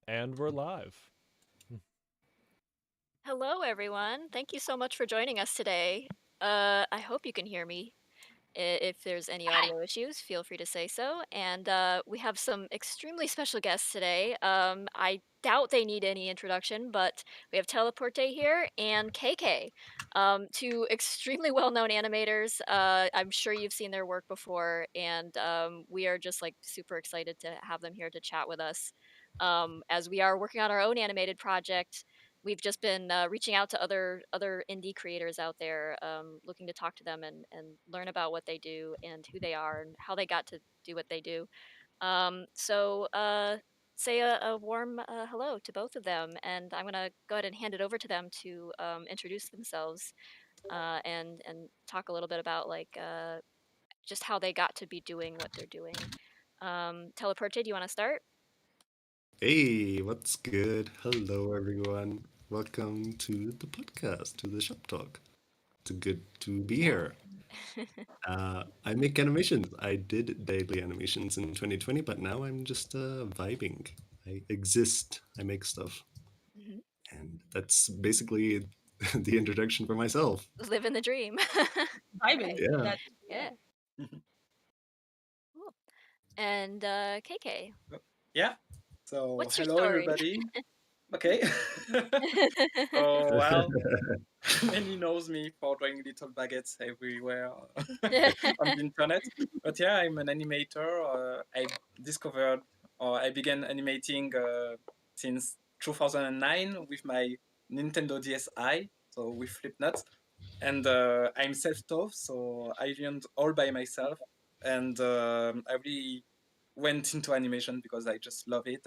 And we're live. Hello, everyone. Thank you so much for joining us today. I hope you can hear me. If there's any audio issues, feel free to say so. And we have some extremely special guests today. I doubt they need any introduction, but we have Teleporte here and KK, two extremely well-known animators. I'm sure you've seen their work before, and we are just like super excited to have them here to chat with us. As we are working on our own animated project, we've just been reaching out to other indie creators out there, looking to talk to them and learn about what they do and who they are and how they got to do what they do. So say a warm hello to both of them, and I'm gonna go ahead and hand it over to them to introduce themselves and talk a little bit about just how they got to be doing what they're doing. Teleporte, do you want to start? Hey, what's good? Hello, everyone. Welcome to the podcast, to the Shop Talk. It's good to be Yeah. here. I make animations. I did daily animations in 2020, but now I'm just vibing. I exist. I make stuff. Mhm. And that's basically the introduction for myself. Living the dream. Vibing. Right. Yeah. That Yeah. Cool. And KK, Yeah. So what's your hello story? everybody. Okay. Oh well, many knows me for drawing little baguettes everywhere on the internet. But yeah, I'm an animator. I discovered or I began animating since 2009 with my Nintendo DSi, so with Flipnote. And I'm self-taught, so I learned all by myself. And I really went into animation because I just love it.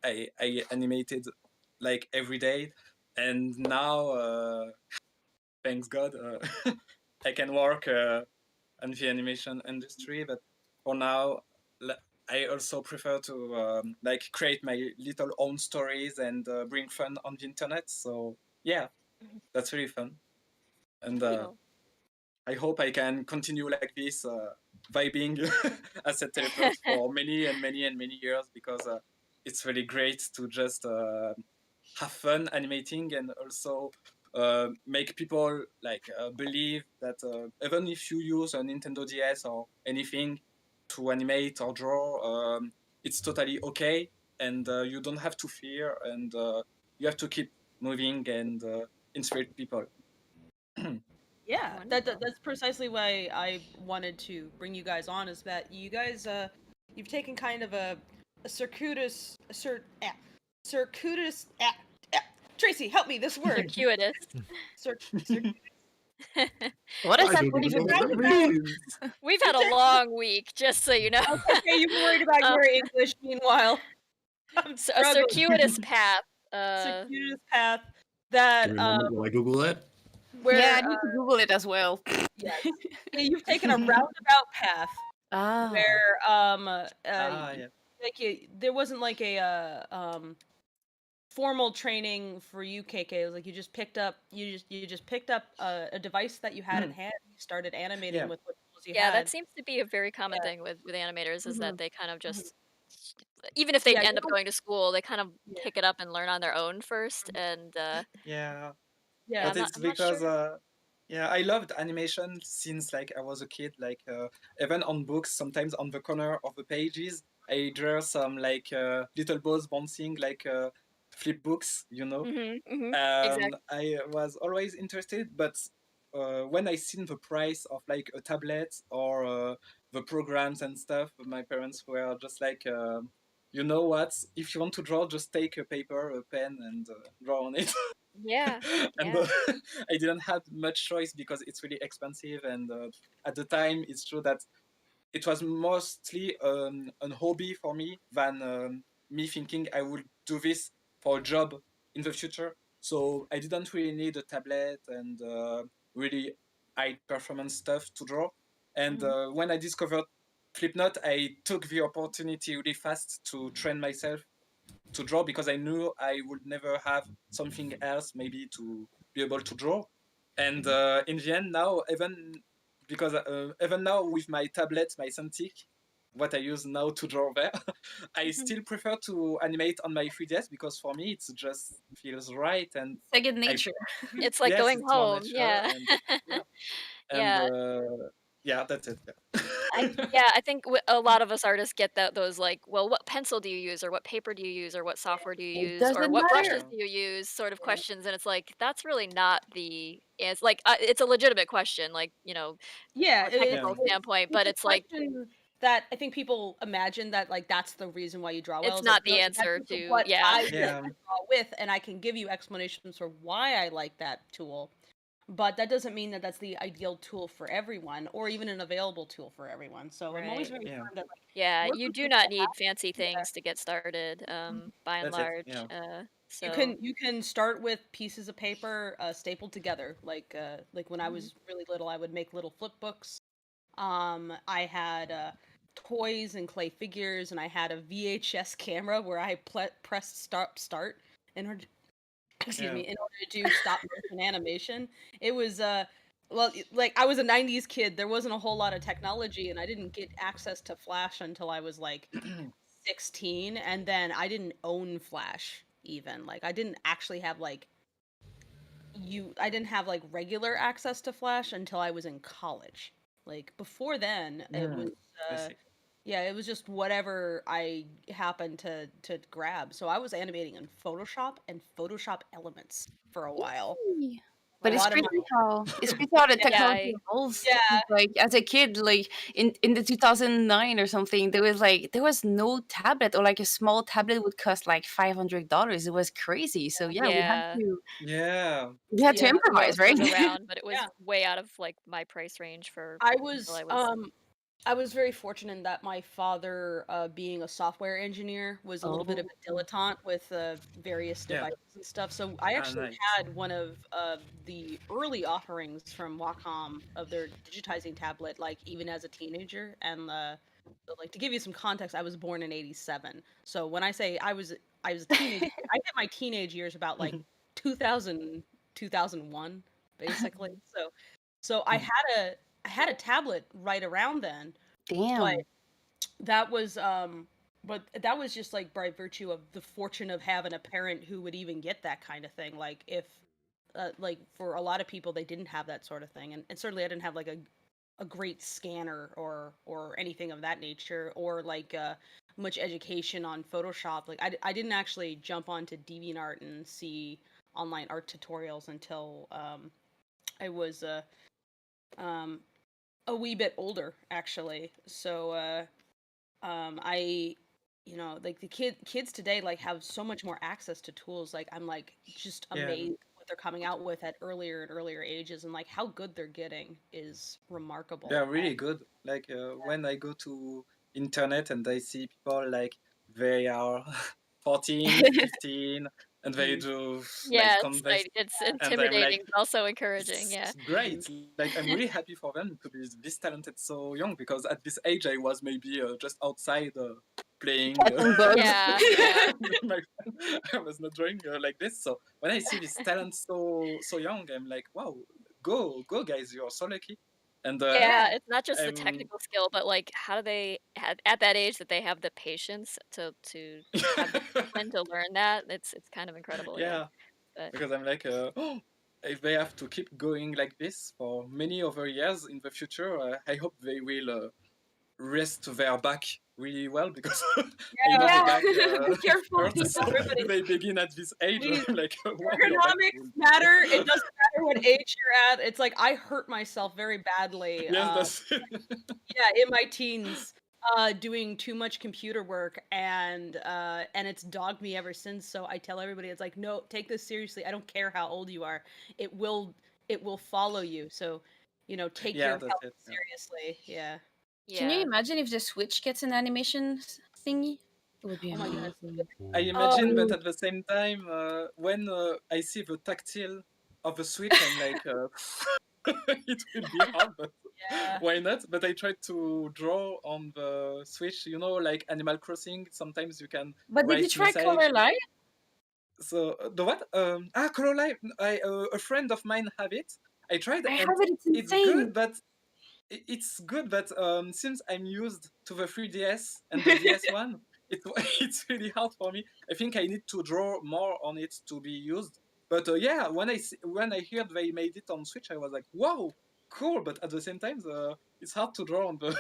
I animated like every day, and now thanks God I can work in the animation industry. But for now, I also prefer to like create my little own stories and bring fun on the internet. So yeah, that's really fun, and Cool. I hope I can continue like this, vibing as a teleport for many and many and many years, because it's really great to just have fun animating, and also make people like believe that even if you use a Nintendo DS or anything to animate or draw, it's totally okay, and you don't have to fear, and you have to keep moving and inspire people. yeah, Wonderful. that's precisely why I wanted to bring you guys on. Is that you guys you've taken kind of a circuitous Tracy, help me this word. Circuitous. Cir- What I does that don't word even know even what that mean? means. We've had a long week, just so you know. okay, you were worried about Um, your English. Meanwhile, I'm so a struggling. circuitous path. Circuitous path Give that me a moment while I Google that. Yeah, where I need to Google it as well. yes, yeah, you've taken a roundabout path Ah, where Yeah. like there wasn't like a formal training for you, KK. It was like you just picked up a device that you had at hand. You started animating Yeah. with what tools you Yeah, that had. seems to be a very common Yeah. thing with animators is that Mhm. they kind of Mhm. just, even if they Yeah. You end up don't. going to school, they kind of Yeah. pick it up and learn on their own first. And Yeah. yeah, Yeah. But it's I'm not because sure. yeah, I loved animation since like I was a kid. Like even on books, sometimes on the corner of the pages, I draw some like little balls bouncing, like flip books, you know. Exactly. I was always interested, but when I seen the price of like a tablet or the programs and stuff, my parents were just like, you know what? If you want to draw, just take a paper, a pen, and draw on it. Yeah. And Yeah. I didn't have much choice because it's really expensive. And at the time, it's true that it was mostly a hobby for me than me thinking I would do this for a job in the future. So I didn't really need a tablet and really high performance stuff to draw. And Mhm. when I discovered Flipnote, I took the opportunity really fast to train myself to draw, because I knew I would never have something else maybe to be able to draw. And in the end, now even because even now with my tablet, my Cintiq, what I use now to draw there. I still prefer to animate on my 3DS because for me it just feels right, and Second I nature. It's like yes, going it's more home. natural, Yeah. and yeah, and Yeah. yeah, that's it. Yeah. Yeah, I think a lot of us artists get those like, well, what pencil do you use, or what paper do you use, or what software do you It use, or doesn't what matter. brushes Yeah. do you use, sort of Yeah. questions, and it's like that's really not it's like it's a legitimate question, like Yeah, from a technical Yeah. standpoint, it's but a it's like question that I think people imagine that like that's the reason why you draw well. it's Is like not no, the that's answer just to what yeah. I like Yeah. to draw with, and I can give you explanations for why I like that tool. But that doesn't mean that that's the ideal tool for everyone, or even an available tool for everyone. So I'm always Right. very Yeah. firm that like Yeah, work you with do what not you need fancy have. things to get started, by and That's it. large. Yeah. So You can start with pieces of paper stapled together. Like when I was really little, I would make little flip books. I had toys and clay figures, and I had a VHS camera where I pressed start in order, excuse Yeah. me, in order to do stop motion animation. It was well, like I was a '90s kid. There wasn't a whole lot of technology, and I didn't get access to Flash until I was like 16, and then I didn't own Flash even. Like I didn't actually have like I didn't have like regular access to Flash until I was in college. Like before then, it was I uh see. yeah, it was just whatever I happened to grab. So I was animating in Photoshop and Photoshop Elements for a while. Eee. A But lot of my it's crazy how the yeah, technology evolves. yeah, Like as a kid, like in the 2009 or something, there was no tablet, or like a small tablet would cost like $500. It was crazy. So yeah, yeah. Yeah. we had to yeah. Windows improvise, right? was around, but it was Yeah. way out of like my price range for I until was I was I was very fortunate in that my father, being a software engineer, was a little bit of a Oh. dilettante with various Yeah. devices and stuff. So I Ah, actually nice. had one of the early offerings from Wacom of their digitizing tablet, like even as a teenager. And so, like to give you some context, I was born in '87. So when I say I was a teenager, I hit my teenage years about like 2000 2001, basically. So I had a tablet right around then, but Damn. that was um that was just like by virtue of the fortune of having a parent who would even get that kind of thing. Like if like for a lot of people they didn't have that sort of thing, and certainly I didn't have like a great scanner or anything of that nature, or like much education on Photoshop. Like I didn't actually jump onto DeviantArt and see online art tutorials until I was um a wee bit older actually. So I like the kids today like have so much more access to tools. Like I'm like just Yeah. amazed what they're coming out with at earlier and earlier ages, and like how good they're getting is remarkable. They're really good. Like when I go to internet and I see people like they are 14, 15, and they Mhm. do like yeah, converse, it's and I'm like, intimidating, but also encouraging. Yeah. it's great. Mhm. Like I'm really happy for them to be this talented so young, because at this age I was maybe just outside playing. Catching bugs. Yeah, yeah. With my friend. I was not drawing like this. So when I see this talent so young, I'm like, wow, go guys, you're so lucky. And Yeah, Yeah. it's not just the I'm technical skill, but like how do they at that age that they have the patience to have the discipline to learn that? It's kind of incredible, yeah. yeah, But because I'm like, if they have to keep going like this for many other years in the future, I hope they will rest their back really well, because I know Yeah. the Yeah. back Careful. hurts. So Everybody, if they begin at this age, please, like wow, your back ergonomics will. matter. It doesn't matter what age you're at. It's like I hurt myself very badly. Yes, that's it. Yeah, in my teens, doing too much computer work, and it's dogged me ever since. So I tell everybody, it's like, no, take this seriously. I don't care how old you are. It will follow you. So, take your Yeah, that's health it. Yeah. seriously. Yeah. Can you yeah. imagine if the Switch gets an animation thingy? It would be Oh my goodness. amazing. I Oh, imagine, but at the same time, when I see the tactile of the Switch, I'm like, it will be hard, but yeah. why not? But I tried to draw on the Switch, like Animal Crossing. Sometimes you can But did you write try message. Color Light? So the what? Color Live. A friend of mine have it. I tried, I and have it. It's it's good, insane. but it's good, but since I'm used to the 3DS and the DS one, it's really hard for me. I think I need to draw more on it to be used. But yeah, when I heard they made it on Switch, I was like, wow, cool. But at the same time, it's hard to draw on the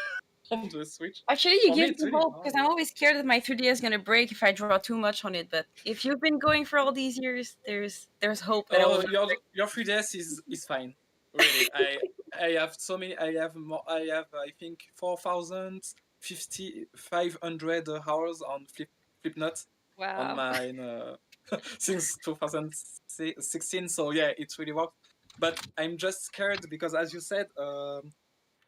on the Switch. Actually, you For me, give it's me really hope hard. because I'm always scared that my 3D is gonna break if I draw too much on it. But if you've been going for all these years, there's hope that it will Oh, not break. your 3DS is fine. Really, I have so many. I have more. I have I think 4,500 hours on Flipnote on Wow. mine since 2016. So yeah, it's really worked. But I'm just scared because, as you said,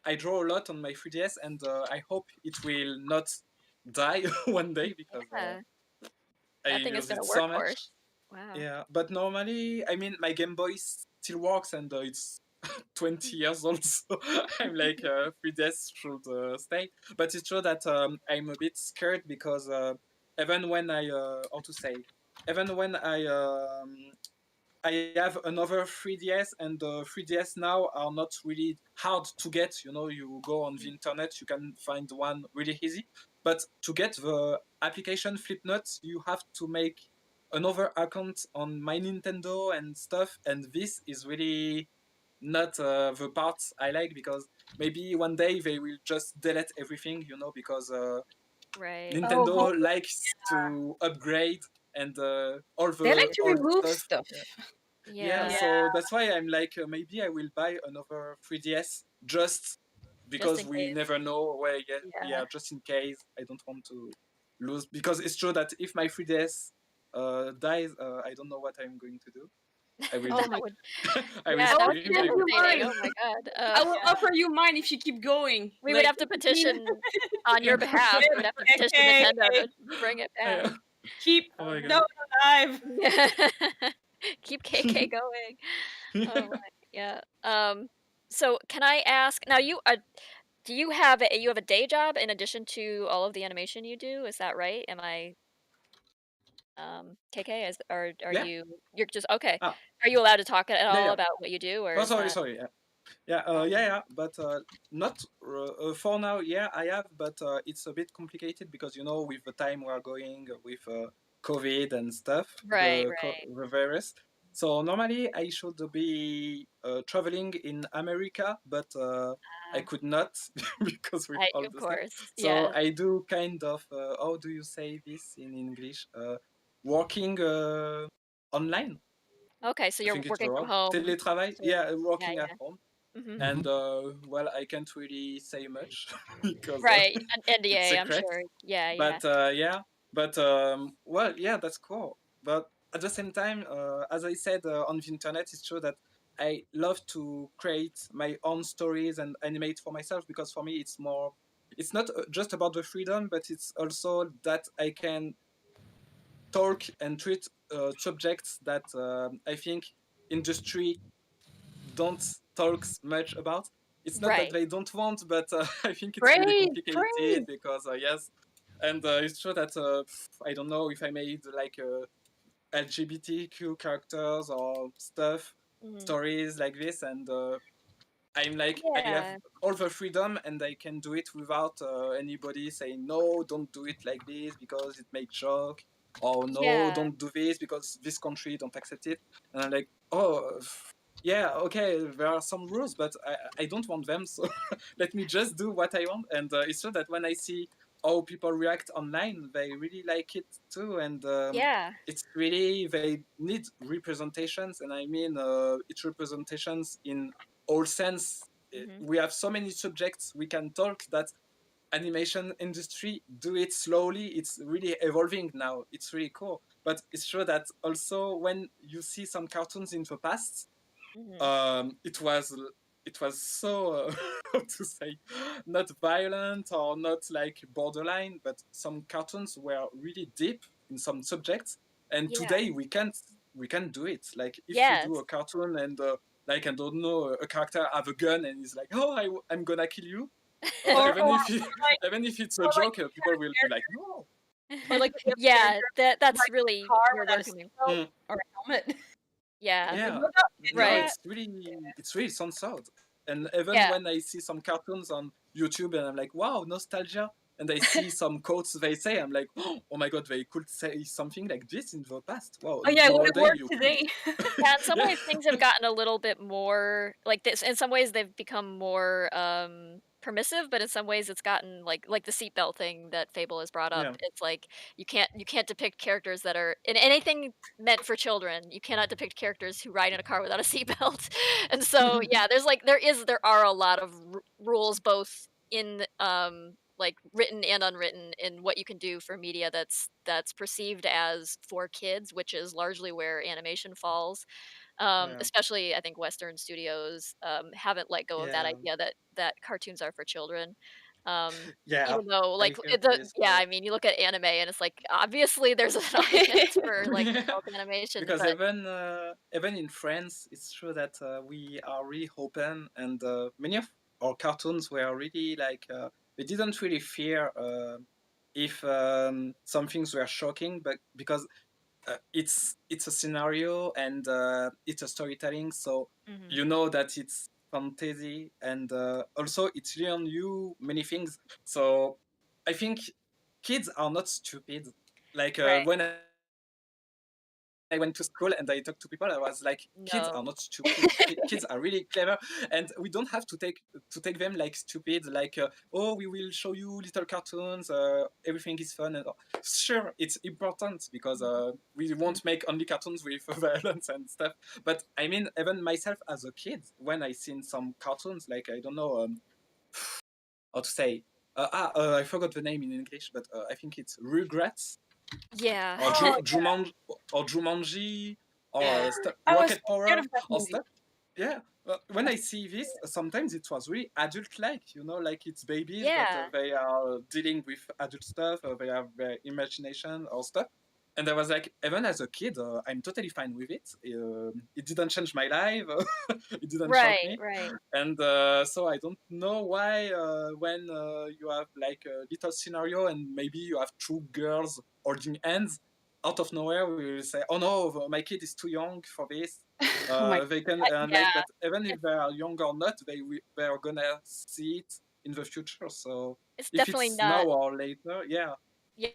I draw a lot on my 3DS, and I hope it will not die one day because Yeah. I That thing has use been a it so much. workhorse. Wow. Yeah, but normally, I mean, my Game Boy still works, and it's 20 years old, so I'm like, 3DS should stay. But it's true that I'm a bit scared because even when how to say, even when I have another 3DS, and the 3DS now are not really hard to get. You know, you go on the internet, you can find one really easy. But to get the application Flipnote, you have to make another account on My Nintendo and stuff. And this is really not the part I like, because maybe one day they will just delete everything, you know, because Right. Oh, Nintendo likes to upgrade, and all they like the to old remove stuff. stuff. Yeah, Yeah. so that's why I'm like, maybe I will buy another 3DS just Just because in we case. never know where. Yeah, Yeah. yeah, just in case. I don't want to lose, because it's true that if my 3DS dies, I don't know what I'm going to do. I will, Oh That my! would, I will yeah, I that will would be scream. I lend will. you devastating. mine. Oh my God. I will Yeah. offer you mine if you keep going. We would Like, have to petition on your behalf. We would have to petition KK, Nintendo to bring it back. Yeah. keep Oh my no alive. Keep KK going. Oh my, yeah. So can I ask now? Do you have a day job in addition to all of the animation you do? Is that right? Am I KK? Are Yeah. you're just okay? Ah. Are you allowed to talk at Yeah. all Yeah. about what you do, or Oh, is sorry. that? Sorry. Yeah. Yeah, yeah, but not for now. Yeah, I have, but it's a bit complicated because, you know, with the time we are going with COVID and stuff, Right, right. the virus. So normally I should be traveling in America, but I could not because with all Of the stuff. course, So yes. I do kind of how do you say this in English? Working online. Okay, so I you're think it's the working from word. home. Télétravail. So, Yeah, yeah, working at yeah. home. Hmm. And well, I can't really say much because Right, an it's NDA, I'm secret. sure. Yeah, yeah. But yeah, but well, yeah, that's cool. But at the same time, as I said on the internet, it's true that I love to create my own stories and animate for myself, because for me it's more. It's not just about the freedom, but it's also that I can talk and treat subjects that I think industry don't talk much about. It's not that Right. they don't want, but I think it's really great, complicated great. because yes, and it's true that I don't know if I made like LGBTQ characters or stuff, Hmm. stories like this, and I'm like, I have Yeah, all the freedom and I can do it without anybody saying no, don't do it like this because it makes joke, or no, yeah, don't do this because this country don't accept it. And I'm like, oh, yeah, okay, there are some rules, but I don't want them, so let me just do what I want. And it's true that when I see how people react online, they really like it too, and yeah. it's really, they need representations, and I mean it's representations in all sense. Hmm. We have so many subjects we can talk that animation industry do it slowly. It's really evolving now. It's really cool. But it's true that also when you see some cartoons in the past, Hmm. it was so how to say, not violent or not like borderline, but some cartoons were really deep in some subjects, and Yeah. today we can do it. Like if you do Yes. a cartoon and like, I don't know, a character have a gun and he's like, oh, I'm gonna kill you, Or even if it's a or like joke, people will be like, no. or like if you have a Yeah, character that's riding really a car where without they're a coming. seatbelt Mm, or a helmet. Yeah, Like, yeah, look out, no, right. idiot. it's really censored. And even Yeah. when I see some cartoons on YouTube and I'm like, wow, nostalgia. And I see some quotes they say, I'm like, oh my god, they could say something like this in the past. Wow, Oh yeah, it would nowadays work you today. Yeah, in some yeah. ways things have gotten a little bit more like this. In some ways they've become more permissive, but in some ways it's gotten like the seatbelt thing that Fable has brought up. Yeah. It's like you can't depict characters that are in anything meant for children. You cannot depict characters who ride in a car without a seatbelt. And so yeah, there are a lot of rules both in like written and unwritten in what you can do for media that's perceived as for kids, which is largely where animation falls. Yeah. Especially I think Western studios haven't let go of that Yeah. idea that cartoons are for children. Um, Yeah. even though I like hear this, yeah, I mean you look at anime and it's like obviously there's an audience for like yeah. adult animation, Because but even in France, it's true that we are really open, and many of our cartoons were really like they didn't really fear if some things were shocking, but because it's a scenario and it's a storytelling, so Mhm. you know that it's fantasy, and also it's learn you many things. So I think kids are not stupid. Like Right. when I went to school and I talked to people, I was like, kids are not stupid. Kids are No. really clever, and we don't have to take them like stupid. Like, oh, we will show you little cartoons. Everything is fun, and sure, it's important because we won't make only cartoons with violence and stuff. But I mean, even myself as a kid, when I seen some cartoons, like I don't know how to say. I forgot the name in English, but I think it's Regrets Yeah. or Oh, Jumanji or yeah. I was Rocket so scared Power of that or movie. stuff. Yeah, when I see this, sometimes it was really adult-like, like it's babies, but Yeah. they are dealing with adult stuff, or they have their imagination or stuff. And I was like, even as a kid, I'm totally fine with it. It didn't change my life. It didn't shock Right, me. right. And so I don't know why when you have like a little scenario and maybe you have two girls holding hands, out of nowhere we will say, oh no, my kid is too young for this. Oh my They can Yeah. but even if It's they are young or not, they are gonna see it in the future. So it's if definitely it's now not or later, yeah,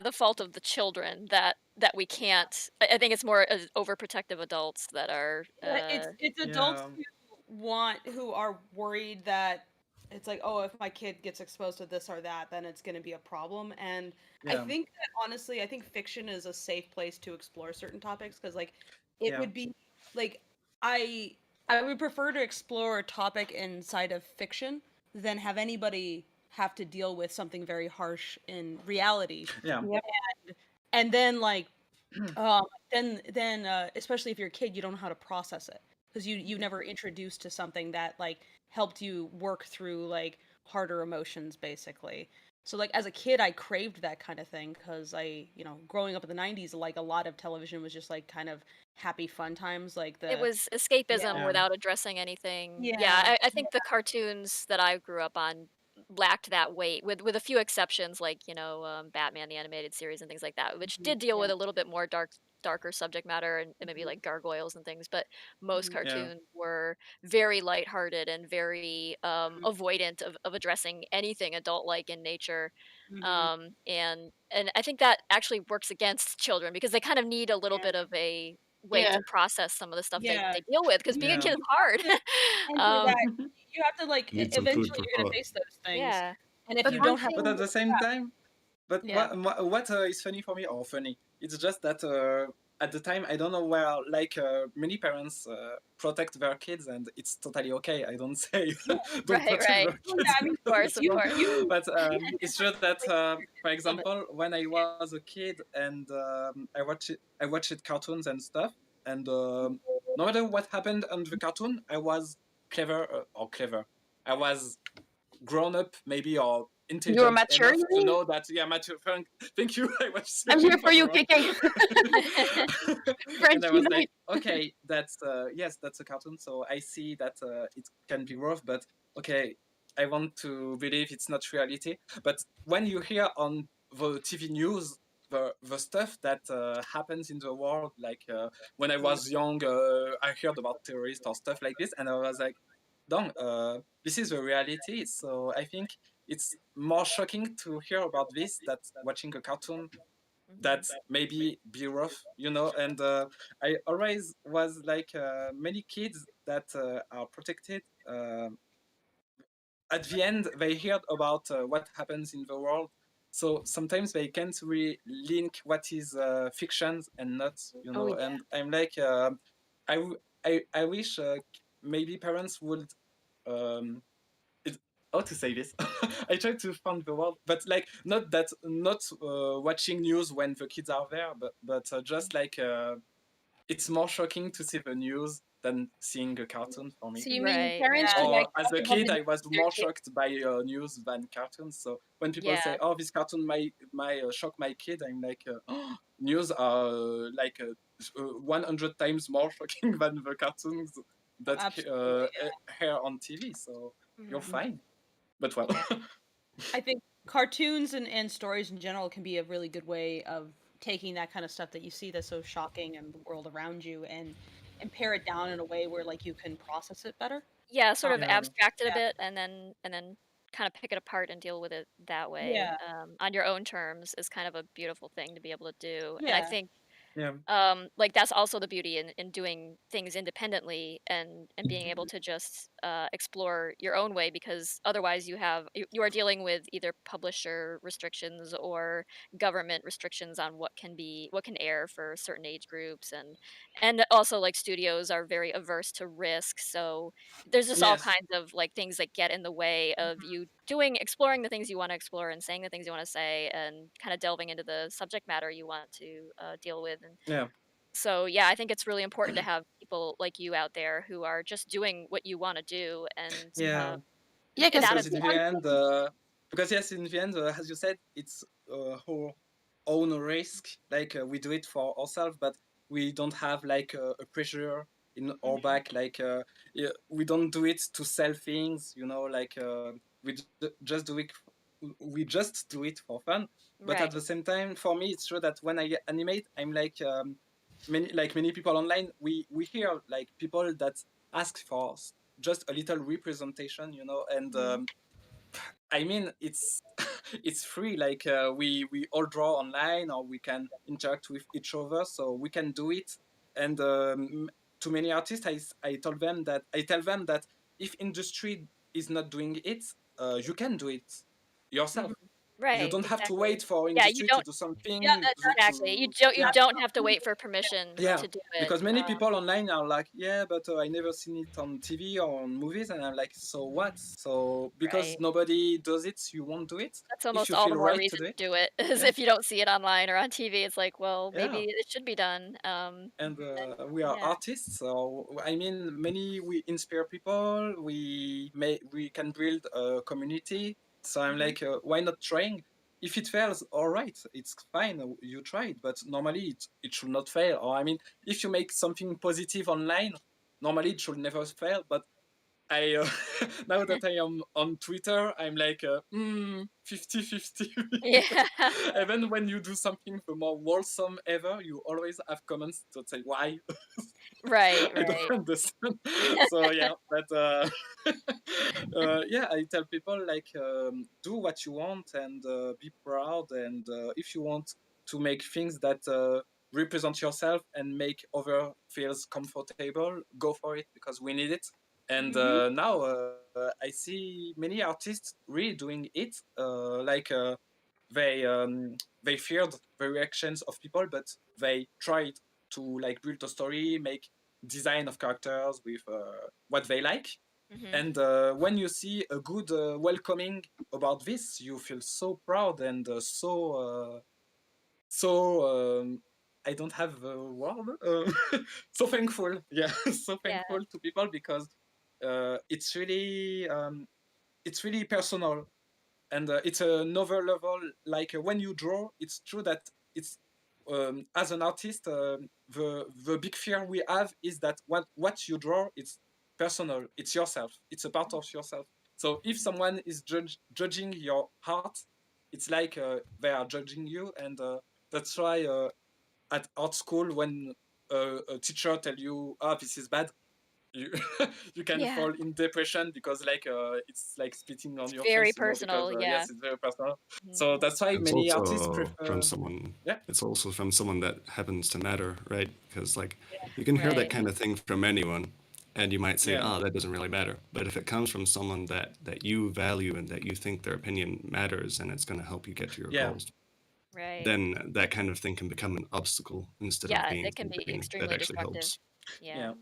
the fault of the children that we can't. I think it's more overprotective adults that are Yeah, it's adults yeah, who are worried that it's like, oh, if my kid gets exposed to this or that, then it's going to be a problem. And I yeah, think that honestly, I think fiction is a safe place to explore certain topics because like it yeah, would be like I I would prefer to explore a topic inside of fiction than have anybody have to deal with something very harsh in reality. yeah, Yep. And then like especially if you're a kid, you don't know how to process it because you never introduced to something that like helped you work through like harder emotions basically. So like as a kid, I craved that kind of thing because growing up in the '90s, like a lot of television was just like kind of happy fun times, like it the was escapism yeah yeah, without addressing anything. Yeah, yeah I think the cartoons that I grew up on lacked that weight, with a few exceptions, like Batman the animated series and things like that, which did deal yeah. with a little bit more darker subject matter and maybe like gargoyles and things. But most yeah, cartoons were very lighthearted and very avoidant of addressing anything adult like in nature. Mm-hmm. And I think that actually works against children because they kind of need a little Yeah bit of a way Yeah. to process some of the stuff they yeah. deal with because You being a yeah. kid is you hard. have to enter um, that. You have to like Need some food eventually for you're gonna thought. face those things, yeah. and if But you Yeah, one don't have but thing, at the same time, but yeah. what is funny for me, or funny, it's just that at the time I don't know where like many parents protect their kids, and it's totally okay. I don't say Yeah, don't Right, protect right. their well, kids yeah, I mean, Of course, of you course. you but and it's different true that for love it. example when I was a kid and I watched cartoons and stuff, and no matter what happened on the cartoon, I was clever. I was grown up maybe or you're intelligent mature, enough you to mean? know that yeah mature thank you I was I'm searching here for for the you, word KK. French and I was like unite. okay that's yes that's a cartoon, so I see that it can be rough, but okay, I want to believe it's not reality. But when you hear on the TV news the stuff that happens in the world, like when I was young I heard about terrorists or stuff like this, and I was like this is the reality. So I think it's more shocking to hear about this than watching a cartoon that maybe be rough, and I always was like many kids that are protected, at the end they heard about what happens in the world, so sometimes they can't really link what is fiction and not, Oh yeah. and I'm like I wish maybe parents would um, it, how to say this? I try to find the word, but like not watching news when the kids are there, but just like it's more shocking to see the news than seeing a cartoon for me. So you mean Right, parents right. should Or like as talk a about kid, the I news was with their more kids? shocked by news than cartoons. So when people Yeah. say, "Oh, this cartoon might shock my kid," I'm like, oh, news are like 100 times more shocking than the cartoons Oh, that absolutely. air on TV. So you're Mhm. fine. But well, Yeah. I think cartoons and stories in general can be a really good way of taking that kind of stuff that you see that's so shocking in the world around you and pare it down in a way where like you can process it better. Yeah, sort of yeah, abstract it a Yeah. bit and then kind of pick it apart and deal with it that way, Yeah. on your own terms is kind of a beautiful thing to be able to do, and I Yeah. think yeah, like that's also the beauty in doing things independently and being able to just explore your own way, because otherwise you are dealing with either publisher restrictions or government restrictions on what can air for certain age groups, and also like studios are very averse to risk, so there's just all yes, kinds of like things that get in the way of you doing exploring the things you want to explore and saying the things you want to say and kind of delving into the subject matter you want to deal with. And yeah. so yeah, I think it's really important to have people like you out there who are just doing what you want to do, and Yeah, Yeah, because that is because in the end, because yes, in the end, as you said, it's our own risk. Like we do it for ourselves, but we don't have like a pressure in our Mhm. back. Like yeah, we don't do it to sell things, like just do it. We just do it for fun. But at Right. the same time, for me, it's true that when I animate, I'm many people online. We hear like people that ask for just a little representation, and Mhm. I mean it's it's free. Like we all draw online, or we can interact with each other, so we can do it. And to many artists, I tell them that if industry is not doing it, you can do it Mhm. yourself. You Right, don't have to exactly. wait for Yeah, you industry to don't do Yeah, something that's exactly. to You yeah. that's don't not have to me. wait for permission Yeah, to do it. because many people online are like, yeah, but I never seen it on TV or on movies, and I'm like, so what? So because Right. nobody does it, you won't do it. That's If almost you all the feel more right to reason do to it, do it is yeah, if you don't see it online or on TV, it's like, well, maybe yeah. it should be done. And And we are yeah. artists, so I mean, many we inspire people. We can build a community. So I'm Mhm. like, why not trying? If it fails, all right, it's fine. You tried, but normally it should not fail. Or I mean, if you make something positive online, normally it should never fail. But I now that I am on Twitter, I'm like 50-50. Yeah. Even when you do something the more wholesome ever, you always have comments that say why. Right, I don't right. understand. So yeah, but yeah, I tell people like do what you want and be proud. And if you want to make things that represent yourself and make other feels comfortable, go for it because we need it. And Mhm. now I see many artists really doing it. They they feared the reactions of people, but they tried to like build a story, make design of characters with what they like. Mhm. And when you see a good welcoming about this, you feel so proud and so I don't have a word. So thankful, yeah, so Yeah. thankful to people because it's really personal, and it's another level. Like when you draw, it's true that it's as an artist, the big fear we have is that what you draw, it's personal, it's yourself, it's a part of yourself. So if someone is judging your art, it's like they are judging you. And that's why at art school, when a teacher tell you, oh, this is bad, you you can Yeah. fall in depression because like it's like spitting on It's your very face, because personal, yeah. yes, it's very personal. Mhm. So that's why It's many artists also from prefer. someone. Yeah. It's also from someone that happens to matter, right? Because like you can hear that Right. kind of thing from anyone, and you might say, Yeah. "Oh, that doesn't really matter." But if it comes from someone that you value and that you think their opinion matters, and it's going to help you get to your Yeah. goals, Right. then that kind of thing can become an obstacle instead of Yeah, being it can be something that extremely actually destructive. helps. Yeah. Yeah.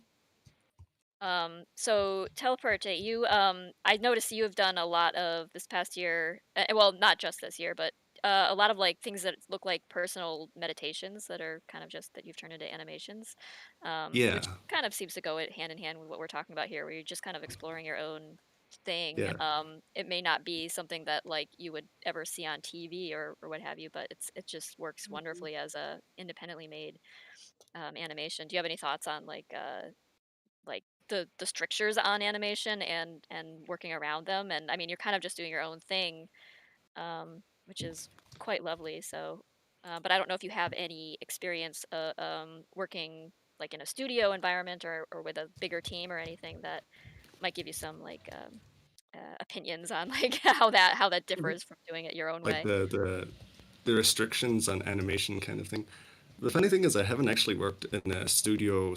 So Telepurte, you I noticed you have done a lot of this past year, well, not just this year, but a lot of like things that look like personal meditations that are kind of just that you've turned into animations, Yeah, which kind of seems to go hand in hand with what we're talking about here, where you're just kind of exploring your own thing. yeah. It may not be something that like you would ever see on TV or what have you, but it just works wonderfully as a independently made animation. Do you have any thoughts on like the strictures on animation and working around them? And I mean, you're kind of just doing your own thing, which is quite lovely. So, but I don't know if you have any experience working like in a studio environment or with a bigger team or anything that might give you some like opinions on like how that differs from doing it your own Like way. the restrictions on animation kind of thing. The funny thing is, I haven't actually worked in a studio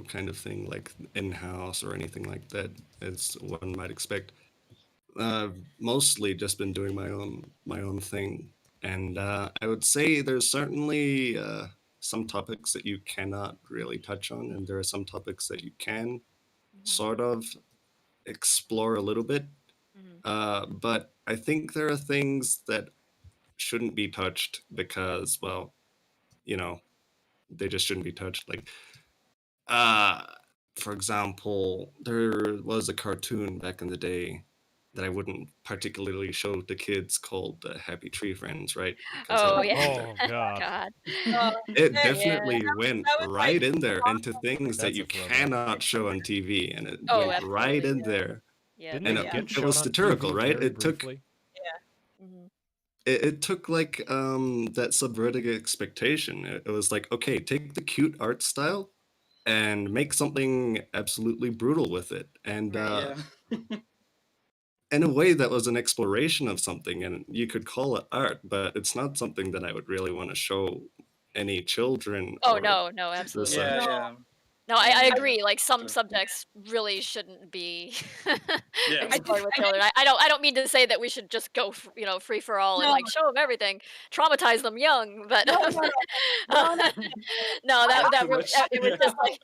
kind of thing, like in house or anything like that, as one might expect. Mostly just been doing my own thing, and I would say there's certainly some topics that you cannot really touch on, and there are some topics that you can Hmm. sort of explore a little bit. Hmm. But I think there are things that shouldn't be touched because, well, you know, they just shouldn't be touched. Like, uh, for example, there was a cartoon back in the day that I wouldn't particularly show to kids called Happy Tree Friends, right? Because that Oh would yeah. Oh god, God. Uh, it that, Yeah. definitely went that was like right in there into things that that's you a throwback. cannot show on TV, and it Oh, went right absolutely. in there, Yeah. Didn't and it it, yeah, get it shown was on satirical, TV right? very It took briefly? yeah. Hmm. it took like that subverting expectation. It was like, okay, take the cute art style and make something absolutely brutal with it, and Right. Yeah. in a way that was an exploration of something, and you could call it art, but it's not something that I would really want to show any children Oh, or no, no, the absolutely. Yeah. such. Yeah. No, Yeah. I Yeah. agree, like, some Sure. subjects really shouldn't be Yeah. I think explored with I think children. I don't mean to say that we should just go free for all and, no, like, show them everything, traumatize them young, but, no, no, no, uh, no, no. no, I, that That's that too really much. it was Yeah. just like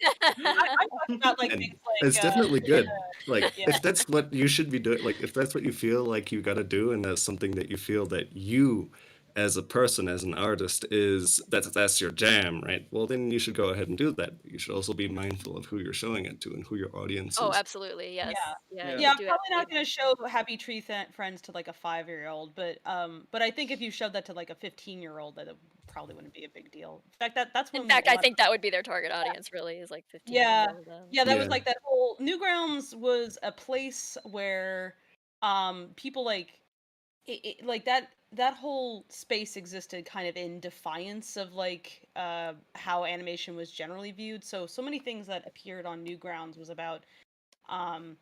I'm talking about like And things like it's definitely good. Like, yeah. if that's what you should be doing, like, if that's what you feel like you got to do, and that's something that you feel that you, as a person, as an artist, that's your jam, right? Well, then you should go ahead and do that. You should also be mindful of who you're showing it to and who your audience Oh, is. absolutely, Yeah. yes. Yeah, Yeah. you Yeah, I'm do have probably to be not going to show Happy Tree Friends to like a 5-year-old, but I think if you showed that to like a 15-year-old, that it probably wouldn't be a big deal. In fact, that's In when fact, a I lot of think that would be their target audience really is, like, 15 and yeah, older. yeah, that was Yeah. like that whole Newgrounds was a place where people like like that whole space existed kind of in defiance of like how animation was generally viewed. So many things that appeared on Newgrounds was about um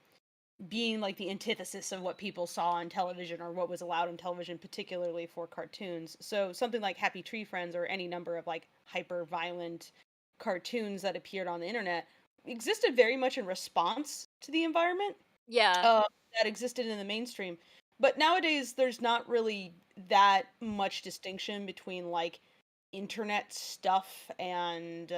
being like the antithesis of what people saw on television or what was allowed on television, particularly for cartoons. So something like Happy Tree Friends or any number of like hyper violent cartoons that appeared on the internet existed very much in response to the environment Yeah. uh, that existed in the mainstream. But nowadays, there's not really that much distinction between like internet stuff and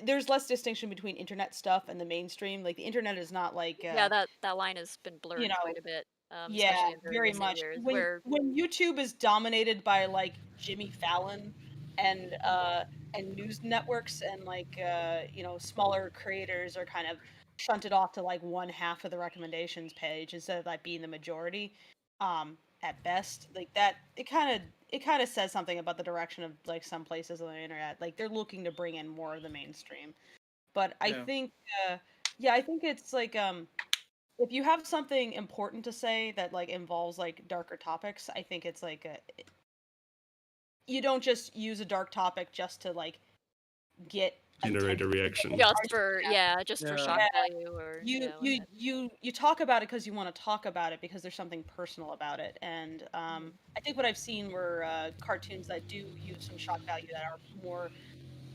there's less distinction between internet stuff and the mainstream. Like the internet is not like Yeah, that line has been you blurred know quite a bit, yeah, especially in very very recent much. years When where when YouTube is dominated by like Jimmy Fallon and news networks and like smaller creators are kind of shunted off to like one half of the recommendations page instead of like being the majority at best. Like that it kind of says something about the direction of like some places on the internet. Like they're looking to bring in more of the mainstream. But I Yeah. think yeah, I think it's like if you have something important to say that like involves like darker topics, I think it's like you don't just use a dark topic just to like get Generate a attention. reaction. Just for just for Yeah. shock Yeah. value or You talk about it because you want to talk about it because there's something personal about it. And I think what I've seen were cartoons that do use some shock value that are more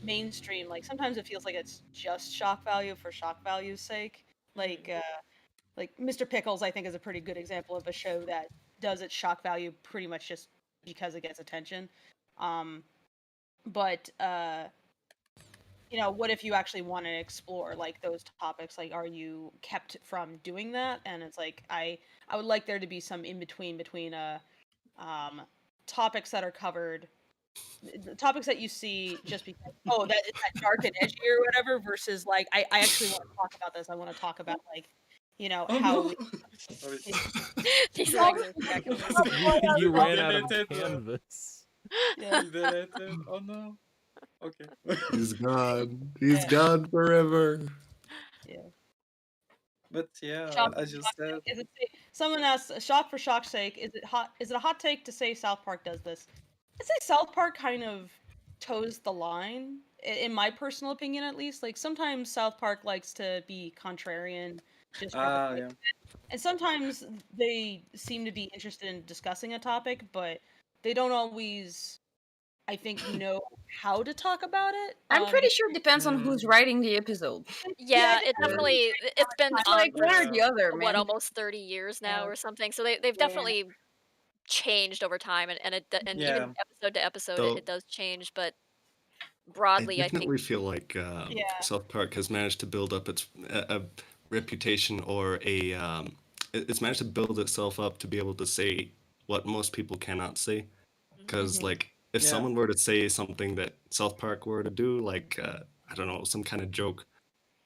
mainstream. Like sometimes it feels like it's just shock value for shock value's sake. Like Mr. Pickles, I think, is a pretty good example of a show that does its shock value pretty much just because it gets attention. But what if you actually want to explore like those topics? Like, are you kept from doing that? And it's like I would like there to be some in between topics that are covered, the topics that you see just because that is that dark and edgy or whatever, versus like I actually want to talk about this. I want to talk about like Oh how no! we. Sorry. these Well, legs are cracking me. You We ran out of deleted. canvas. Yeah. We deleted. Oh no. Okay. He's gone. He's Yeah. gone forever. Yeah. But yeah, Shock as you said, Is it someone asked, shock for shock's sake, is it a hot take to say South Park does this? I'd say South Park kind of toes the line, in my personal opinion at least. Like sometimes South Park likes to be contrarian just for the sake yeah. of it. And sometimes they seem to be interested in discussing a topic, but they don't always, I think, know how to talk about it. I'm pretty sure it depends on Mm. who's writing the episode. Yeah, it it definitely it's been It's on like one or for the other, what, man. almost 30 years now Yeah. or something. So they've Yeah. definitely changed over time, and even Yeah. episode to episode Though- it does change, but I broadly I think definitely feel like South Park has managed to build up its a reputation or it's managed to build itself up to be able to say what most people cannot say. Because like if Yeah. someone were to say something that South Park were to do, like I don't know, some kind of joke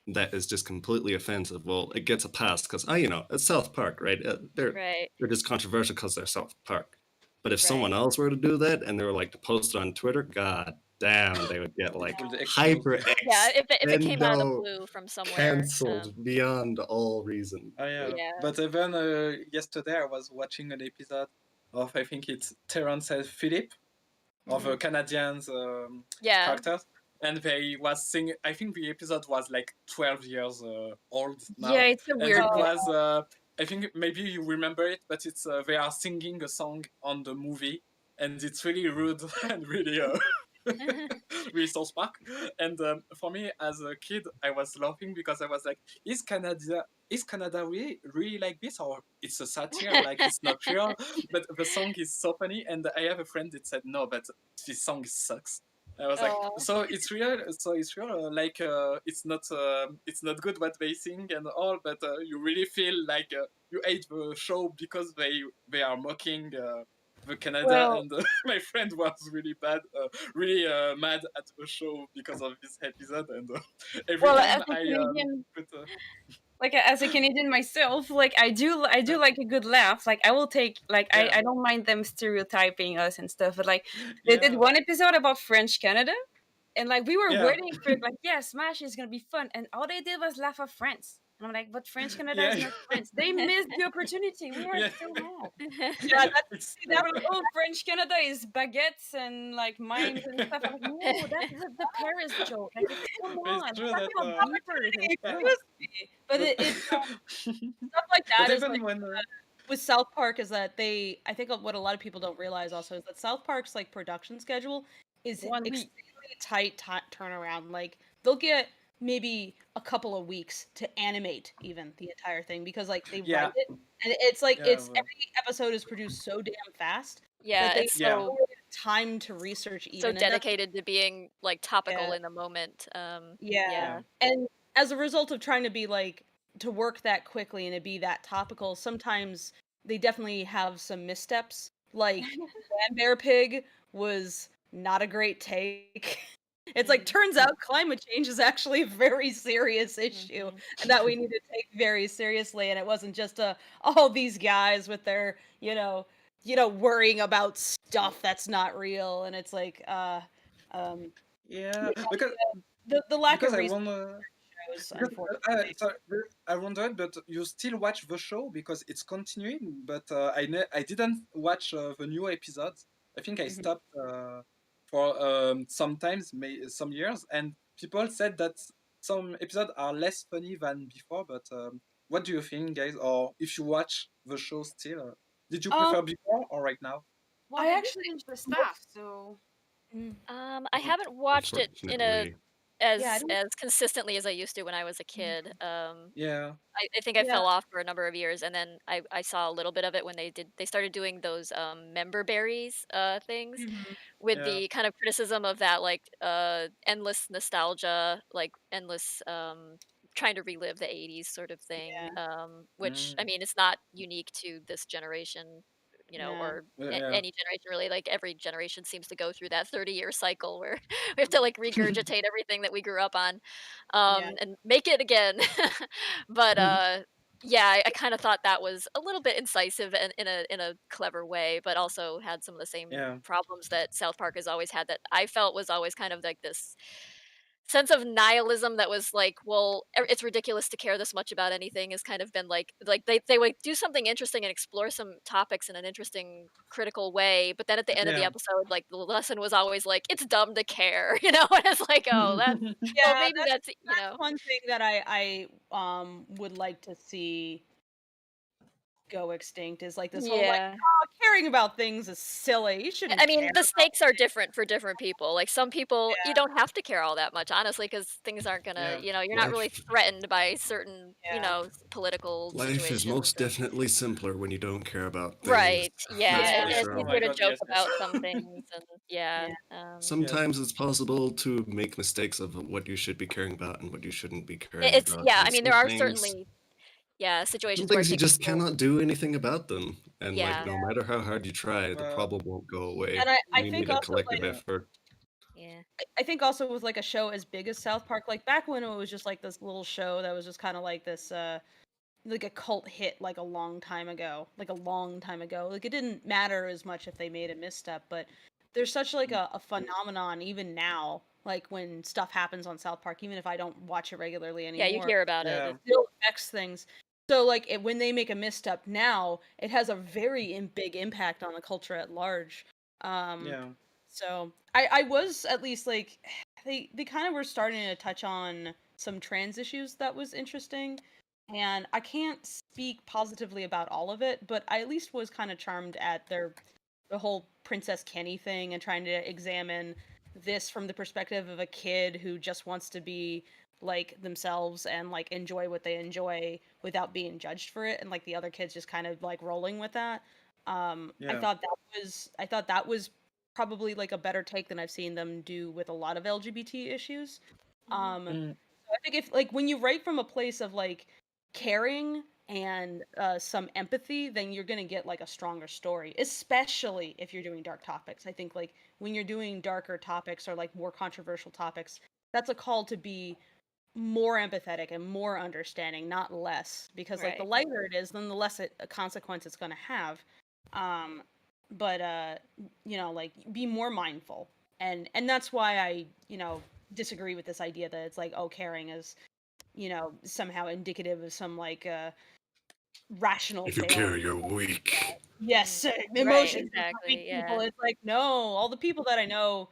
that is just completely offensive, well, it gets a pass because it's South Park, right? They're right. just controversial because they're South Park. But if Right. someone else were to do that and they were like to post it on Twitter, god damn, they would get like Would explode. hyper Yeah, if it came out of the extendo blue from somewhere. cancelled beyond all reason. Oh yeah. Yeah. But even yesterday I was watching an episode of, I think it's Terrence and Philip, of a Canadians Yeah. characters, and they was singing. I think the episode was like 12 years old now. Yeah, it's a And weird it one. was I think maybe you remember it, but it's they are singing a song on the movie, and it's really rude and really really South Park. And for me as a kid, I was laughing because I was like, is Canada really like this, or it's a satire, like it's not real? But the song is so funny, and I have a friend that said no, but this song sucks. I was like, Oh. so it's real, like it's not good what they sing and all, but you really feel like you hate the show because they are mocking the Canada. Well- And my friend was really really mad at the show because of this episode, and every Well, time as a I Canadian, put like as a Canadian myself, like I do like a good laugh. Like I will take like Yeah. I don't mind them stereotyping us and stuff. But like they did one episode about French Canada, and like we were Yeah. waiting for it, like Smash is gonna be fun, and all they did was laugh at France. And I'm like, but French Canada is Yeah. not France. They missed the opportunity. We are Yeah. so mad. Yeah, It's They were like, oh, French Canada is baguettes and like mimes and stuff. I'm like, no, that's the Paris joke. Like, come It's on, true let's that, go deeper than It that. could be. But it's stuff like that but is even like when with South Park is that I think what a lot of people don't realize also is that South Park's like production schedule is 1 week. extremely tight turnaround. Like they'll get maybe a couple of weeks to animate even the entire thing because like they Yeah. write it and it's like Yeah, well. every episode is produced so damn fast Yeah, that they it's Yeah. don't so really have time to research even. so and that's- dedicated to being like topical Yeah. in the moment. Yeah. Yeah. And as a result of trying to be like to work that quickly and to be that topical, sometimes they definitely have some missteps. Like Van Bear Pig was not a great take. It's like turns out climate change is actually a very serious issue and that we need to take very seriously, and it wasn't just all these guys with their worrying about stuff that's not real, and it's like Yeah, because the lack of I research wonder. shows, unfortunately. I wondered, but you still watch the show because it's continuing. But I didn't watch the new episodes. I think I stopped for sometimes some years, and people said that some episodes are less funny than before. But what do you think, guys? Or if you watch the show still, did you Um, prefer before or right now? Well, I they did actually change the most, staff, so mm, I haven't watched it in a Unfortunately. yeah, I as don't, as consistently as I used to when I was a kid. Yeah, I think I yeah, fell off for a number of years, and then I saw a little bit of it when they started doing those member berries things mhm, with yeah, the kind of criticism of that like endless nostalgia, like endless trying to relive the 80s sort of thing. yeah, Which I mm, mean, it's not unique to this generation, yeah, or yeah, any generation really. Like every generation seems to go through that 30-year cycle where we have to like regurgitate everything that we grew up on, yeah, and make it again. But yeah, I kind of thought that was a little bit incisive and in a clever way, but also had some of the same yeah, problems that South Park has always had, that I felt was always kind of like this sense of nihilism that was like, well, it's ridiculous to care this much about anything, has kind of been like they would do something interesting and explore some topics in an interesting critical way, but then at the end of the yeah. episode, like the lesson was always like, it's dumb to care, and it's like, oh, that's, well, yeah. maybe that's, That's one thing that I would like to see go extinct is like this whole like, yeah. oh, caring about things is silly. You I shouldn't care mean, the about. stakes are different for different people. Like some people, you Yeah, don't have to care all that much, honestly, because things aren't gonna, Yeah, you're not really Life threatened by certain, yeah, political life is situations. most definitely simpler when you don't care about things. Right. Yeah, that's That's and for for it's sure. Oh sure. my easier to god, joke yes, yes, about some things, and yeah. yeah, yes. Sometimes it's possible to make mistakes of what you should be caring about and what you shouldn't be caring It's, about. yeah. And I mean, there are certainly, yeah, some situations where it things you takes a just toll. cannot do anything about them. And like Yeah. no yeah. matter how hard you try, the Well, problem won't go away. And I You think need a also collective like yeah, effort. Yeah. I think also with like a show as big as South Park, like back when it was just like this little show that was just kind of like this like a cult hit like a long time ago, like a long time ago. Like it didn't matter as much if they made a misstep, but there's such like a phenomenon even now, like when stuff happens on South Park, even if I don't watch it regularly Yeah, you anymore, hear about it. yeah, still affects things. So like when they make a misstep now, it has a very big impact on the culture at large. Um, yeah, so I was at least like they kind of were starting to touch on some trans issues that was interesting, and I can't speak positively about all of it, but I at least was kind of charmed at the whole Princess Kenny thing and trying to examine this from the perspective of a kid who just wants to be like themselves and like enjoy what they enjoy without being judged for it, and like the other kids just kind of like rolling with that. yeah, I thought that was probably like a better take than I've seen them do with a lot of LGBT issues. Mhm. mm, So I think if like when you write from a place of like caring and some empathy, then you're gonna get like a stronger story, especially if you're doing dark topics. I think like when you're doing darker topics or like more controversial topics, that's a call to be more empathetic and more understanding, not less. Because like the Right. lighter it is, then the less a consequence it's gonna have. Um, but like be more mindful, and that's why I disagree with this idea that it's like, oh, caring is somehow indicative of some like rational If you care, failing. you're weak. Yes, Right, emotions are for weak exactly. people. Yeah. It's like, no, all the people that I know,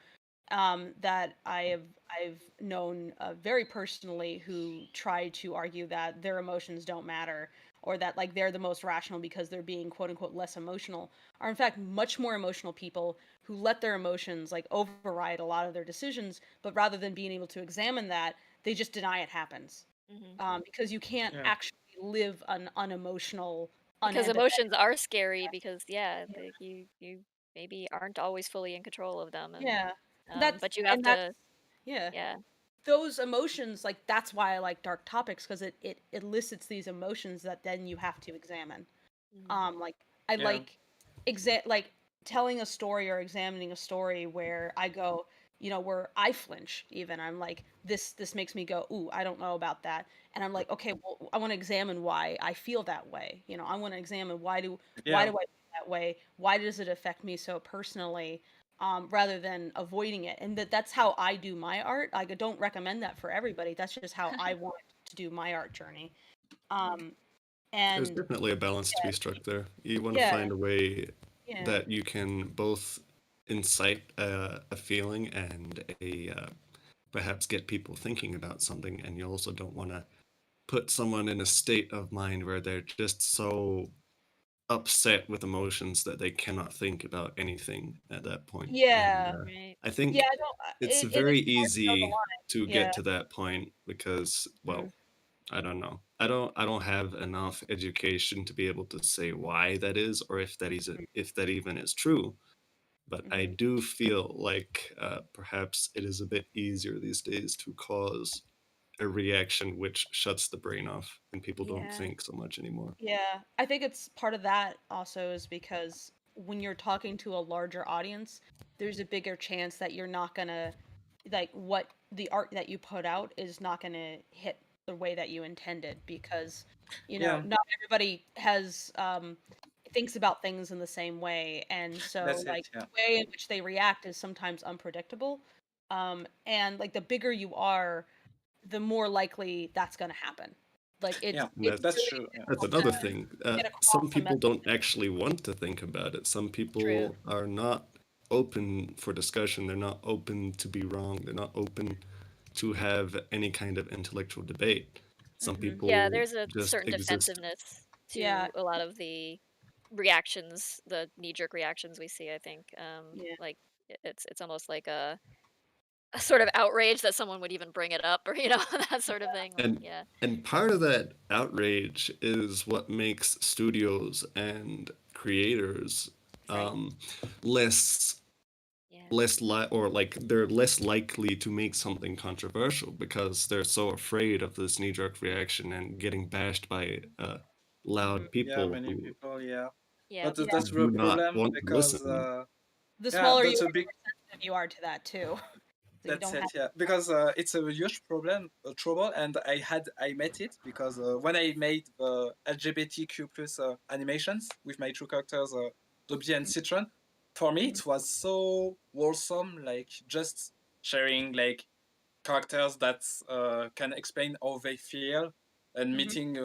that I've known very personally, who try to argue that their emotions don't matter, or that like they're the most rational because they're being quote unquote less emotional, are in fact much more emotional people who let their emotions like override a lot of their decisions, but rather than being able to examine that, they just deny it happens. Hmm. Because you can't yeah, actually live an unemotional, Because unempathetic. emotions are scary, because yeah, like you maybe aren't always fully in control of them, and Yeah. That's but you have and that's to, yeah. yeah. Those emotions, like that's why I like dark topics, because it elicits these emotions that then you have to examine. Mhm. Like I yeah, like like telling a story or examining a story where I go, where I flinch even. I'm like, this makes me go, ooh, I don't know about that. And I'm like, okay, well, I want to examine why I feel that way. I want to examine why do yeah, I feel that way? Why does it affect me so personally? Rather than avoiding it. And that's how I do my art. I don't recommend that for everybody. That's just how I want to do my art journey. Mhm. Um, There's and definitely a balance to be struck there. You want to yeah, find a way yeah, that you can both incite a feeling and perhaps get people thinking about something, and you also don't want to put someone in a state of mind where they're just so upset with emotions that they cannot think about anything at that point. Yeah. And Right. I Yeah, think I don't. it's And very it's hard to know the easy line. to Yeah. get to that point because, well, Mm. I don't know. I don't have enough education to be able to say why that is or if that even is true. But I Mhm. do feel like perhaps it is a bit easier these days to cause a reaction which shuts the brain off and people don't Yeah. think so much anymore. Yeah, I think it's part of that also is because when you're talking to a larger audience, there's a bigger chance that you're not gonna like what the art that you put out is not gonna hit the way that you intended because Yeah, not everybody has thinks about things in the same way, and so that's it. like Yeah, the way in which they react is sometimes unpredictable. And like the bigger you are, the more likely that's gonna happen. Like yeah, And it's that's really true. Yeah, that's difficult another to thing. get Some across a people message. don't actually want to think about it. Some True. people are not open for discussion. They're not open to be wrong. They're not open to have any kind of intellectual debate. Some Hmm. Yeah, people there's a just certain exist. defensiveness Yeah, to a lot of the reactions, the knee-jerk reactions we see, I think. yeah, Like it's almost like a sort of outrage that someone would even bring it up or that sort of thing. Like, And yeah. and part of that outrage is what makes studios and creators Right. um, less Yeah. or like they're less likely to make something controversial because they're so afraid of this knee-jerk reaction and getting bashed by hmm, loud yeah, people many who people. Yeah, Yeah. but yeah. that's the do not problem want to because listen. The yeah, smaller you that's a are, the big. more sensitive you are to that too. So you That's don't have. it. Yeah, because it's a huge problem, trouble, and I met it because when I made the LGBTQ plus animations with my two characters, Dobby and Citron, for me Mhm, it was so wholesome, like just sharing like characters that can explain how they feel and mhm, meeting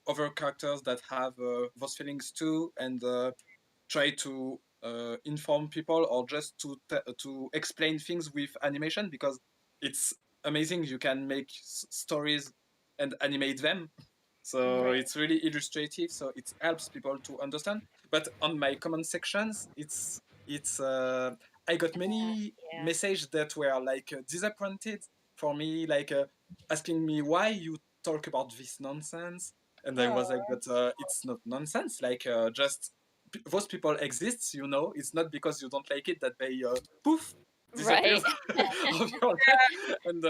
other characters that have those feelings too and try to inform people or just to explain things with animation because it's amazing you can make stories and animate them so right. it's really illustrative so it helps people to understand but on my comment sections it's I got many Yeah. messages that were like disappointed for me like asking me why you talk about this nonsense and I was like Oh, but it's not nonsense like just those people exist it's not because you don't like it that they poof disappears Right. of your life and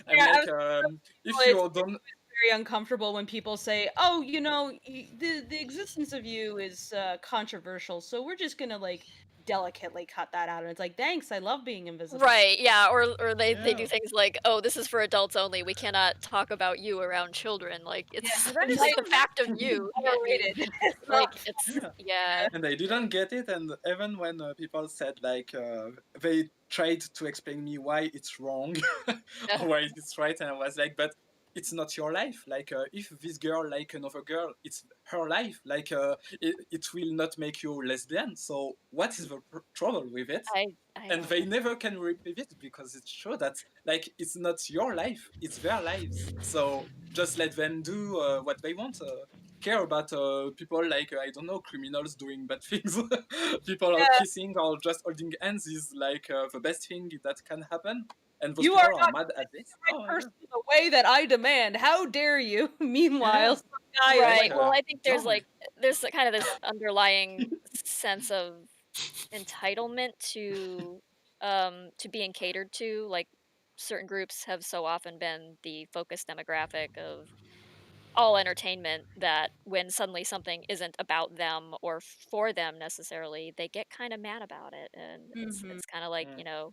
I'm yeah. I like was if it's you don't very uncomfortable when people say, "Oh, the existence of you is controversial, so we're just gonna like delicately cut that out." And it's like, thanks, I love being invisible. Right, yeah, or they do yeah things like, "Oh, this is for adults only, we cannot talk about you around children," like, Yeah, it's that is like, so the fact of nasty. you can't be Overrated. It's like, not. it's yeah yeah. and I didn't get it. And even when people said like they tried to explain me why it's wrong or why it's right, and I was like, but it's not your life. Like if this girl like another girl, it's her life. Like it will not make you lesbian. So what is the trouble with it? I And don't they know. never can repeat it because it's true that like it's not your life, it's their lives. So just let them do what they want. Care about people like I don't know criminals doing bad things. People are Yeah, kissing or just holding hands is like the best thing that can happen. And those you are people are not mad at this. the right Oh person the way that I demand. How dare you? yeah, Meanwhile, some guy is like Right, like, well, I think there's, don't. like kind of this underlying sense of entitlement to being catered to, like, certain groups have so often been the focus demographic of all entertainment that when suddenly something isn't about them or for them necessarily, they get kinda mad about it, and hmm, it's kinda like, Mm.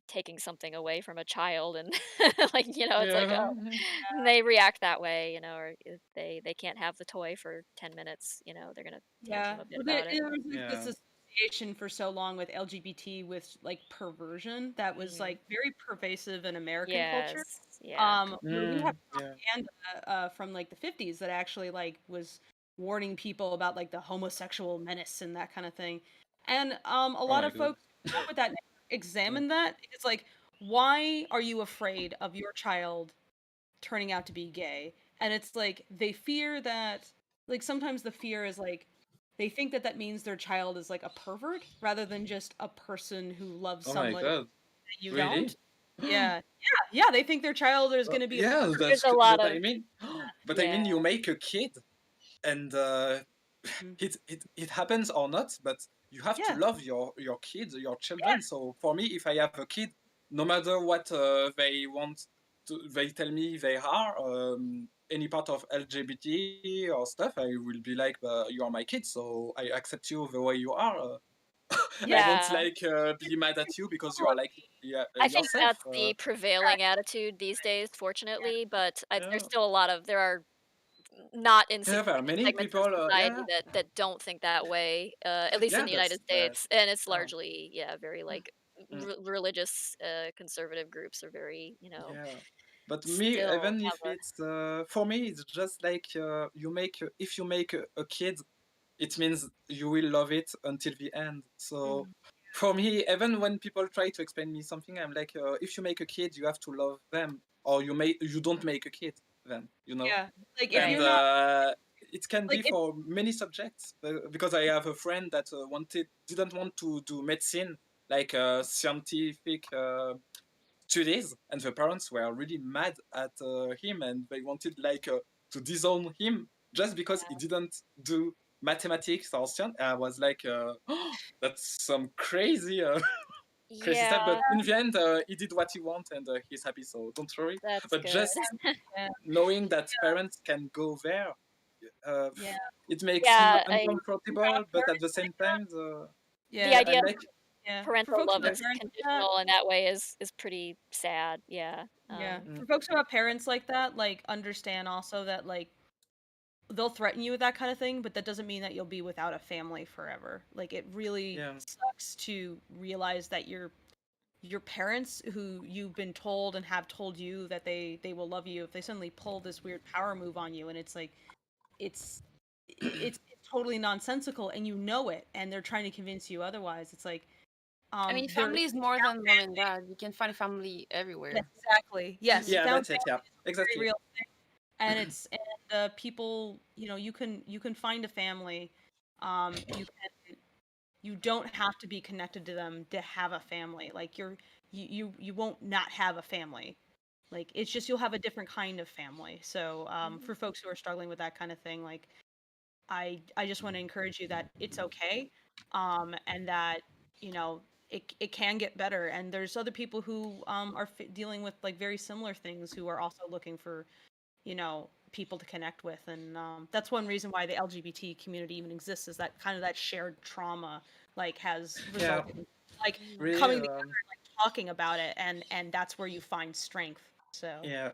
taking something away from a child and, like, it's like, Yeah. oh, and they react that way, or if they can't have the toy for 10 minutes, they're gonna yeah. tantrum a bit Well, about it. there was like this Yeah. association for so long with LGBT with like perversion that was Mhm. like very pervasive in American culture. Yes. Yeah. When we have Yeah. propaganda from like the 50s that actually like was warning people about like the homosexual menace and that kind of thing. And a Oh lot my of god. folks who come up with that examine that. It's like, why are you afraid of your child turning out to be gay? And it's like they fear that, like, sometimes the fear is like they think that that means their child is like a pervert rather than just a person who loves Oh my somebody god. that you Really? don't. Yeah, yeah. They think their child is going to be a Yeah, pervert. There's a lot but I of mean, but I yeah. mean, you make a kid, and Mhm. it happens or not, but you have to Yeah, love your kids, your children. So for me, if I have a kid, no matter what they want to, they tell me they are any part of LGBT or stuff, I will be like, you are my kid, so I accept you the way you are. I yeah. won't Yeah. like be mad at you because you People are like I think yourself. that's the prevailing attitude these days, fortunately, but there's Yeah. still a lot of there are not Yeah, there are insignificant many segments of people. society Yeah, that don't think that way, at least in yeah, the United that's States, and it's oh, largely, yeah, very like mm, religious conservative groups are very, yeah. But me, still even have if it's for me, it's just like you make if you make a kid, it means you will love it until the end. So Mhm. for me, even when people try to explain me something, I'm like, if you make a kid, you have to love them, or you don't make a kid, then Yeah. Like if and you're not it can be like if for many subjects because I have a friend that didn't want to do medicine like scientific studies, and the parents were really mad at him, and they wanted like to disown him just because he didn't do mathematics or science. I was like, that's some crazy crazy stuff, but yeah, in the end he did what he want, and he's happy, so don't worry. that's But good. just yeah, knowing that parents can go there, uh, yeah. it makes you Yeah, uncomfortable, but at the same time, the Yeah. idea I'm of like, Yeah. For parental folks love who have is parents like that, conditional in that way is pretty sad, yeah, yeah. mm, For folks who have parents like that, like understand also that like they'll threaten you with that kind of thing, but that doesn't mean that you'll be without a family forever. Like it really yeah, sucks to realize that your parents who you've been told and have told you that they will love you, if they suddenly pull this weird power move on you and it's like it's it's totally nonsensical and you know it and they're trying to convince you otherwise. It's like I mean, they're family is more than mom and dad. You can find family yes, everywhere. exactly. Yes, yeah, found that's it, family yeah, is a very exactly. real thing. And it's and people, you can find a family. You don't have to be connected to them to have a family. Like you won't not have a family. Like it's just you'll have a different kind of family. So for folks who are struggling with that kind of thing, like I just want to encourage you that it's okay, and that it can get better. And there's other people who are dealing with like very similar things who are also looking for people to connect with, and that's one reason why the LGBT community even exists is that kind of that shared trauma like has Yeah, resulted in like really, coming together and like talking about it, and that's where you find strength. So yeah.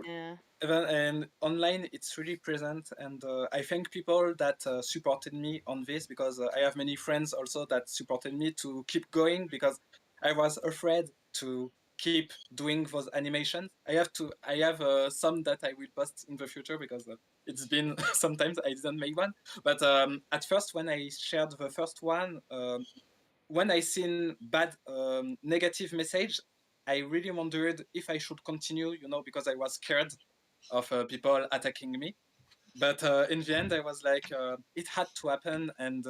yeah. Even and online, it's really present, and I thank people that supported me on this, because I have many friends also that supported me to keep going, because I was afraid to keep doing those animations. I have some that I will post in the future, because it's been sometimes I didn't make one. But at first, when I shared the first one, when I seen bad negative message, I really wondered if I should continue, because I was scared of people attacking me. But in the end, I was like, it had to happen, and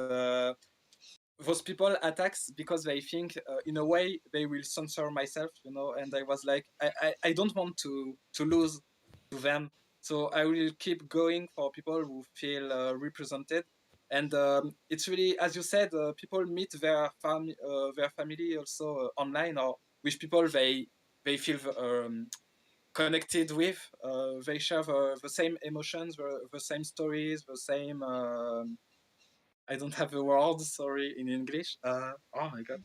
those people attacks because they think, in a way, they will censor myself, And I was like, I don't want to lose to them, so I will keep going for people who feel represented. And it's really, as you said, people meet their family also online, or with people they feel connected with. They share the same emotions, the same stories, the same. I don't have the word, sorry, in English. Oh my god.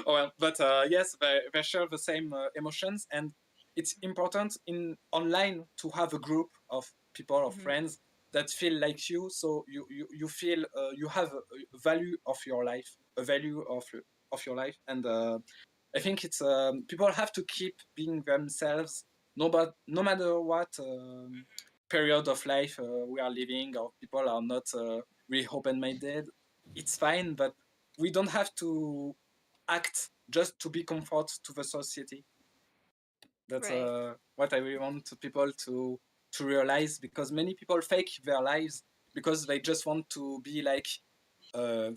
Oh, well, but yes, they share the same emotions, and it's important in online to have a group of people or Mhm. friends that feel like you, so you feel you have a value of your life, a value of your life. And I think it's people have to keep being themselves, no matter what period of life we are living, or people are not really open-minded. It's fine, but we don't have to act just to be comfort to the society. That's Right. what I really want people to realize, because many people fake their lives because they just want to be like Yeah.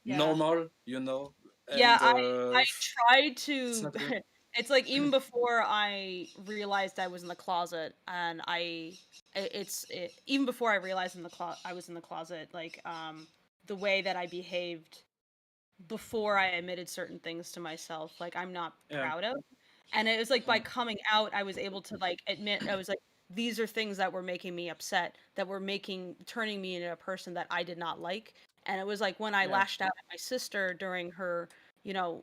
normal, you know, Yeah, and I tried it's to. not good. It's like even before I realized I was in the closet, and even before I realized I was in the closet, like the way that I behaved before I admitted certain things to myself, like I'm not Yeah. proud of. And it was like by coming out, I was able to like admit, I was like, these are things that were making me upset, that were turning me into a person that I did not like. And it was like when I Yeah. lashed out at my sister during her,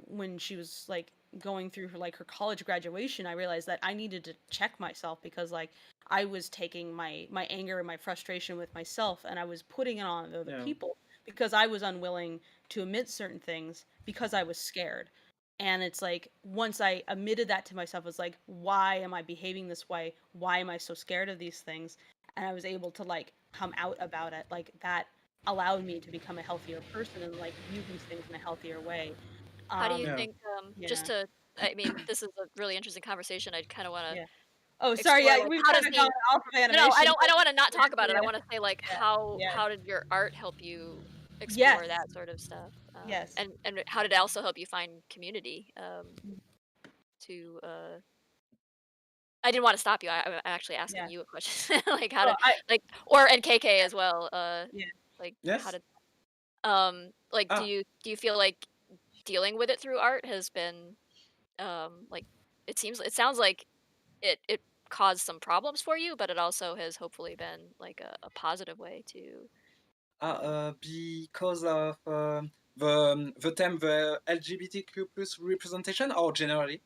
when she was like going through her college graduation, I realized that I needed to check myself, because like I was taking my anger and my frustration with myself, and I was putting it on other Yeah. people because I was unwilling to admit certain things because I was scared. And it's like once I admitted that to myself, it's like, why am I behaving this way? Why am I so scared of these things? And I was able to like come out about it. Like that allowed me to become a healthier person and like view these things in a healthier way. How do you Yeah. think, just Yeah. to I mean, this is a really interesting conversation. I'd kind of want to Yeah. Oh, sorry. explore, Yeah, like, we've how kind does of gone the off of no, no, animation. I don't want to not talk about it. I Yeah. want to say, like, Yeah. Yeah. how did your art help you Yes. explore that sort of stuff? Yes. And how did it also help you find community? To I didn't want to stop you. I'm actually asking Yeah. you a question. Like, how Oh, did like and KK as well. yeah. Like, how Yes. did like, Ah. do you feel like dealing with it through art has been like, it sounds like it caused some problems for you, but it also has hopefully been like a positive way to Because of the term, the LGBTQ plus representation, or generally?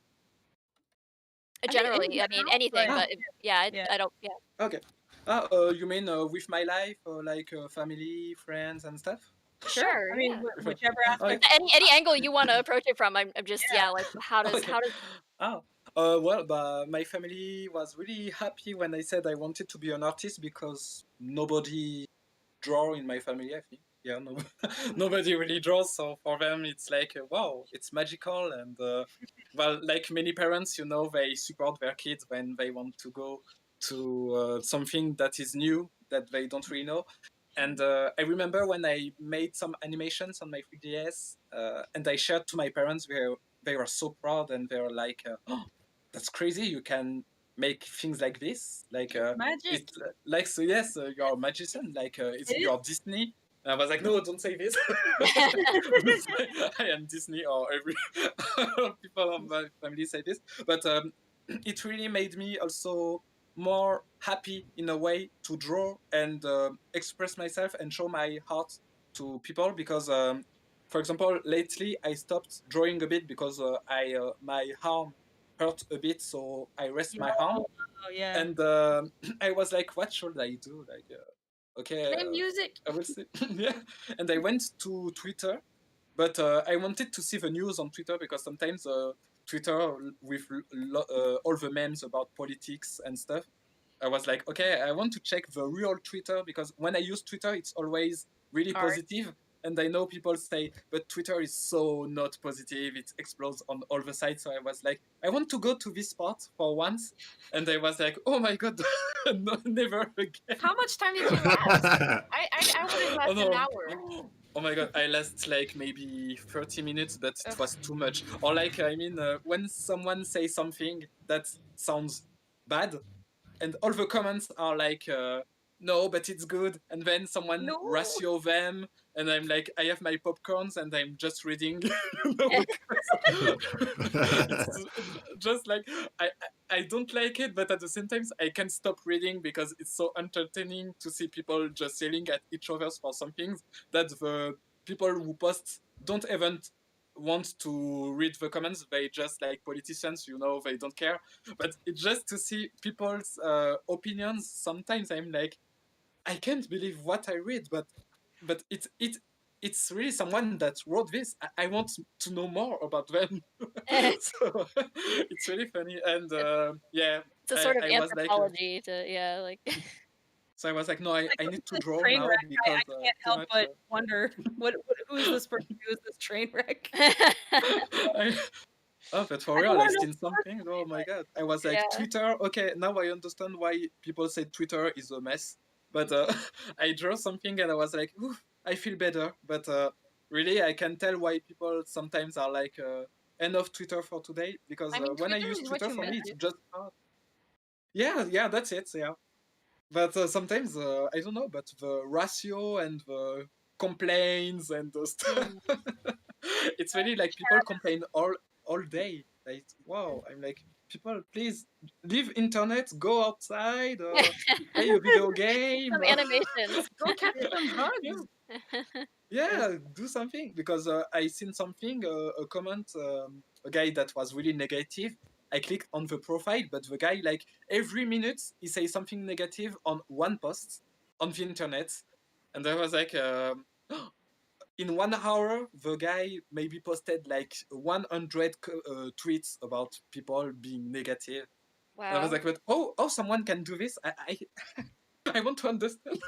I mean, in generally, I mean, general, anything, but Ah. but yeah, yeah. I don't, yeah. Okay. You mean with my life, like family, friends, and stuff? Sure. Sure, I mean, yeah. whichever Okay. aspect. Any angle you want to approach it from, I'm just, Yeah. yeah, like, Okay. how does Ah. Well, but my family was really happy when I said I wanted to be an artist, because nobody draw in my family, I think. Yeah, no, nobody really draws. So for them, it's like, wow, it's magical. And well, like many parents, you know, they support their kids when they want to go to something that is new that they don't really know. And I remember when I made some animations on my 3DS, and I shared to my parents, they were so proud, and they were like, oh, that's crazy. You can make things like this. Like, Magic. it's like, so yes, you're a magician. Like, It is. you're Disney. And I was like, no, don't say this. I am Disney, or every people on my family say this. But it really made me also more happy in a way to draw and express myself and show my heart to people, because for example, lately I stopped drawing a bit because I my arm hurt a bit, so I rest my arm. Oh, yeah. And I was like, what should I do? Like, okay, Play music. I will see. Yeah. And I went to Twitter, but I wanted to see the news on Twitter, because sometimes Twitter with all the memes about politics and stuff. I was like, okay, I want to check the real Twitter, because when I use Twitter, it's always really Art. positive. And I know people say, but Twitter is so not positive. It explodes on all the sides. So I was like, I want to go to this spot for once. And I was like, oh my God, no, never again. How much time did you last? I would have Oh lasted an no. hour. Oh my God, I last like maybe 30 minutes, but it Ugh. was too much. Or like, I mean, when someone says something that sounds bad, and all the comments are like, no, but it's good. And then someone No. ratio them, and I'm like, I have my popcorns and I'm just reading, because it's just like, I don't like it, but at the same time, I can't stop reading, because it's so entertaining to see people just yelling at each other for some things that the people who post don't even want to read the comments. They just like politicians, you know, they don't care. But it's just to see people's opinions. Sometimes I'm like, I can't believe what I read, but it's really someone that wrote this. I want to know more about them. So it's really funny. And yeah, It's a sort of I was like, anthropology to, yeah, like so I was like, no, I need to draw Train now, wreck. I because can't too help much. but wonder who is this person? Who is this train wreck? But for I don't real, I want to know seen something. Oh my god! I was like, Yeah. Twitter. Okay, now I understand why people say Twitter is a mess. But I draw something and I was like, ooh, I feel better. But really, I can tell why people sometimes are like, end of Twitter for today. Because I mean, when I Twitter use is what Twitter, you for me, make it's it. just yeah, that's it. Yeah. But sometimes I don't know. But the ratio and the complaints and the stuff, it's really like people complain all day. Like wow, I'm like people, please leave internet, go outside, play a video game. Some animations. Go catch some Yeah, bugs. yeah, do something because I seen something, a comment, a guy that was really negative. I clicked on the profile, but the guy like every minute he says something negative on one post on the internet, and I was like, in 1 hour, the guy maybe posted like 100 tweets about people being negative. And I was Wow. like, but oh, someone can do this. I want to understand.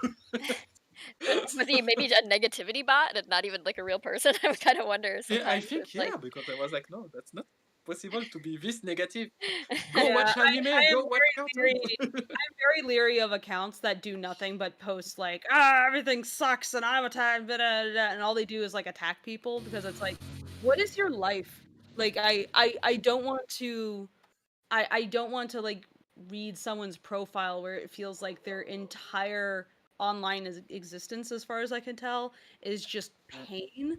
Was he maybe a negativity bot and not even like a real person? I would kind of wonder Yeah, I sometimes. think It's like, because I was like, no, that's not possible to be this negative. Go Yeah, watch anime. I am Go watch very cartoons. leery. I'm very leery of accounts that do nothing but post like, everything sucks and I'm a time, and all they do is like attack people because it's like, what is your life? Like, I don't want to, I don't want to like read someone's profile where it feels like their entire online existence, as far as I can tell, is just pain.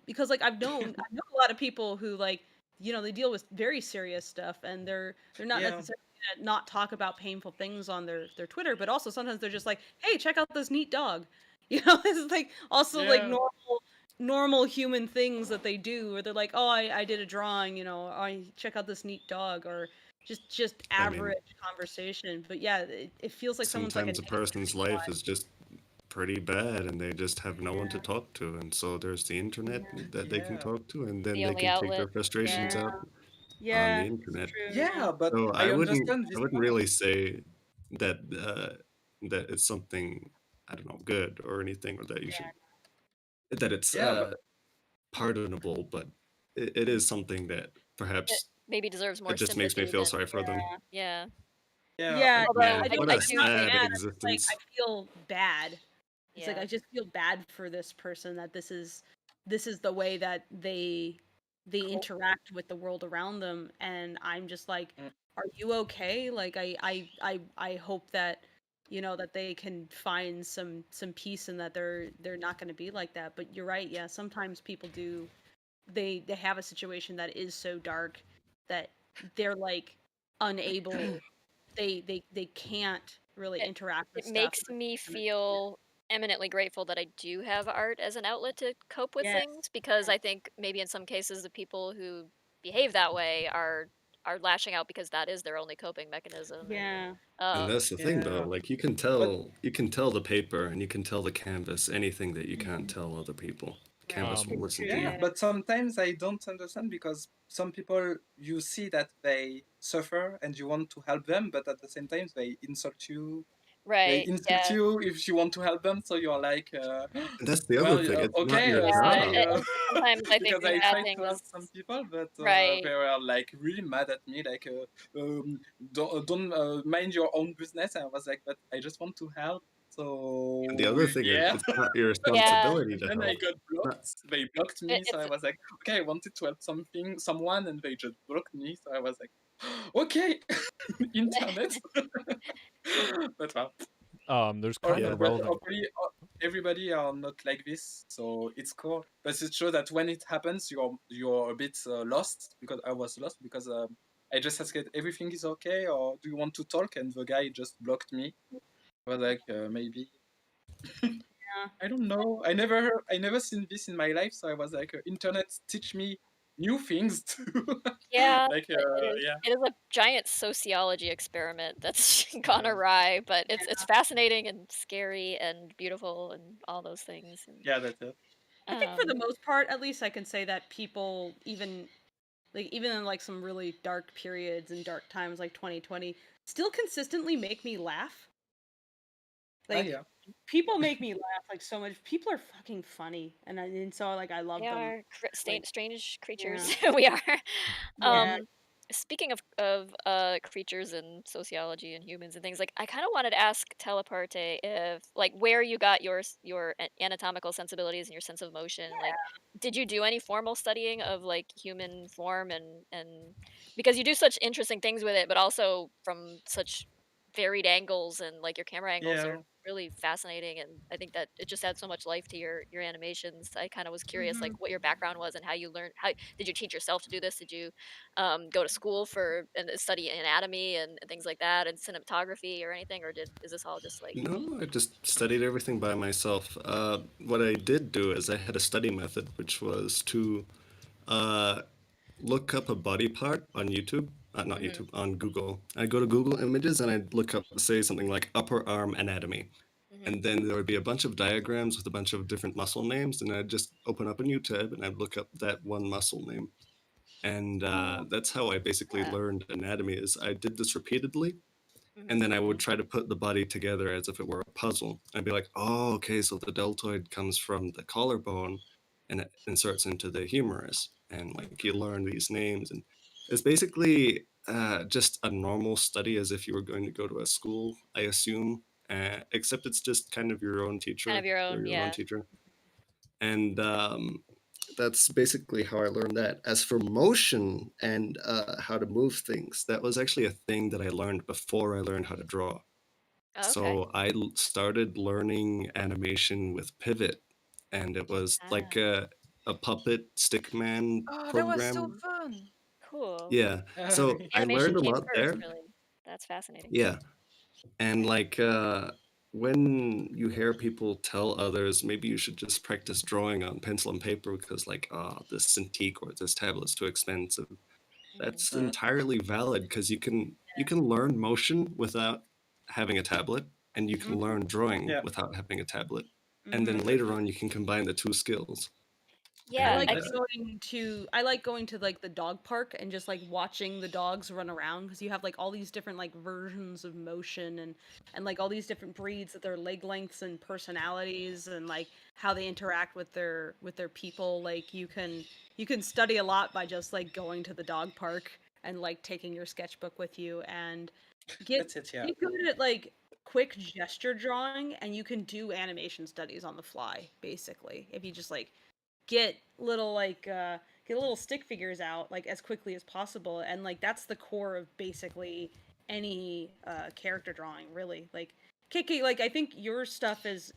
Because like I know a lot of people who like they deal with very serious stuff and they're not Yeah, necessarily gonna not talk about painful things on their Twitter, but also sometimes they're just like, hey, check out this neat dog. It's like also like yeah. normal human things that they do where they're like, oh, I did a drawing, or I check out this neat dog, or just I mean, average conversation. But yeah, it feels like someone's like a sometimes a person's negativity life bot. is just pretty bad and they just have no one to talk to. And so there's the internet that they can Yeah, talk to, and then the they only can take outlet. their frustrations Yeah, out on the yeah, it's internet. true. Yeah, yeah. But So I I wouldn't understand I this wouldn't part. really say that that it's something, I don't know, good or anything, or that you should, that it's Yeah, but pardonable, but it is something that It perhaps maybe deserves it more just makes me sympathy feel than sorry for them. yeah. yeah, yeah. I Yeah, Although Man, I don't. what I a I'm not do sad mad. I'm just like I existence. feel bad. It's like I yeah. just feel bad for this person that this is the way that they cool. interact with the world around them, and I'm just like, Mm, are you okay? Like I hope that that they can find some peace and that they're not going to be like that. But you're right. Yeah, sometimes people do they have a situation that is so dark that they're like unable they can't really It interact with it stuff. makes me feel eminently grateful that I do have art as an outlet to cope with Yes. things, because I think maybe in some cases the people who behave that way are lashing out because that is their only coping mechanism. Yeah. And that's the thing, though. yeah, Like but you can tell the paper and you can tell the canvas anything that you can't tell other people. The Right. canvas will It's listen true. to yeah, you. Yeah. but sometimes I don't understand because some people you see that they suffer and you want to help them, but at the same time they insult you. They Right. insult Yeah. you if you want to help them, so you're like, And that's the other well, thing. It's not okay, your Yeah. job. sorry, And sometimes I think because the I bad tried thing to help is some people, but right. they were like really mad at me, like, don't mind your own business. And I was like, but I just want to help. And the So other thing is, yeah, it's not your Yeah. responsibility and to then I help. got Not, blocked. They blocked me, so It's I was like, okay, I wanted to help someone, and they just blocked me. So I was like, okay, internet. But well, There's or, kind of yeah. a but relevant. hopefully everybody are not like this, so it's cool. But it's true that when it happens, you're a bit lost, because I was lost because I just asked everything is okay or do you want to talk, and the guy just blocked me. I was like, maybe. Yeah. I don't know. I never seen this in my life, so I was like, internet teach me new things too. yeah. Like, It is. yeah, It is a giant sociology experiment that's gone yeah, awry, but it's fascinating and scary and beautiful and all those things. And, yeah, that's it. I think for the um, most part, at least I can say that people even in like some really dark periods and dark times like 2020 still consistently make me laugh. Like yeah. people make me laugh like so much. People are fucking funny, and so like I love They them. are Like strange creatures. yeah, We are. yeah. Um, speaking of creatures and sociology and humans and things, like I kind of wanted to ask Teleparte if like where you got your anatomical sensibilities and your sense of motion. Like, did you do any formal studying of like human form and because you do such interesting things with it, but also from such varied angles and like your camera angles are Yeah. really fascinating, and I think that it just adds so much life to your animations. I kind of was curious like Mhm. what your background was and how you learned. How did you teach yourself to do this? Did you go to school for and study anatomy and things like that and cinematography or anything, or did is this all just like No, I just studied everything by myself. What I did do is I had a study method, which was to uh, look up a body part on YouTube, not hmm YouTube, on Google. I'd go to Google Images and I'd look up, say, something like upper arm anatomy. hmm And then there would be a bunch of diagrams with a bunch of different muscle names, and I'd just open up a new tab and I'd look up that one muscle name. And Oh, that's how I basically yeah learned anatomy. Is I did this repeatedly, hmm and then I would Mhm. try to put the body together as if it were a puzzle. I'd be like, oh, okay, so the deltoid comes from the collarbone and it inserts into the humerus. And like you learn these names. And it's basically just a normal study as if you were going to go to a school, I assume, except it's just kind of your own kind teacher. of your You're own your own yeah teacher. And that's basically how I learned that. As for motion and how to move things, that was actually a thing that I learned before I learned how to draw. oh, okay So I started learning animation with Pivot, and it was like ah a puppet stickman Oh, that was so mhm. program. fun. Cool Yeah. So I animation learned a came lot first there. really that's fascinating Yeah. And like when you hear people tell others, maybe you should just practice drawing on pencil and paper because like, oh, this Cintiq or this tablet's too expensive. hmm That's Mhm. entirely valid because you can learn motion without having a tablet, and you can mhm, learn drawing Yeah. without having a tablet. And then mhm. later on, you can combine the two skills. I yeah And like I think going to like the dog park and just like watching the dogs run around because you have like all these different like versions of motion and like all these different breeds that their leg lengths and personalities and like how they interact with their people. Like you can study a lot by just like going to the dog park and like taking your sketchbook with you and get That's it. Yeah. get good at like quick gesture drawing, and you can do animation studies on the fly basically if you just like get little like get little stick figures out like as quickly as possible, and like that's the core of basically any character drawing really. Like Kiki, like I think your stuff is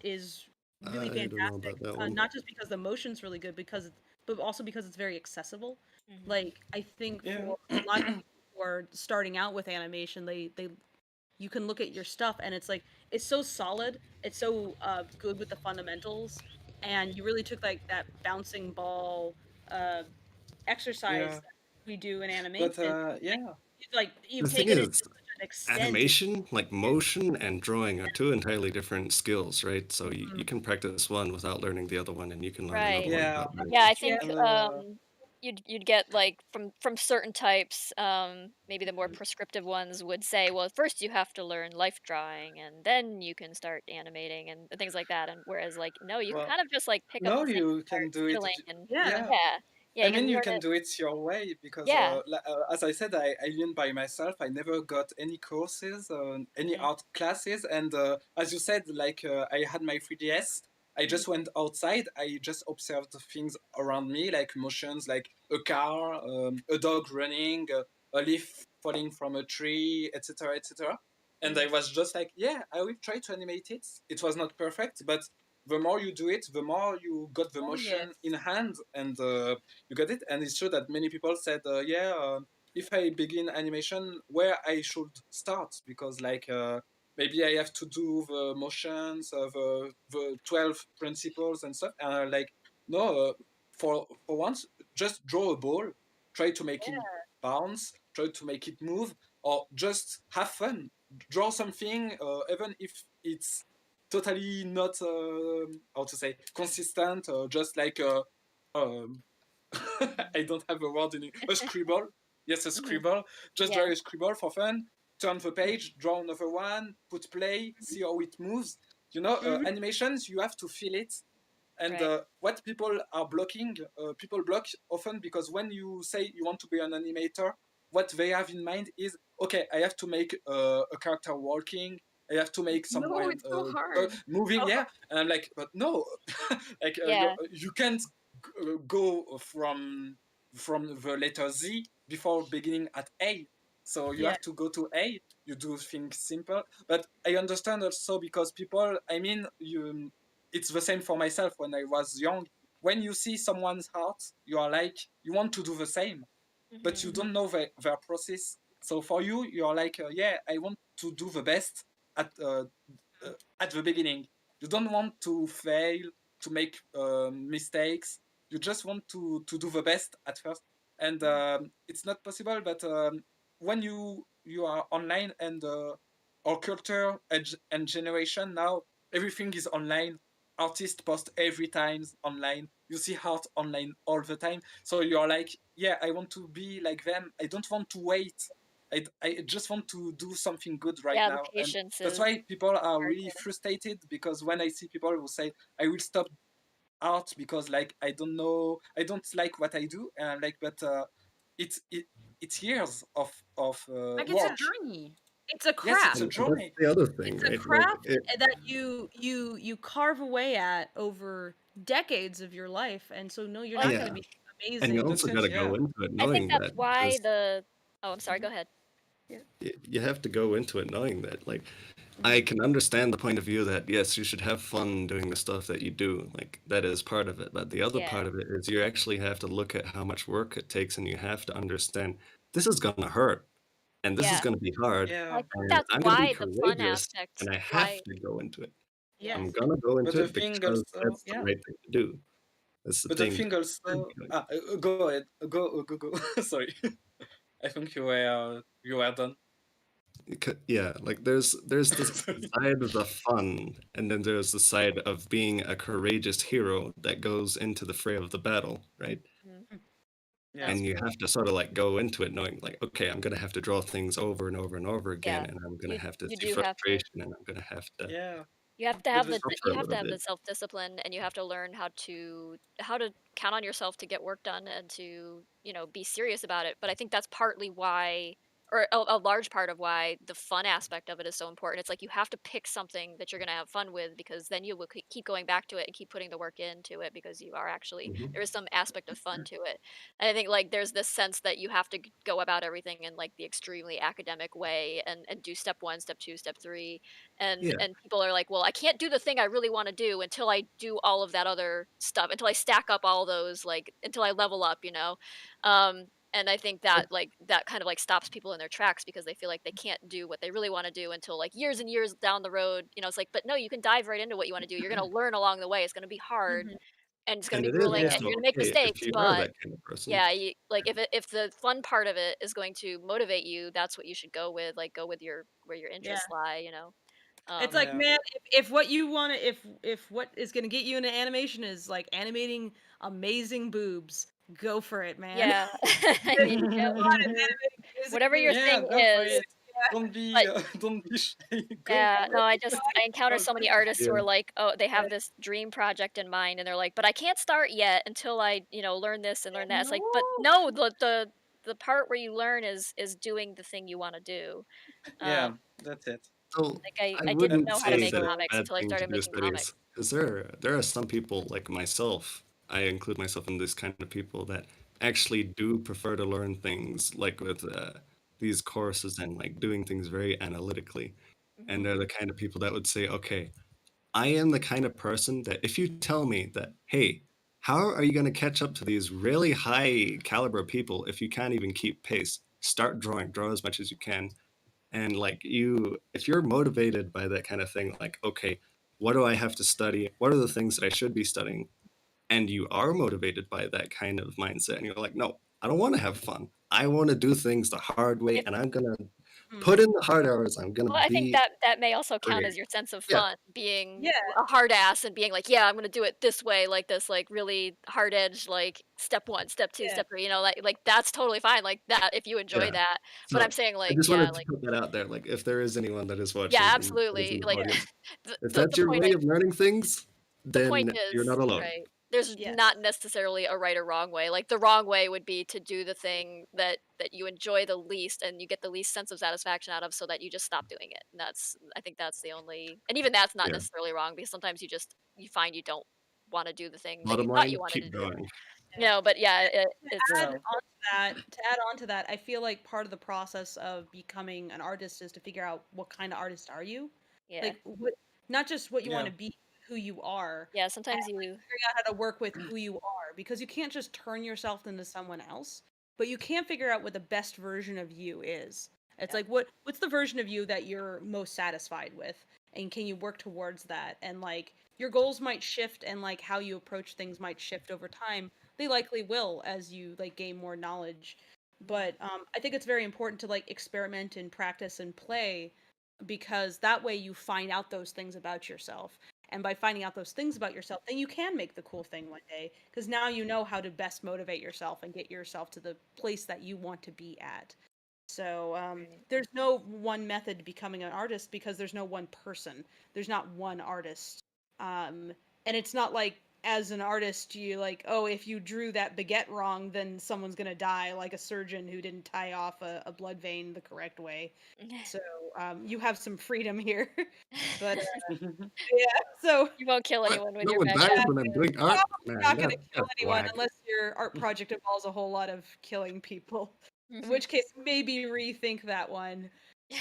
really I don't know fantastic, about that one. not just because the motion's really good because but also because it's very accessible. hmm Like I think Yeah. for a lot of people who are starting out with animation, they you can look at your stuff and it's like it's so solid, it's so good with the fundamentals, and you really took like that bouncing ball uh exercise Yeah. that we do in But animation, yeah. like you've The thing taken it is, to such an extent. animation, like motion and drawing, are two entirely different skills, right? So you Mhm. can practice one without learning the other one, and you can learn another right one Yeah. without learning. yeah I Yeah. think And you'd get like from certain types maybe the more prescriptive ones would say well first you have to learn life drawing and then you can start animating and things like that, and whereas like no you can well, kind of just like pick up no, the thing you and can start do it. fiddling and Yeah. Yeah. yeah I you can mean, you learn can it do it your way because, yeah as I said, I learned by myself. I never got any courses, any hmm art classes, and as you said, like I had my 3DS. I hmm just went outside. I just observed things around me, like motions, like a car, a dog running, a leaf falling from a tree, etc., etc. And I hmm was just like, yeah, I will try to animate it. It was not perfect, but the more you do it, the more you got the Oh yes. motion in hand, and you got it. And it's true that many people said, yeah, if I begin animation, where I should start, because like maybe I have to do the motions of the 12 principles and stuff. And like, no, for once, just draw a ball, try to make it bounce, try to make it move, or just have fun. Draw something, even if it's totally not how to say consistent, just like um, I don't have a word in it. A scribble. Yes, a hmm scribble. Just draw yeah a scribble for fun. Turn the page, draw another one, put play, see how it moves. You know, Mhm. animations, you have to feel it. And Right. what people are blocking, people block often because when you say you want to be an animator, what they have in mind is, okay, I have to make a character walking, I have to make No, someone it's so hard. moving, Oh, yeah. And I'm like, but no, like Yeah. you can't go from the letter Z before beginning at A. So you yeah. have to go to A. You do things simple, but I understand also because people. I mean, you. It's the same for myself when I was young. When you see someone's heart, you are like you want to do the same, but you Mhm. Mhm. don't know their process. So for you, you are like, yeah, I want to do the best at uh, at the beginning. You don't want to fail, to make mistakes. You just want to do the best at first, and it's not possible. But when you are online and our culture and generation now, everything is online. Artists post every time online. You see art online all the time. So you're like, yeah, I want to be like them. I don't want to wait. I just want to do something good right Yeah, the now. And patience that's is why people are hard really to. frustrated because when I see people who say, I will stop art because like I don't know, I don't like what I do, and I'm like, but it's it's years of Like it's a work. journey. It's a Yes, it's a And craft. that's journey. the other thing, It's a right? Like craft it, that you carve away at over decades of your life, and so no, you're Well, not going yeah, to be and you amazing. That's also got it. to go Yeah. into it I think knowing that's that why because the Oh, I'm sorry, Mhm. go ahead. Yeah. you have to go into it knowing that. Like, I Mhm. can understand the point of view that yes, you should have fun doing the stuff that you do. Like that is part of it, but the other Yeah. part of it is you actually have to look at how much work it takes, and you have to understand this is gonna hurt, and this is Yeah. gonna be hard, Well, Yeah. I think and that's I'm gonna be why the fun courageous, aspect and I why have to go into it. yeah. I'm Yes. gonna go But into the it thing because also, that's the yeah. right thing to do. That's the But the thing. thing also, go ahead, go. Sorry, I think you were done. Yeah, like there's the Sorry. side of the fun, and then there's the side of being a courageous hero that goes into the fray of the battle, right? Mhm. Yeah. That's And you true. have to sort of like go into it knowing like, okay, I'm gonna have to draw things over and over and over again, Yeah. and I'm gonna You have to you see do have to frustration, and I'm gonna have to Yeah. But the, suffer you a have little to have bit. the self-discipline, and you have to learn how to count on yourself to get work done and to, be serious about it. But I think that's partly why, or a large part of why the fun aspect of it is so important. It's like you have to pick something that you're going to have fun with, because then you will keep going back to it and keep putting the work into it, because you are actually Mhm. there is some aspect of fun to it. And I think like there's this sense that you have to go about everything in like the extremely academic way, and do step 1, step 2, step 3, Yeah, and people are like, "Well, I can't do the thing I really wanna do until I do all of that other stuff, until I stack up all those, like, until I level up," you know? And I think that, like, that kind of, like, stops people in their tracks, because they feel like they can't do what they really wanna do until, like, years and years down the road, it's like, "But no, you can dive right into what you wanna do. You're gonna learn along the way. It's gonna be hard, Mhm. and it's gonna and be it is grueling, yeah. and also you're gonna make okay if mistakes, you are but" that kind of person. yeah, like, if the fun part of it is going to motivate you, that's what you should go with, like, go with where your Yeah. interests lie, you know? It's Um like, Yeah. man, if what you want to, if what is going to get you into animation is like animating amazing boobs, go for it, man. Yeah. I There's mean, a lot of animating amazing whatever your boobs. Yeah, thing go for is, it. Don't be but don't be shy. Go yeah, for no, it. I encounter Go, so go. many artists who Yeah, are like, "Oh, they Yeah. have this dream project in mind," and they're like, "But I can't start yet until I, learn this and learn that." It's like, "But No. no, the part where you learn is doing the thing you wanna do." Um, Yeah, that's it. so like, I I I didn't wouldn't know how to say And make that it's comics a bad until I thing to started do making studies comics. because there are some people like myself. I include myself in this kind of people that actually do prefer to learn things like with these courses and like doing things very analytically. And Mhm. they're the kind of people that would say, okay, I am the kind of person that if you tell me that, hey, how are you going to catch up to these really high caliber people if you can't even keep pace? Start drawing, draw as much as you can. And like you, if you're motivated by that kind of thing, like, okay, what do I have to study? What are the things that I should be studying? And you are motivated by that kind of mindset, and you're like, no, I don't want to have fun. I want to do things the hard way, If and I'm gonna put in the hard hours. I'm gonna Well, I think be that may also count great. as your sense of Yeah. fun, being Yeah. a hard ass and being like, "Yeah, I'm gonna do it this way," like this, like, really hard edge, like, step 1, step 2, Yeah. step 3, like, that's totally fine, like, that if you enjoy Yeah. that, but So I'm saying, I like, just yeah, wanted to like put that out there. Like, if there is anyone that is yeah, watching and that is in absolutely, the like, audience, if the that's your point way of learning things, the point then you're is not alone. right, there's Yeah. not necessarily a right or wrong way, like, the wrong way would be to do the thing that you enjoy the least and you get the least sense of satisfaction out of so that you just stop doing it, and that's I think that's the only and even that's not Yeah. necessarily wrong because sometimes you find you don't wanna do the thing that you Bottom thought you line, wanted to keep do. going. But yeah, And it's Yeah. to add on to that, I feel like part of the process of becoming an artist is to figure out what kind of artist are you? yeah. Like what not just what you want Yeah. to be, who you are, Yeah, and sometimes you figuring out how to work with who you are because you can't just turn yourself into someone else, but you can figure out what the best version of you is. It's yeah. like what's the version of you that you're most satisfied with and can you work towards that? And like your goals might shift and like how you approach things might shift over time. They likely will as you like gain more knowledge. But I think it's very important to like experiment and practice and play because that way you find out those things about yourself. And by finding out those things about yourself, then you can make the cool thing one day because now you know how to best motivate yourself and get yourself to the place that you want to be at. So Right. there's no one method to becoming an artist because there's no one person. There's not one artist. And it's not like as an artist you like, oh, if you drew that baguette wrong, then someone's gonna die, like a surgeon who didn't tie off a blood vein the correct way. So you have some freedom here. But yeah, so You won't kill What? anyone with No your one dies baguette. when I'm doing art? probably Man, not gonna kill that's anyone whack. unless your art project involves a whole lot of killing people. In Mhm. which case, maybe rethink that one.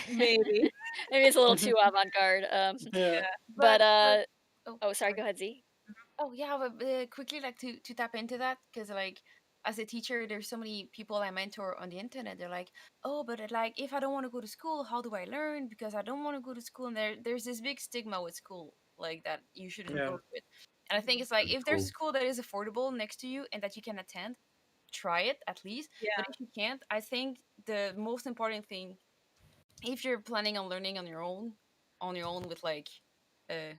Maybe. Maybe it's a little too avant-garde, Yeah. Yeah. but, but oh, oh, sorry, sorry. go ahead, Z. Oh yeah, but quickly like to tap into that because like as a teacher, there's so many people I mentor on the internet. They're like, oh, but like if I don't want to go to school, how do I learn? Because I don't want to go to school, and there's this big stigma with school like that you shouldn't Yeah. go to it. And I think it's like if there's a Cool. school that is affordable next to you and that you can attend, try it at least. But Yeah. if you can't, I think the most important thing if you're planning on learning on your own with like uh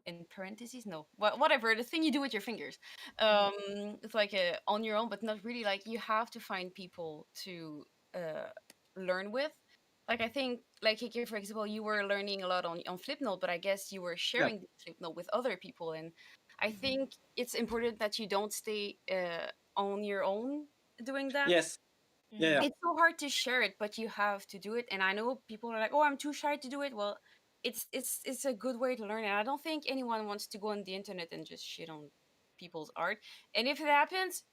in parentheses no whatever the thing you do with your fingers it's like on your own but not really like you have to find people to uh learn with like I think like Kiki, for example, you were learning a lot on Flipnote, but I guess you were Yeah. sharing the Flipnote with other people, and I think it's important that you don't stay on your own doing that. Yes. Yeah. Mhm. Yeah. It's so hard to share it, but you have to do it. And I know people are like, "Oh, I'm too shy to do it." Well, it's a good way to learn, and I don't think anyone wants to go on the internet and just shit on people's art. And if it happens,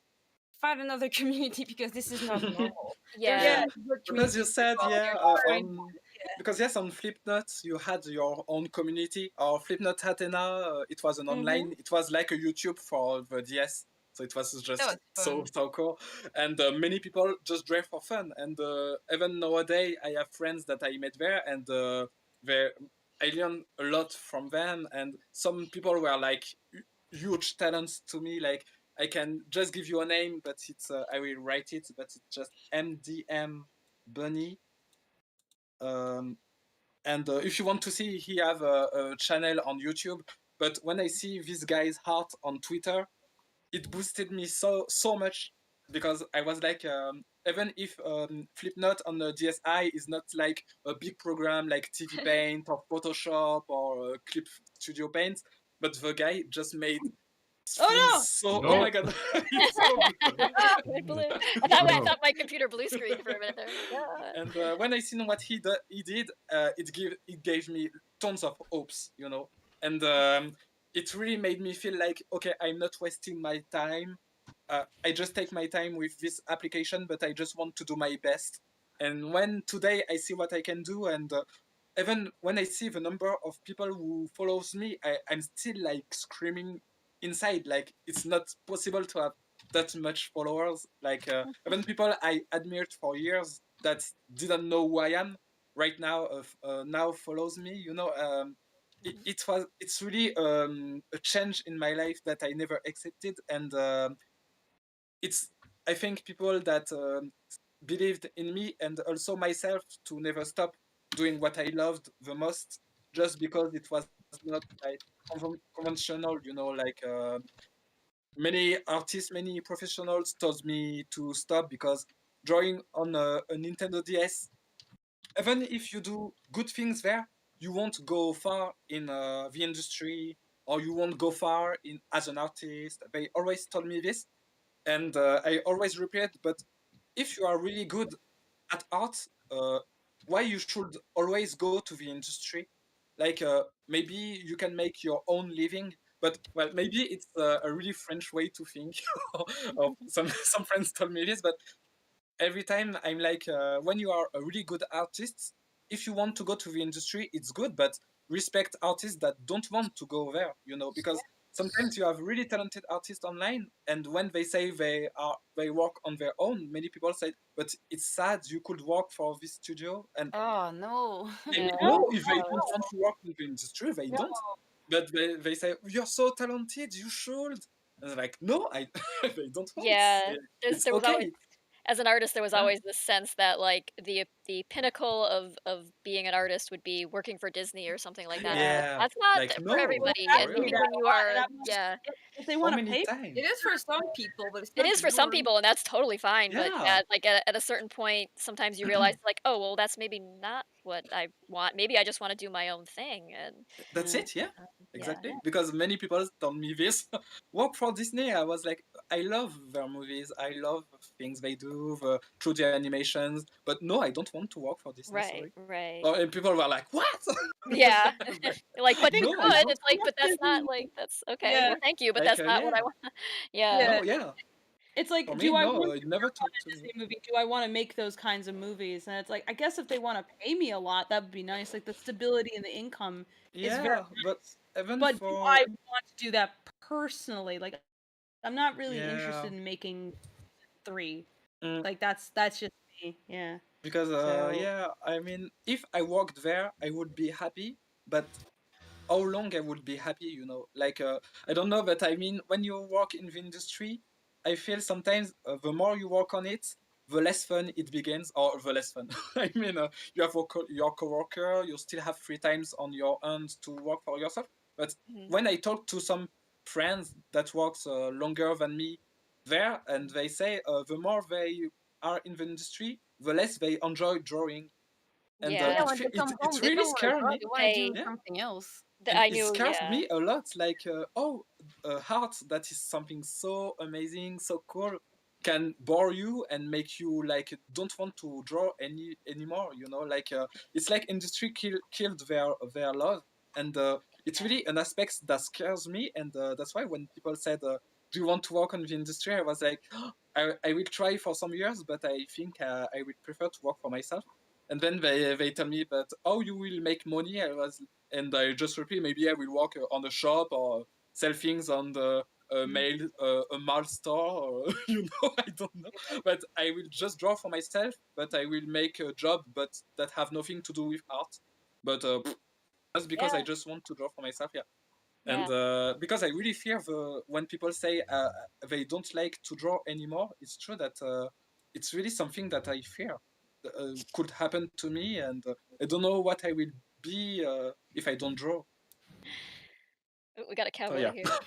find another community because this is not normal. There's so Yeah. Yeah. many good But as you communities said, out yeah, there. Find one. on because yes, on Flipnote you had your own community. Or Flipnote Athena, it was an Mm-hmm. online. It was like a YouTube for the DS, so it was That just was fun. so cool. And many people just drew for fun. And even nowadays, I have friends that I met there, and they I learned a lot from them. And some people were like huge talents to me. Like I can just give you a name, but it's I will write it, but it's just MDM Bunny. Um, and if you want to see, he have a channel on YouTube. But when I see this guy's art on Twitter, it boosted me so much because I was like, even if Flipnote on the DSi is not like a big program like TV Paint or Photoshop or Clip Studio Paint, but the guy just made things Oh so. Oh No. my god, it's so good. Ah, it blew. I No. thought my computer blue screen for a minute there. Ah. And when I seen what he did, it gave me tons of hopes, you know. And it really made me feel like, okay, I'm not wasting my time. I just take my time with this application, but I just want to do my best. And when today I see what I can do, and even when I see the number of people who follows me, I'm still like screaming inside, like it's not possible to have that much followers. Like even people I admired for years that didn't know who I am right now now follows me. You know, it's really a change in my life that I never accepted, and it's I think people that believed in me and also myself to never stop doing what I loved the most, just because it was not like conventional, like many artists, many professionals told me to stop because drawing on a Nintendo DS, even if you do good things there, you won't go far in the industry, or you won't go far in as an artist. They always told me this, and I always repeat. But if you are really good at art, why you should always go to the industry? Like maybe you can make your own living, but well, maybe it's a really French way to think. Or some friends told me this, but every time I'm like, when you are a really good artist, if you want to go to the industry, it's good, but respect artists that don't want to go there, because sometimes you have really talented artists online, and when they say they work on their own, many people say, but it's sad, you could work for this studio. And Oh no. I mean, Yeah. No, no, if they no, don't want to work in the industry, they no. don't. But they say, you're so talented, you should. And they're like, no, I they don't want. Yeah, It's there was always, okay. as an artist, there was Yeah. always this sense that, like, the pinnacle of being an artist would be working for Disney or something like that, and Yeah, that's not like for no, Well, everybody, I for and see real. maybe that when a you lot, and are, I'm like, yeah. if they How want to many pay, It times? is for some people, but it's It not is the for some norm. people, and that's totally fine, but, Yeah, yeah, like, at a certain point, sometimes you realize, like, "Oh, well, that's maybe not what I want. Maybe I just wanna do my own thing," and, that's yeah, it. Yeah, yeah. exactly. Because many people told me this. Work for Disney. I was like, I love their movies. I love things they do through the animations. But no, I don't want to work for Disney. Right, Sorry. right. Oh, and people were like, what? Yeah. Like, Like, I "But think you no, I could." don't It's like, want. "But that's not, Disney, like, that's okay, yeah, well, thank you, but Like, that's not what I yeah, want." Yeah. yeah. no, yeah. It's For like, me, do I no, want you to never work on talk a to me. Disney movie? Do I want to make those kinds of movies? And it's like, I guess if they want to pay me a lot, that would be nice. Like the stability and the income is very Yeah, but nice. even But do for I want to do that personally? Like, I'm not really yeah. interested in making three. Mm, Like that's just me. Yeah. because So yeah, I mean, if I worked there, I would be happy. But how long I would be happy, Like, I don't know, but I mean, when you work in the industry, I feel sometimes the more you work on it, the less fun it begins, or the less fun. I mean, you have your coworker, you still have free times on your end to work for yourself. But Mhm. when I talk to some friends that works longer than me there, and they say the more they are in the industry, the less they enjoy drawing, and Yeah, Yeah. when they come it home, they really don't want to scared draw. me. They want to do I Yeah, something else. and I it knew, scares yeah. me a lot, like art that is something so amazing, so cool, can bore you and make you like don't want to draw anymore, like it's like industry killed their love, and it's really an aspect that scares me, and that's why when people said do you want to work on the industry, I was like I will try for some years, but I think I would prefer to work for myself. And then they tell me, but how you will make money? And I just repeat, maybe I will work on a shop or sell things on the a mall store, or I don't know. But I will just draw for myself. But I will make a job, but that have nothing to do with art. But that's because I Yeah, just want to draw for myself. Yeah, and yeah. because I really fear when people say they don't like to draw anymore. It's true that it's really something that I fear could happen to me, and I don't know what I will be if I don't draw. Ooh, we got a So cowboy yeah, here.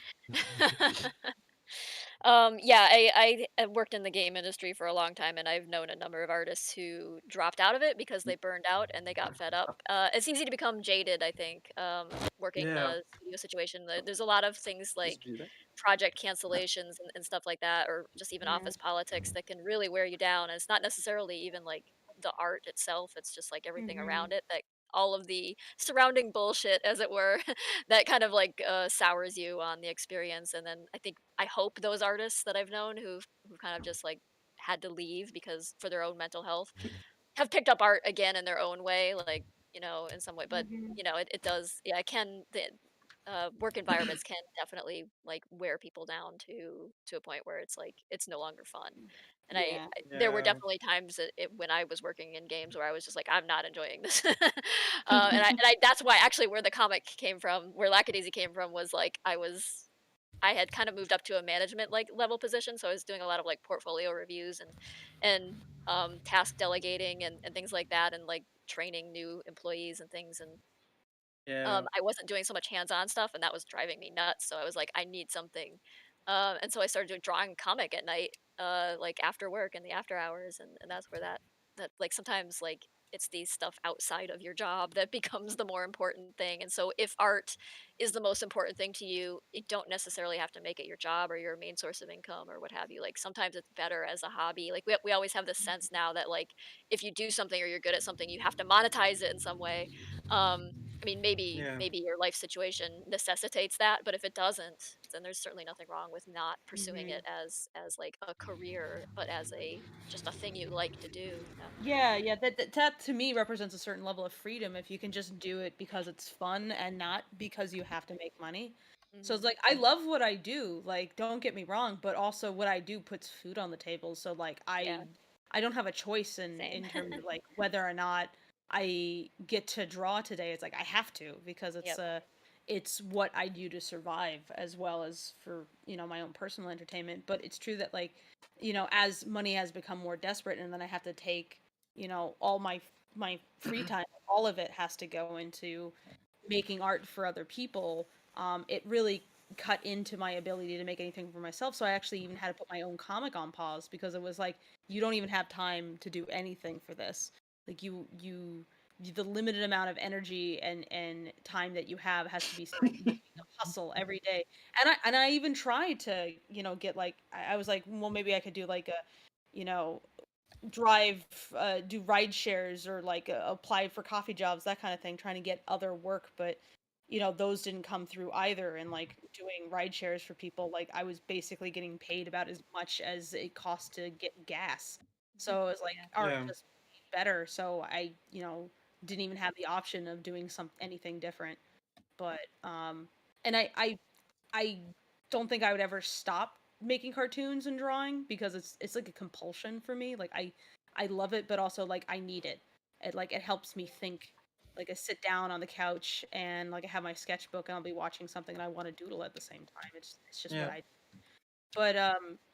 Yeah, I have worked in the game industry for a long time, and I've known a number of artists who dropped out of it because they burned out and they got fed up. It's easy to become jaded, I think, working in yeah, a studio situation. There's a lot of things just like be that. project cancellations and stuff like that, or just even Yeah. office politics that can really wear you down. And it's not necessarily even like the art itself; it's just like everything Mm-hmm. around it, that all of the surrounding bullshit, as it were, that kind of like sours you on the experience. And then I hope those artists that I've known who kind of just like had to leave because for their own mental health have picked up art again in their own way, like, in some way. But Mm-hmm. it does, yeah, it can, the work environments can definitely like wear people down to a point where it's like it's no longer fun. And yeah. there were Yeah, definitely times when I was working in games where I was just like, I'm not enjoying this. That's why actually where the comic came from, where Lackadaisy came from, was like I was I had kind of moved up to a management like level position, so I was doing a lot of like portfolio reviews and task delegating and things like that, and like training new employees and things. And Yeah. I wasn't doing so much hands-on stuff, and that was driving me nuts. So I was like, I need something, and so I started doing drawing comic at night, like after work and the after hours, and that's where that like sometimes like it's these stuff outside of your job that becomes the more important thing. And so if art is the most important thing to you, you don't necessarily have to make it your job or your main source of income or what have you. Like sometimes it's better as a hobby. Like we always have this sense now that like if you do something or you're good at something, you have to monetize it in some way. I mean, Yeah. maybe your life situation necessitates that, but if it doesn't, then there's certainly nothing wrong with not pursuing Hmm. it as like a career, but as a just a thing you like to do, you know? Yeah, yeah, that to me represents a certain level of freedom if you can just do it because it's fun and not because you have to make money. So it's Mhm. like I love what I do, like don't get me wrong, but also what I do puts food on the table. So like Yeah, I don't have a choice same. in terms of like whether or not I get to draw today. It's like I have to because Yep. it's what I do to survive as well as for, my own personal entertainment. But it's true that like, as money has become more desperate and then I have to take all my free time, all of it has to go into making art for other people. It really cut into my ability to make anything for myself. So I actually even had to put my own comic on pause because it was like you don't even have time to do anything for this. Like the limited amount of energy and time that you have has to be spent doing a hustle every day. And I even tried to get like I was like, well, maybe I could do like a you know drive do ride shares or like apply for coffee jobs, that kind of thing, trying to get other work. But those didn't come through either. And like doing ride shares for people, like I was basically getting paid about as much as it cost to get gas. So it was like Yeah. art Yeah. just paid better, so I didn't even have the option of doing anything different. But and I don't think I would ever stop making cartoons and drawing because it's like a compulsion for me. Like I love it, but also like I need it. It helps me think. Like I sit down on the couch and like I have my sketchbook and I'll be watching something and I want to doodle at the same time. It's just what Yeah. I. But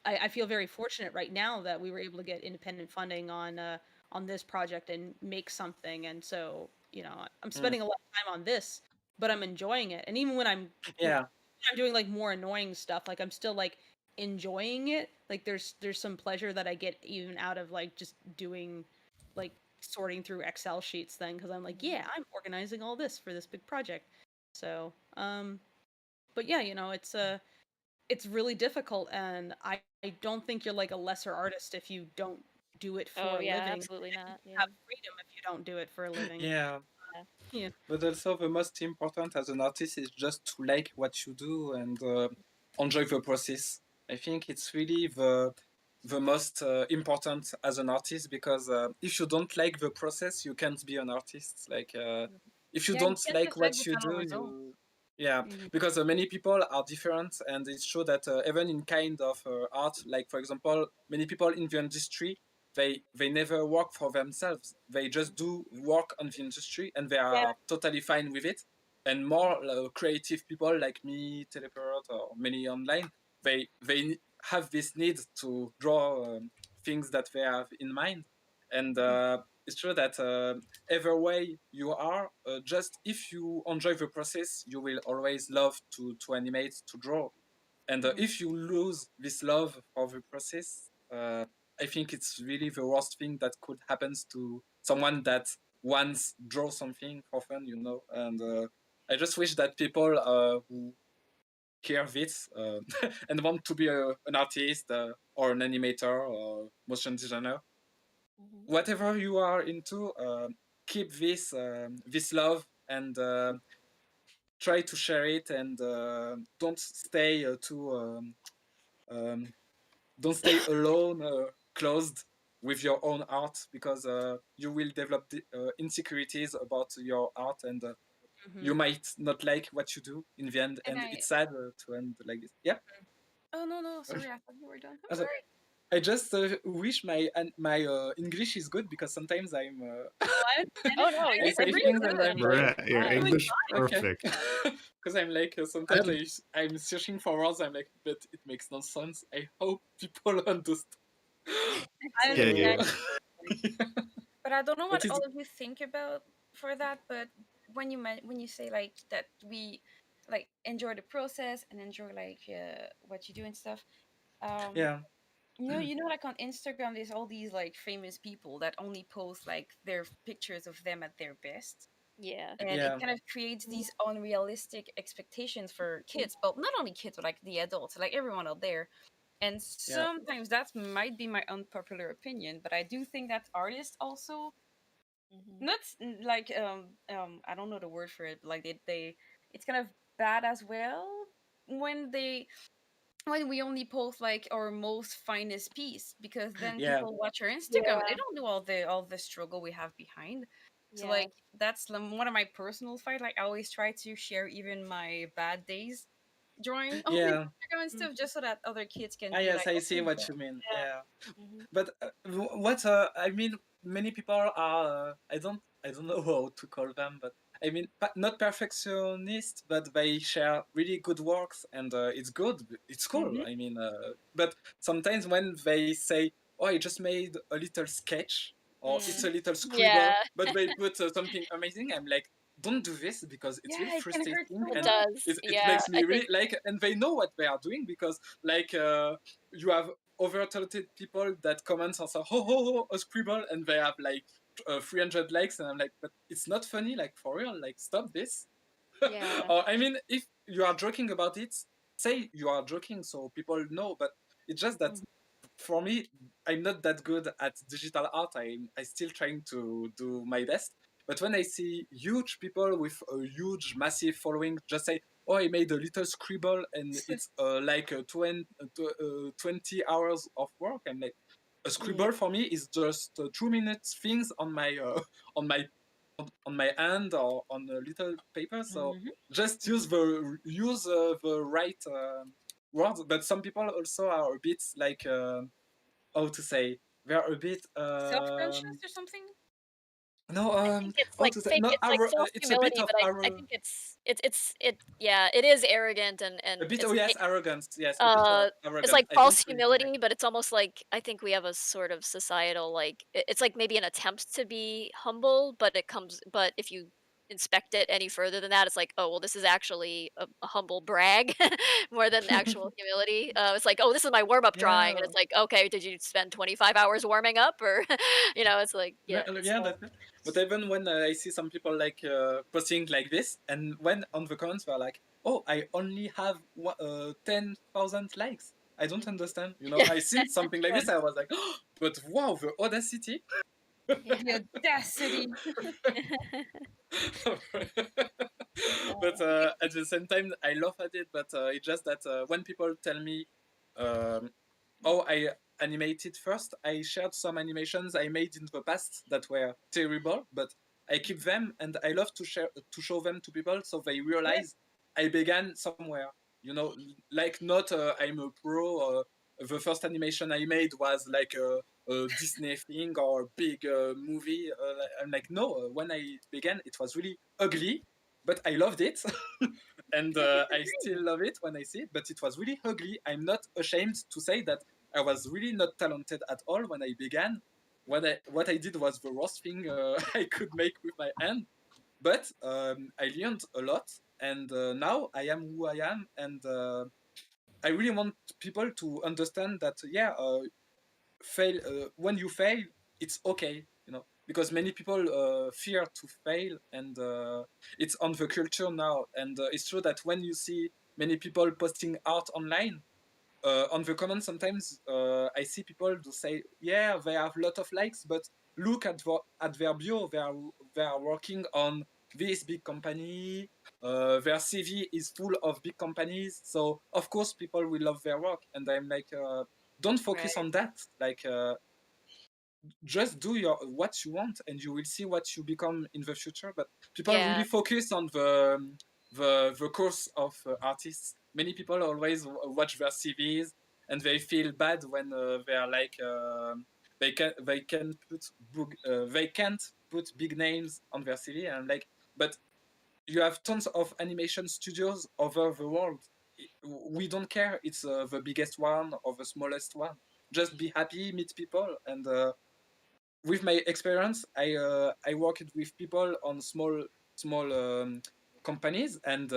I feel very fortunate right now that we were able to get independent funding on this project and make something. And so I'm Mm. spending a lot of time on this, but I'm enjoying it. And even when Yeah. I'm doing like more annoying stuff, like I'm still like enjoying it. Like there's some pleasure that I get even out of like just doing like sorting through Excel sheets then because I'm like, Mhm. yeah, I'm organizing all this for this big project. So, but yeah, it's really difficult and I don't think you're like a lesser artist if you don't do it for Oh, a yeah, living. absolutely You not. Yeah. have freedom if you don't do it for a living. Yeah. Yeah. Yeah. But also, the most important as an artist is just to like what you do and enjoy the process. I think it's really the most important as an artist because if you don't like the process, you can't be an artist. Like Mhm. if you Yeah, you don't can't like affect the what you final do, result. you yeah, Hmm. because many people are different, and it's true that even in kind of art, like for example, many people in the industry they never work for themselves. They just do work on the industry, and they Yeah. are totally fine with it. And more creative people like me, Telepurte, or many online, they have this need to draw things that they have in mind. And it's true that either way you are, just if you enjoy the process, you will always love to animate, to draw. And Mhm. if you lose this love for the process, I think it's really the worst thing that could happen to someone that once draw something for fun, you know. And I just wish that people who hear this and want to be an artist or an animator or motion designer, Mhm. whatever you are into, keep this love and try to share it and don't stay um, don't stay alone, closed with your own art because you will develop insecurities about your art and you Hmm. might not like what you do in the end, And and I it's sad to end like this. Yeah. oh no, sorry, I thought you were done. I'm Also, sorry. I just wish my English is good because sometimes I'm Oh no, I you're say really things and good. I'm like, Right, your fine. English okay, perfect. because I'm like sometimes I'm searching for words. I'm like, but it makes no sense. I hope people understand. I Yeah, understand. yeah. But I don't know But what it's all of you think about for that. But when you say like that we like enjoy the process and enjoy like what you do and stuff. Um, yeah, like on Instagram, there's all these like famous people that only post like their pictures of them at their best, Yeah. and it yeah, kind of creates these unrealistic expectations for kids, but not only kids, but like the adults, like everyone out there. And yeah, sometimes that might be my unpopular opinion, but I do think that artists also Mhm. not like I don't know the word for it, but like they it's kind of bad as well when they when we only post like our most finest piece, because then yeah, people watch our Instagram and they Yeah. don't know all the struggle we have behind. So Yeah. like that's one of my personal fight. Like I always try to share even my bad days drawing on yeah. Instagram and stuff, just so that other kids can Ah, be yes, like, I see okay, what you mean. Yeah. Mhm. But what I mean, many people are I don't know how to call them, but I mean not perfectionist, but they share really good works, and it's good, it's cool. mm-hmm. I mean, but sometimes when they say, "Oh, I just made a little sketch," or "It's Mm. a little scribble," Yeah, but they put something amazing, I'm like, don't do this because it's really Yeah, it can hurt frustrating, so it and much. does. it Yeah, makes I me think really like, and they know what they are doing because like you have over talented people that comment and say, ho ho ho, a scribble, and they have like 300 likes, and I'm like, but it's not funny, like for real, like stop this. yeah. Or I mean, if you are joking about it, say you are joking so people know. But it's just that for me, I'm not that good at digital art. I still trying to do my best. But when I see huge people with a huge, massive following just say, "Oh, I made a little scribble and it's like 20 hours of work," I'm like, a Mm. scribble for me is just 2 minutes things on my on my hand or on a little paper. So Mm-hmm. just use the right words. But some people also are a bit like how to say, they're a bit Self-conscious or something. no I think it's how like to say, fake not it's like false it's a bit humility, of but I think it yeah, it is arrogant a and bit, oh it's yes, arrogance, yes, a bit Uh, it's arrogant. like I don't false really like. humility, but it's almost like I think we have a sort of societal like it's like maybe an attempt to be humble, but if you inspect it any further than that, it's like, oh well, this is actually a humble brag more than actual humility. It's like, oh, this is my warm up drawing, and Yeah. it's like, okay, did you spend 25 hours warming up, or it's like, yeah, Yeah, so that's it. But even when I see some people like posting like this, and when on the comments they're like, "Oh, I only have 10,000 likes. I don't understand." You know, I seen something like this, I was like, oh, "But wow, the audacity!" yeah. The audacity. But at the same time, I laugh at it. But it's just that when people tell me, um, "Oh, I animated first," I shared some animations I made in the past that were terrible, but I keep them and I love to show them to people so they realize I began somewhere. You know, like not I'm a pro. The first animation I made was like a Disney thing or a big movie. I'm like, no, when I began, it was really ugly, but I loved it. And I still love it when I see it, but it was really ugly. I'm not ashamed to say that I was really not talented at all when I began. What I did was the worst thing I could make with my hand, but I learned a lot, and now I am who I am, and I really want people to understand that fail when you fail, it's okay, because many people fear to fail, and it's on the culture now, and it's true that when you see many people posting art online, on the comments sometimes I see people to say, yeah, they have a lot of likes, but look at their bio. They are working on this big company. Their CV is full of big companies, so of course people will love their work. And I'm like, don't focus Right. on that. Like, just do what you want, and you will see what you become in the future. But people Yeah. really focus on the course of artists. Many people always watch their CVs, and they feel bad when they are like they can't put big names on their CV, and like, but you have tons of animation studios over the world. We don't care it's the biggest one or the smallest one. Just be happy, meet people, and with my experience, I worked with people on small companies, and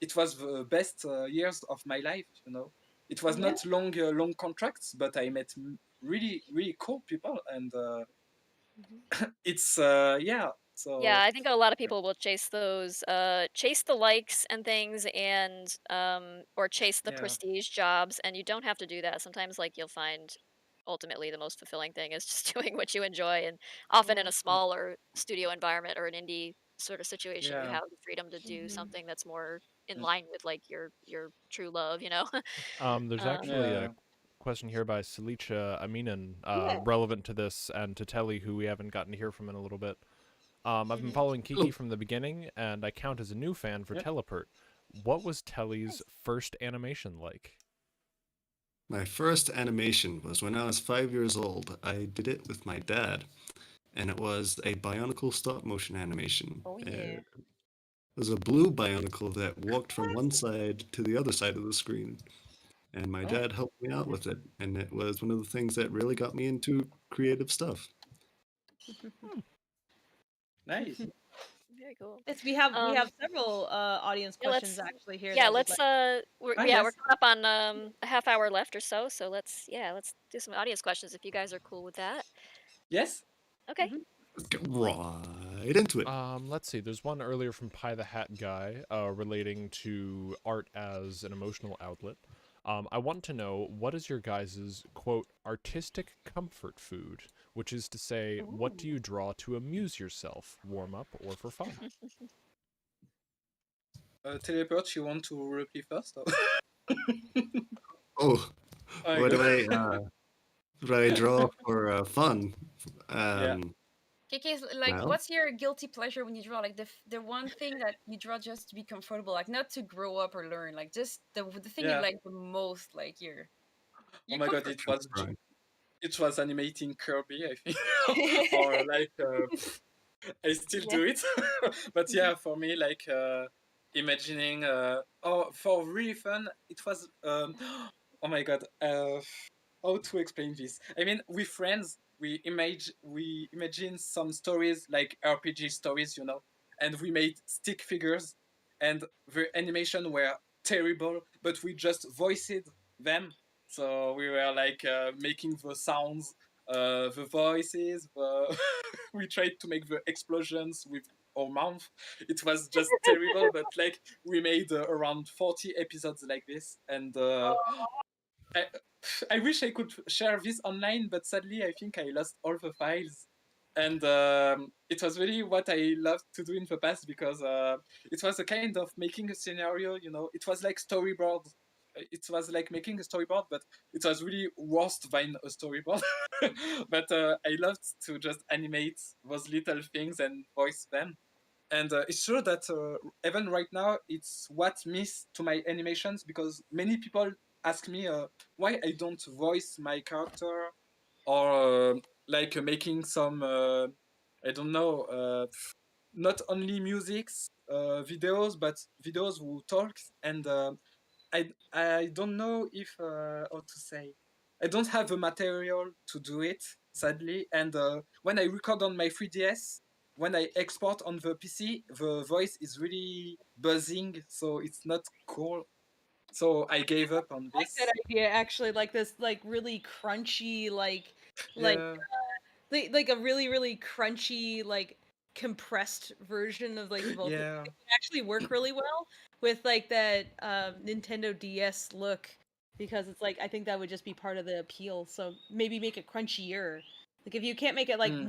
it was the best years of my life. You know, it was Yeah. not long contracts, but I met really cool people, and it's yeah. Yeah, So I think a lot of people will chase those, chase the likes and things and, or chase the yeah, prestige jobs, and you don't have to do that. Sometimes, like, you'll find ultimately the most fulfilling thing is just doing what you enjoy, and often in a smaller studio environment or an indie sort of situation, you yeah. have the freedom to do Mhm. something that's more in Mm, line with, like, your true love, you know? There's actually a yeah. question here by Salicha Aminan, Yeah. relevant to this and to Telly, who we haven't gotten to hear from in a little bit. I've been Mhm. following Kiki Oh, from the beginning, and I count as a new fan for Yeah. Telepurte. What was Telly's Nice. first animation like? my first animation was when I was 5 years old. I did it with my dad, and it was a Bionicle stop motion animation. Oh yeah. It was a blue Bionicle that walked from one side to the other side of the screen, and my Oh, dad helped me out with it, and it was one of the things that really got me into creative stuff. nice. Very cool. Yes, we have Um, several audience yeah, questions actually here yeah, that we'd let's like. Ah, we're yes. coming up on a half hour left or so, so let's do some audience questions if you guys are cool with that. Yes. Okay. Mhm. Let's get right into it. Let's see. There's one earlier from Pie the Hat Guy, relating to art as an emotional outlet. I want to know, what is your guys' quote artistic comfort food, which is to say, what do Ooh. you draw to amuse yourself, warm up, or for fun? Teleport, you want to reply first? Or? Oh, Oh my what god. do I draw for fun? Yeah. Um, Kéké, like, well, what's your guilty pleasure when you draw? Like the one thing that you draw just to be comfortable, like not to grow up or learn, like just the thing you Yeah. like the most, like Oh your my god, comfort. it was animating Kirby, I think, or like I still Yeah. do it, but yeah, for me, like imagining. Oh, for really fun, it was. Oh my god, how to explain this? I mean, with friends, we imagine some stories like RPG stories, you know, and we made stick figures, and the animation were terrible, but we just voiced them. So we were like making the sounds, the voices, we tried to make the explosions with our mouth. It was just terrible, but like we made around 40 episodes like this, and I, I wish I could share this online, but sadly I think I lost all the files. And it was really what I loved to do in the past, because it was a kind of making a scenario, you know. It was like storyboard. It was like making a storyboard, but it was really worse than a storyboard. But I loved to just animate those little things and voice them. And it's true that even right now, it's what miss to my animations, because many people ask me why I don't voice my character, or like making some I don't know, not only musics videos, but videos who talks. And I don't know if how to say, I don't have the material to do it, sadly. And when I record on my 3DS, when I export on the PC, the voice is really buzzing, so it's not cool. So I gave up on I like that this. idea actually, like this, like really crunchy, like Yeah, like a really crunchy, like compressed version of like the vocal. yeah. It can actually work really well with like that Nintendo DS look, because it's like I think that would just be part of the appeal. So maybe make it crunchier. Like if you can't make it like Mm,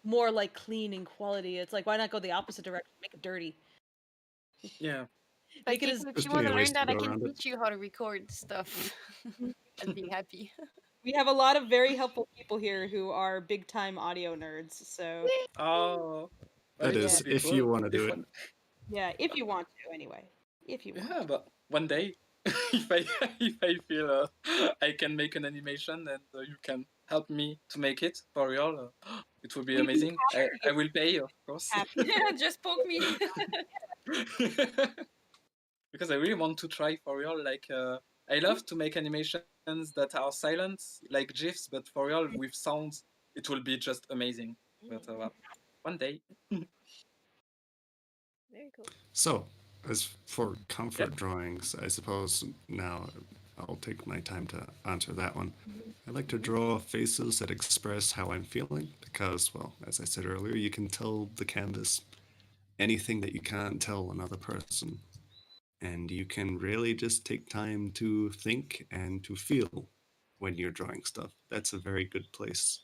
more like clean in quality, it's like why not go the opposite direction? Make it dirty. yeah. But Make it Kéké, as if there's you want plenty to of learn ways to that, go I can around it. teach you how to record stuff. I'd be happy. we have a lot of very helpful people here who are big time audio nerds. So Oh, well, That it yeah, would is, be if you cool want to do if it. one. yeah, if you want to anyway. If you want Yeah, to. but one day. if I feel I can make an animation and you can help me to make it for real, it would be We'd be amazing. I will pay, of course. happy. Just poke me. Because I really want to try for real. Like I love to make animations that are silent, like GIFs, but for real with sounds, it will be just amazing. But well, one day. Very cool. So, as for comfort Yep. drawings, I suppose now I'll take my time to answer that one. I like to draw faces that express how I'm feeling because, well, as I said earlier, you can tell the canvas anything that you can't tell another person. And you can really just take time to think and to feel when you're drawing stuff. That's a very good place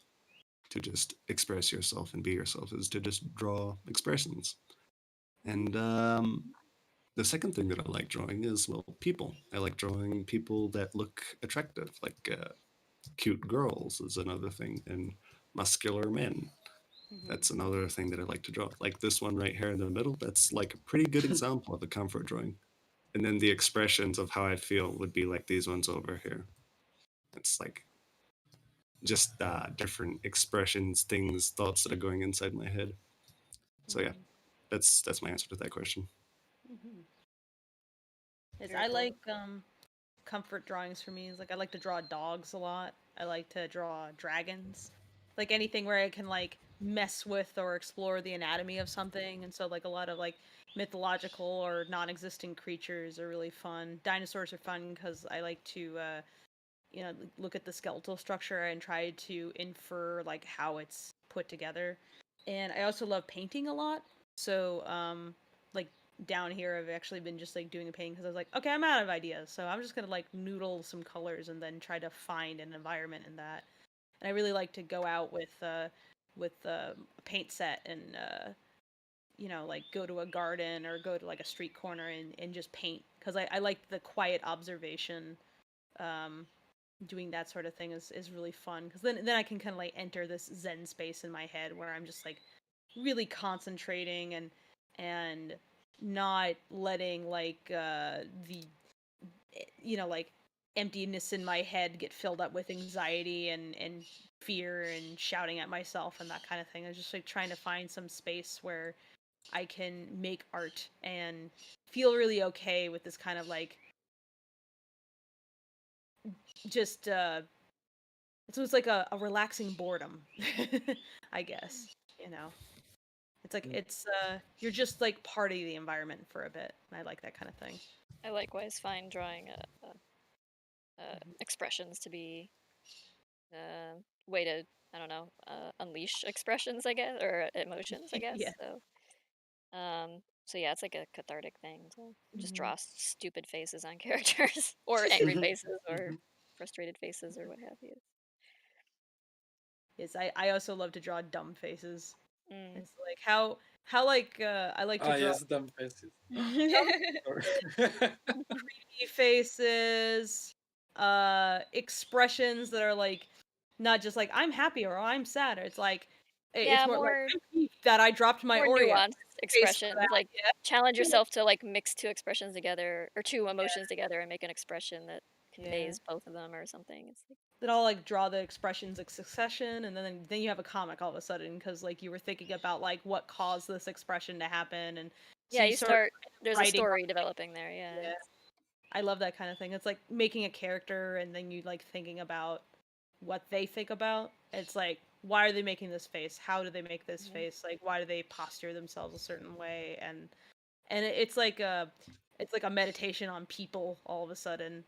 to just express yourself and be yourself, is to just draw expressions. And the second thing that I like drawing is, well, people. I like drawing people that look attractive, like cute girls is another thing, and muscular men. That's another thing that I like to draw. Like this one right here in the middle, that's like a pretty good example of a comfort drawing. And then the expressions of how I feel would be like these ones over here. It's like just different expressions, things, thoughts that are going inside my head. So yeah, that's my answer to that question. Yes, Very I cool. like comfort drawings for me is like I like to draw dogs a lot. I like to draw dragons. Like anything where I can like mess with or explore the anatomy of something. And so like a lot of like mythological or non-existent creatures are really fun. Dinosaurs are fun because I like to look at the skeletal structure and try to infer like how it's put together. And I also love painting a lot. So like down here I've actually been just like doing a painting because I was like, okay, I'm out of ideas, so I'm just gonna like noodle some colors and then try to find an environment in that. And I really like to go out with a paint set and like go to a garden or go to like a street corner and just paint because I like the quiet observation. Doing that sort of thing is really fun because then I can kind of like enter this zen space in my head where I'm just like really concentrating and not letting like the like emptiness in my head get filled up with anxiety and fear and shouting at myself and that kind of thing. I was just like trying to find some space where I can make art and feel really okay with this kind of like just it's like a relaxing boredom. I guess it's like you're just like part of the environment for a bit, and I like that kind of thing. I likewise find drawing expressions to be a way to, I don't know, unleash expressions, I guess, or emotions, I guess. Yeah. So yeah, it's like a cathartic thing to just draw stupid faces on characters, or angry faces, or frustrated faces, or what have you. Yes, I also love to draw dumb faces. Mm. It's like how like I like to draw Yes, dumb faces. creepy faces, expressions that are like not just like I'm happy or I'm sad. It's like it's Yeah, more like more I'm peeved that I dropped my more Oreo. nuanced Face for expressions. that. Like Yeah. challenge yourself to like mix two expressions together, or two emotions together, and make an expression that conveys both of them, or something. It's like, Then I'll like draw the expressions in succession, and then you have a comic all of a sudden because like you were thinking about like what caused this expression to happen, and so yeah, you you start start. There's a writing. story developing there. Yeah. Yeah, I love that kind of thing. It's like making a character, and then you like thinking about what they think about. It's like why are they making this face? How do they make this face? Like why do they posture themselves a certain way? And it's like a meditation on people all of a sudden.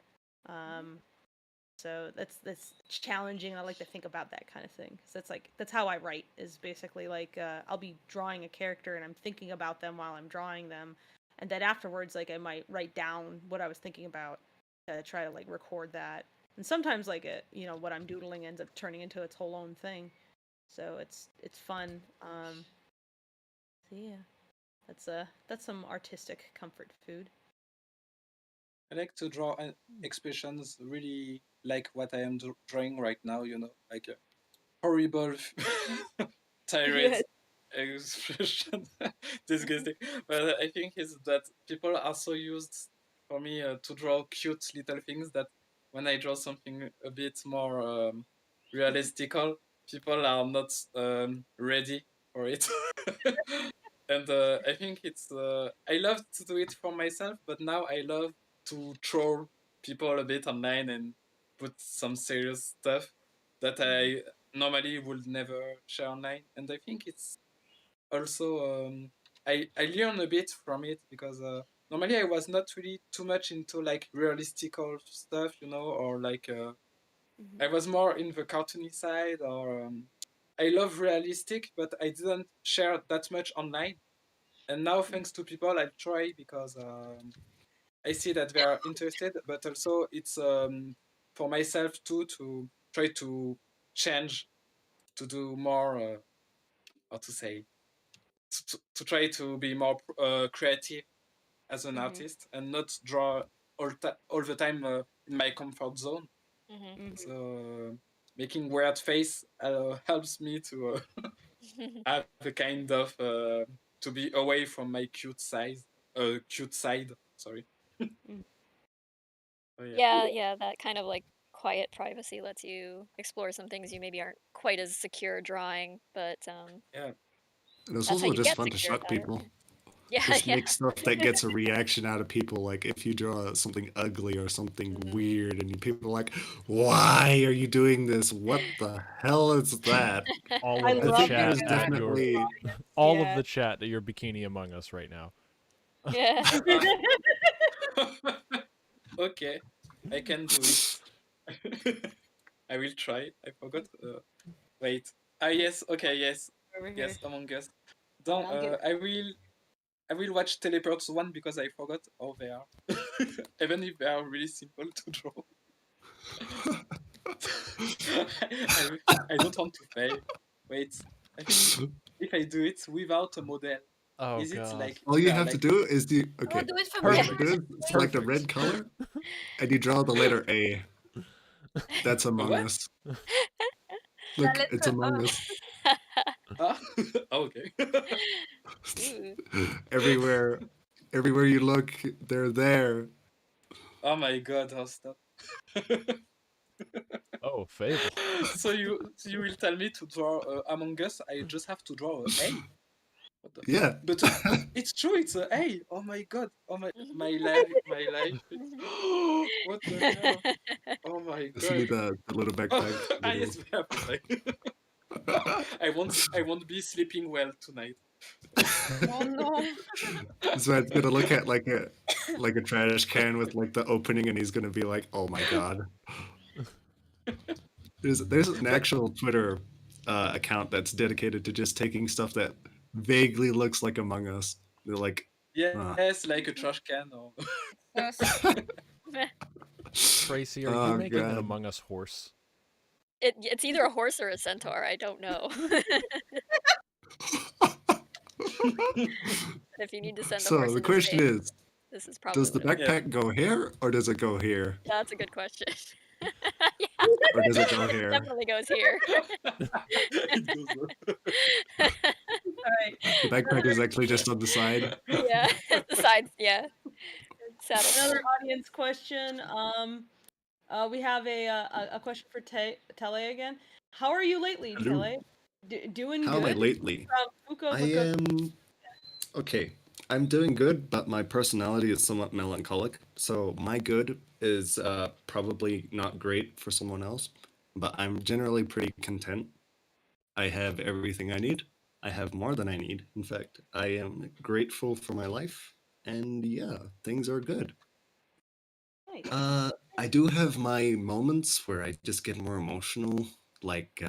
So that's challenging, and I like to think about that kind of thing. So that's how I write. Is basically like I'll be drawing a character, and I'm thinking about them while I'm drawing them, and then afterwards, like I might write down what I was thinking about to try to like record that. And sometimes like what I'm doodling ends up turning into its whole own thing. So it's fun. So yeah, that's some artistic comfort food. I like to draw expressions really like what I am drawing right now, like a horrible tirade expression. Disgusting. But I think is that people are so used for me to draw cute little things that when I draw something a bit more realistical, people are not ready for it. And I think it's I love to do it for myself, but now I love to troll people a bit online and put some serious stuff that I normally would never share online. And I think it's also I learn a bit from it because normally I was not really too much into like realistical stuff, or like I was more in the cartoony side, or I love realistic, but I didn't share that much online. And now, thanks to people, I try because I see that they are interested, but also it's for myself too to try to change, to do more, how to say, to try to be more creative as an artist and not draw all the time in my comfort zone. So making weird face helps me to have a kind of to be away from my cute side. Sorry. Oh, yeah. Yeah, that kind of like quiet privacy lets you explore some things you maybe aren't quite as secure drawing, but Yeah. And it's that's how also you just get fun to secure shock about it. people. Yeah, Just yeah. make stuff that gets a reaction out of people. Like if you draw something ugly or something weird, and people are like, "Why are you doing this? What the hell is that?" All I of the love chat there's at definitely your all of Yeah. the chat at your Bikini Among Us right now. Yeah. Okay, I can do it. I will try. I forgot. Wait. Ah, yes. Okay. Yes. Over here. Yes. Among Us. Don't. I'll get- I will watch Telepurte one because I forgot how they are. Even if they are really simple to draw. I don't want to fail. Wait. I think if I do it without a model, Oh is it god. like all you they are have to like do is do Oh, okay. do it for All you me. have to do is select a Perfect. red color, and you draw the letter A. That's Among what? Us. Look, let's it's go. Among Us. Ah, okay. Ooh. Everywhere you look, they're there. Oh my god, I'll stop. Oh, Fable. So you will tell me to draw Among Us? I just have to draw A. What the... Yeah. But it's true. It's a A. Oh my god. Oh my life. My life. What the hell? Oh my Just need god. the little backpack. Ah, yes, we have like. I won't be sleeping well tonight. Oh no. So it's gonna look at like a trash can with like the opening, and he's gonna be like, "Oh my god." There's an actual Twitter account that's dedicated to just taking stuff that vaguely looks like Among Us. They're like, Yes, like a trash can or. Yes. Tracy, are you oh making an god. Among Us horse? It's either a horse or a centaur. I don't know. If you need to send a So horse the into question space, is, this is does the probably backpack go here or does it go here? that's a good question. Or does it go here? Definitely goes here. It goes. All right. The backpack is actually just on the side. Yeah, the sides. Yeah, saddle. Another audience question. We have a question for Telly again. How are you lately, Hello. Telly? Doing How am I good? lately? From Fuko I Fuko. am okay. I'm doing good, but my personality is somewhat melancholic. So my good is probably not great for someone else, but I'm generally pretty content. I have everything I need. I have more than I need. In fact, I am grateful for my life, and yeah, things are good. Nice. I do have my moments where I just get more emotional, like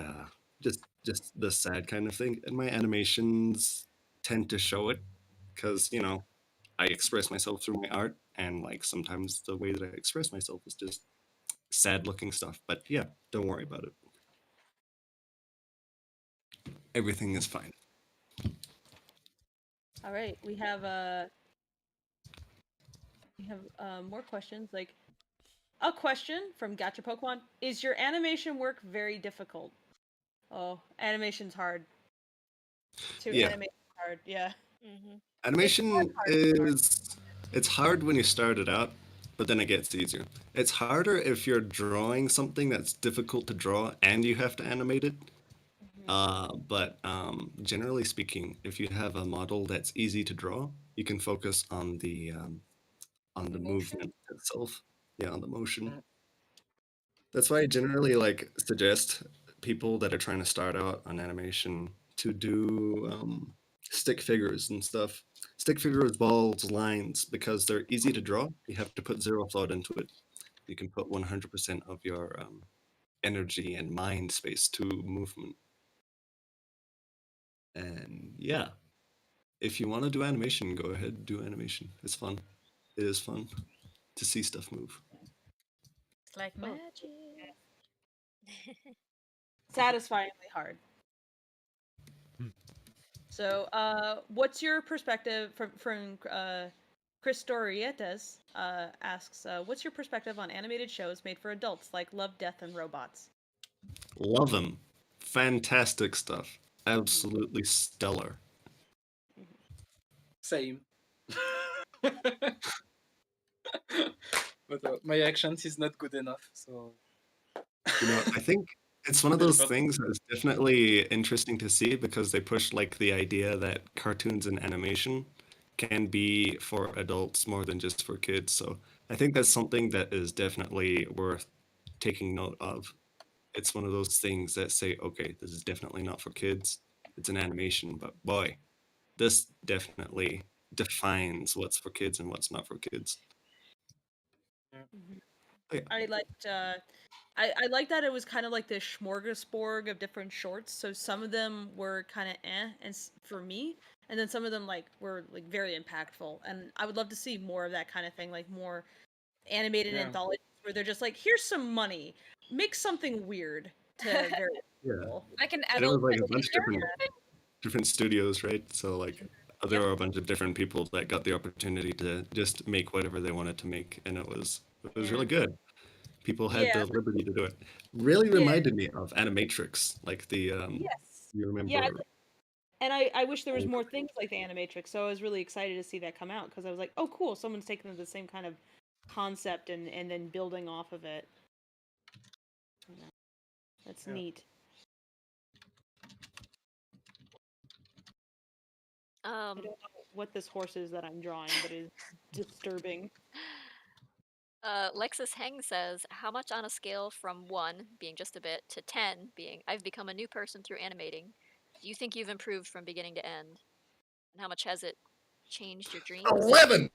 just the sad kind of thing, and my animations tend to show it because I express myself through my art, and like sometimes the way that I express myself is just sad looking stuff. But yeah, don't worry about it. Everything is fine. All right. We have more questions. Like a question from Gacha Pokemon: is your animation work very difficult? Oh, animation's hard. Yeah. Animate hard. Yeah. Mm-hmm. Animation is it's hard when you start it out. but then it gets easier. It's harder if you're drawing something that's difficult to draw and you have to animate it. But generally speaking, if you have a model that's easy to draw, you can focus on the Motion? movement itself. Yeah, on the motion. Mm. That's why I generally like suggest people that are trying to start out on animation to do stick figures and stuff. Stick figures, balls, lines, because they're easy to draw. You have to put zero thought into it. You can put 100% of your energy and mind space to movement. And yeah, if you want to do animation, go ahead, do animation. It's fun. It is fun to see stuff move. It's like Oh. magic. Satisfyingly hard. Hmm. So, what's your perspective from Chris Storietes asks, what's your perspective on animated shows made for adults like Love, Death, and Robots? Love them. Fantastic stuff. Absolutely stellar. Same. But my accent is not good enough, so You know, I think it's one of those things that's definitely interesting to see because they push like the idea that cartoons and animation can be for adults more than just for kids. So I think that's something that is definitely worth taking note of. It's one of those things that say, okay, this is definitely not for kids. It's an animation, but boy, this definitely defines what's for kids and what's not for kids. Oh, yeah. I liked I like that it was kind of like this smorgasbord of different shorts. So some of them were kind of for me, and then some of them like were like very impactful. And I would love to see more of that kind of thing, like more animated Yeah. anthologies where they're just like, here's some money, make something weird to very Yeah. cool. Like an There was adult like a bunch of picture. different studios, right? So like there were a bunch of different people that got the opportunity to just make whatever they wanted to make, and it was really good. People had Yeah. the liberty to do it. Really Yeah. reminded me of Animatrix, like the Yes. you remember? Yeah. And I wish there was more things like the Animatrix, so I was really excited to see that come out because I was like, oh, cool, someone's taking the same kind of concept and then building off of it. Yeah. That's Yeah. neat. I don't know what this horse is that I'm drawing, but it is disturbing. Lexus Heng says, how much on a scale from 1, being just a bit, to 10, being I've become a new person through animating, do you think you've improved from beginning to end? And how much has it changed your dreams? 11.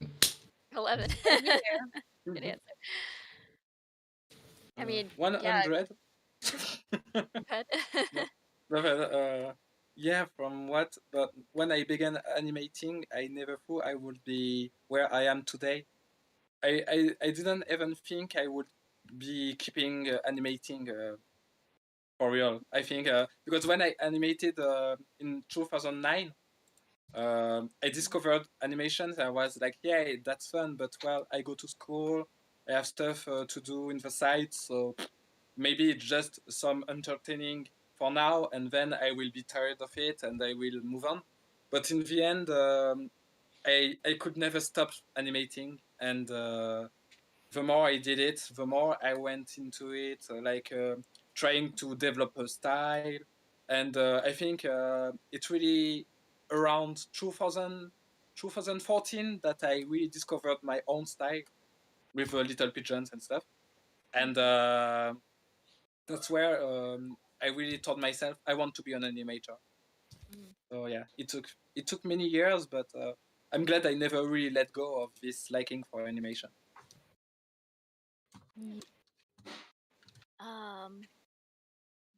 11. Yeah. Good answer. I mean, 100. Go ahead. Yeah, from what? But when I began animating, I never thought I would be where I am today. I didn't even think I would be keeping animating for real. I think because when I animated in 2009, I discovered animations. I was like, yeah, that's fun, but well, I go to school. I have stuff to do in the side, so maybe it's just some entertaining for now, and then I will be tired of it and I will move on. But in the end, I could never stop animating, and the more I did it, the more I went into it, trying to develop a style. And I think it's really around 2014 that I really discovered my own style with Little Pigeons and stuff. And that's where I really told myself I want to be an animator. So yeah, it took many years, but I'm glad I never really let go of this liking for animation.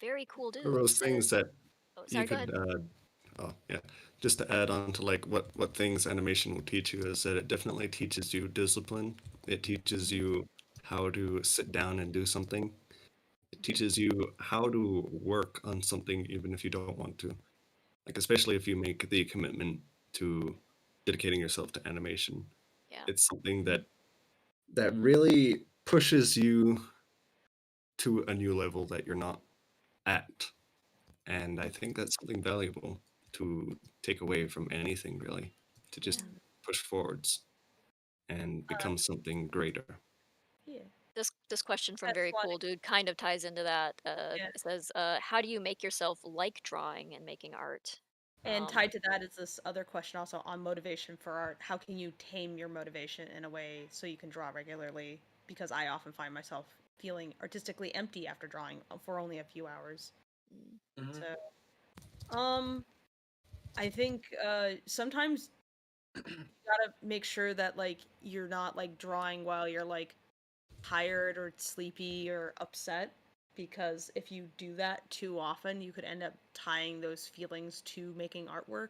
Very cool dude. One of those things that Oh, you sorry, go ahead. could just to add on to like what things animation will teach you is that it definitely teaches you discipline. It teaches you how to sit down and do something. It teaches you how to work on something even if you don't want to. Like especially if you make the commitment to dedicating yourself to animation. Yeah. It's something that really pushes you to a new level that you're not at. And I think that's something valuable to take away from anything really, to just push forwards and become something greater. This question from That's Very funny. Cool Dude kind of ties into that. Yeah. It says, how do you make yourself like drawing and making art? And tied to that is this other question also on motivation for art. How can you tame your motivation in a way so you can draw regularly? Because I often find myself feeling artistically empty after drawing for only a few hours. Mhm. So, I think sometimes you gotta make sure that like you're not like drawing while you're like tired or sleepy or upset, because if you do that too often, you could end up tying those feelings to making artwork.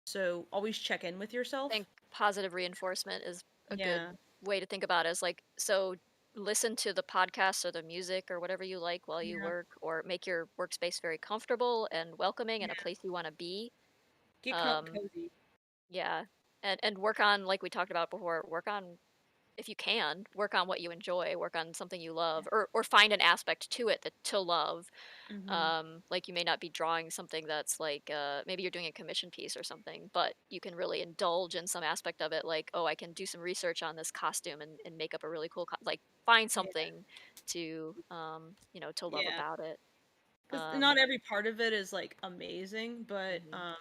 So always check in with I yourself. think positive reinforcement is a good Yeah. way to think about it. Is like, so listen to the podcast or the music or whatever you like while you Yeah. work, or make your workspace very comfortable and welcoming and a Yeah. place you want to be. Get Um, cozy. yeah, and work on, like we talked about before, work on, if you can, work on what you enjoy, work on something you love, or find an aspect to it that to love. Like you may not be drawing something that's like, maybe you're doing a commission piece or something, but you can really indulge in some aspect of it. Like, oh, I can do some research on this costume and make up a really cool, like find Yeah. something to, to love Yeah. about it. Because not every part of it is like amazing, but Mhm.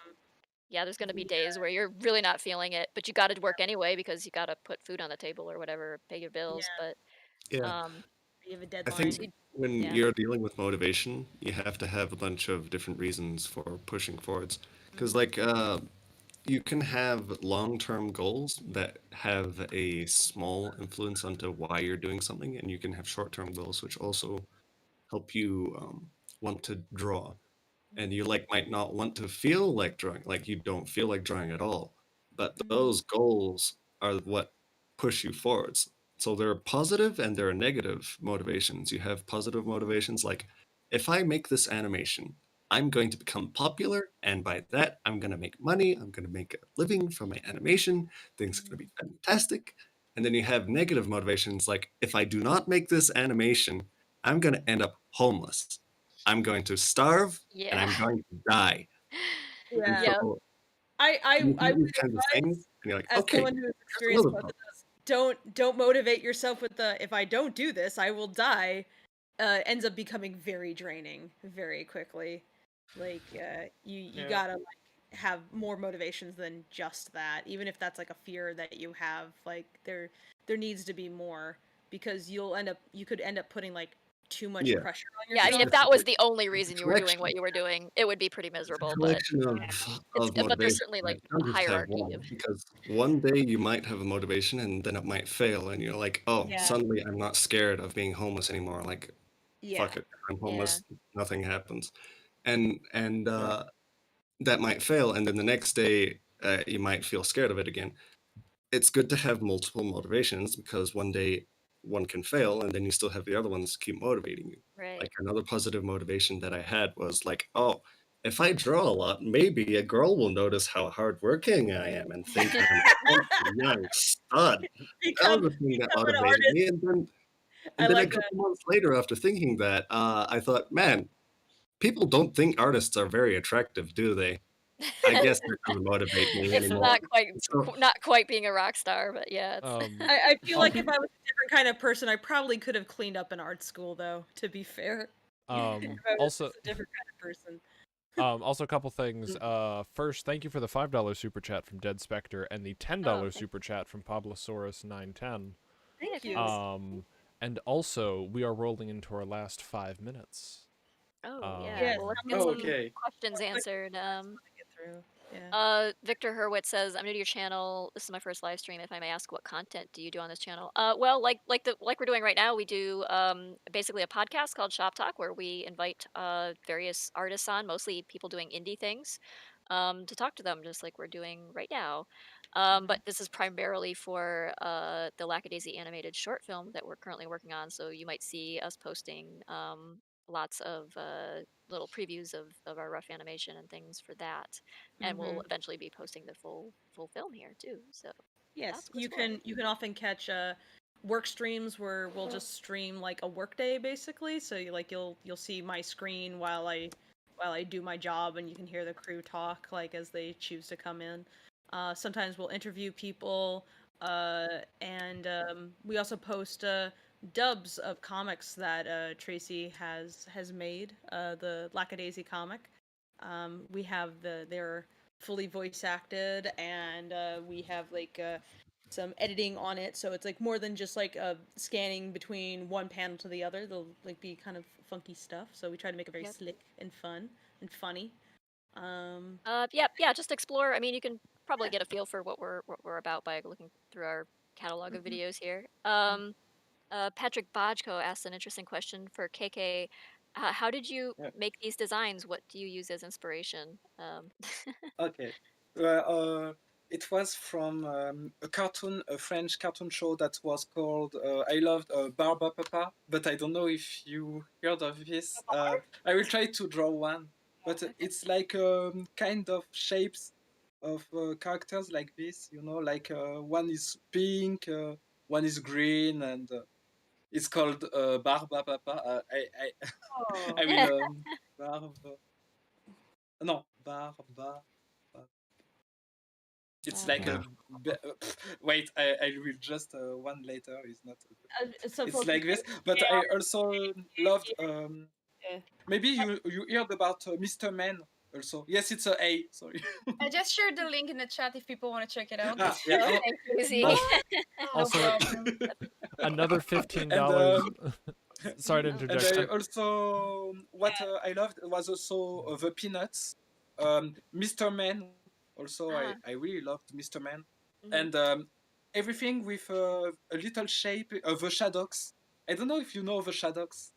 Yeah, there's gonna be the days where you're really not feeling it, but you gotta work anyway because you gotta put food on the table or whatever, pay your bills. yeah, But Yeah. you have a I deadline. think when yeah. you're dealing with motivation, you have to have a bunch of different reasons for pushing forwards. Because, like, you can have long-term goals that have a small influence onto why you're doing something, and you can have short-term goals which also help you want to draw. And you like might not want to feel like drawing, like you don't feel like drawing at all, but those goals are what push you forwards. So there are positive and there are negative motivations. You have positive motivations like, if I make this animation, I'm going to become popular, and by that I'm going to make money, I'm going to make a living from my animation, things are going to be fantastic. And then you have negative motivations like, if I do not make this animation, I'm going to end up homeless, I'm going to starve, and Yeah. I'm going to die. And Yeah. Yep. so I you do would these kinds of things, advise, and you're like, as okay, someone who has that's experienced another both of problem. those, don't motivate yourself with the if I don't do this, I will die. Ends up becoming very draining very quickly. Like you Yeah. gotta like have more motivations than just that. Even if that's like a fear that you have, like there needs to be more, because you could end up putting like too much Yeah, pressure on Yeah, I mean, if yourself. that was the only it's reason a you were doing collection. what you were doing, it would be pretty It's a miserable. But collection it's of but there's motivation. certainly like You don't a just have hierarchy one, of. because one day you might have a motivation and then it might fail, and you're like, oh, Yeah. suddenly I'm not scared of being homeless anymore. Like, Yeah. fuck it, I'm Yeah. homeless, nothing happens, and Yeah. that might fail, and then the next day you might feel scared of it again. It's good to have multiple motivations, because one day one can fail and then you still have the other ones to keep motivating you. Right. Like, another positive motivation that I had was like, oh, if I draw a lot, maybe a girl will notice how hardworking I am and think I'm a handsome young stud. That was the thing that Become an motivated artist. me. I And then a like that. couple months later, after thinking that, I thought, man, people don't think artists are very attractive, do they? I guess that doesn't motivate me It's anymore. So, not quite being a rock star, but yeah, it's I feel like if people, I was a different kind of person, I probably could have cleaned up in art school, though, to be fair. If I was Also, just a different kind of person. also a couple things. First, thank you for the $5 super chat from Dead Spectre and the $10 thank super chat from Pablosaurus910. Thank you. And also, we are rolling into our last 5 minutes. Oh yeah. Yes, Well, let's how get Oh, some many okay. questions questions answered. do I want to get through? Yeah. Victor Hurwitz says, "I'm new to your channel. This is my first live stream. If I may ask, what content do you do on this channel?" Well, like we're doing right now, we do basically a podcast called Shop Talk, where we invite various artists on, mostly people doing indie things, to talk to them, just like we're doing right now. But this is primarily for the Lackadaisy animated short film that we're currently working on. So you might see us posting lots of little previews of our rough animation and things for that, and we'll eventually be posting the full film here too. So Yes, that's what's what. you can often catch work streams where we'll just stream like a work day basically. So you'll see my screen while I do my job, and you can hear the crew talk like as they choose to come in. Sometimes we'll interview people, and we also post dubs of comics that Tracy has made. The Lackadaisy comic. We have they're fully voice acted, and we have like some editing on it, so it's like more than just like scanning between one panel to the other. They'll like be kind of funky stuff. So we try to make it very Yep. slick and fun and funny. Yeah, just explore. I mean, you can probably get a feel for what we're about by looking through our catalog of videos here. Patrick Bajko asked an interesting question for KK. How did you Yeah. make these designs? What do you use as inspiration? Okay. Well, it was from a French cartoon show that was called I loved Barba Papa, but I don't know if you heard of this. I will try to draw one, but it's like kind of shapes of characters like this, you know, like one is pink, one is green, and it's called Barba Papa. Oh. I will Barba. No, Barba. It's like Yeah. wait, I will just one later is not So it's like this, but I also loved maybe you heard about Mr. Man also. Yes, it's a sorry. I just shared the link in the chat if people want to check it out. Yeah. Thank you, Z. Oh, No also, problem. another $15. Sorry to And interject. I also what I loved was also the Peanuts, Mr. Man. Also, I really loved Mr. Man, and everything with a little shape of the shadows. I don't know if you know the shadows.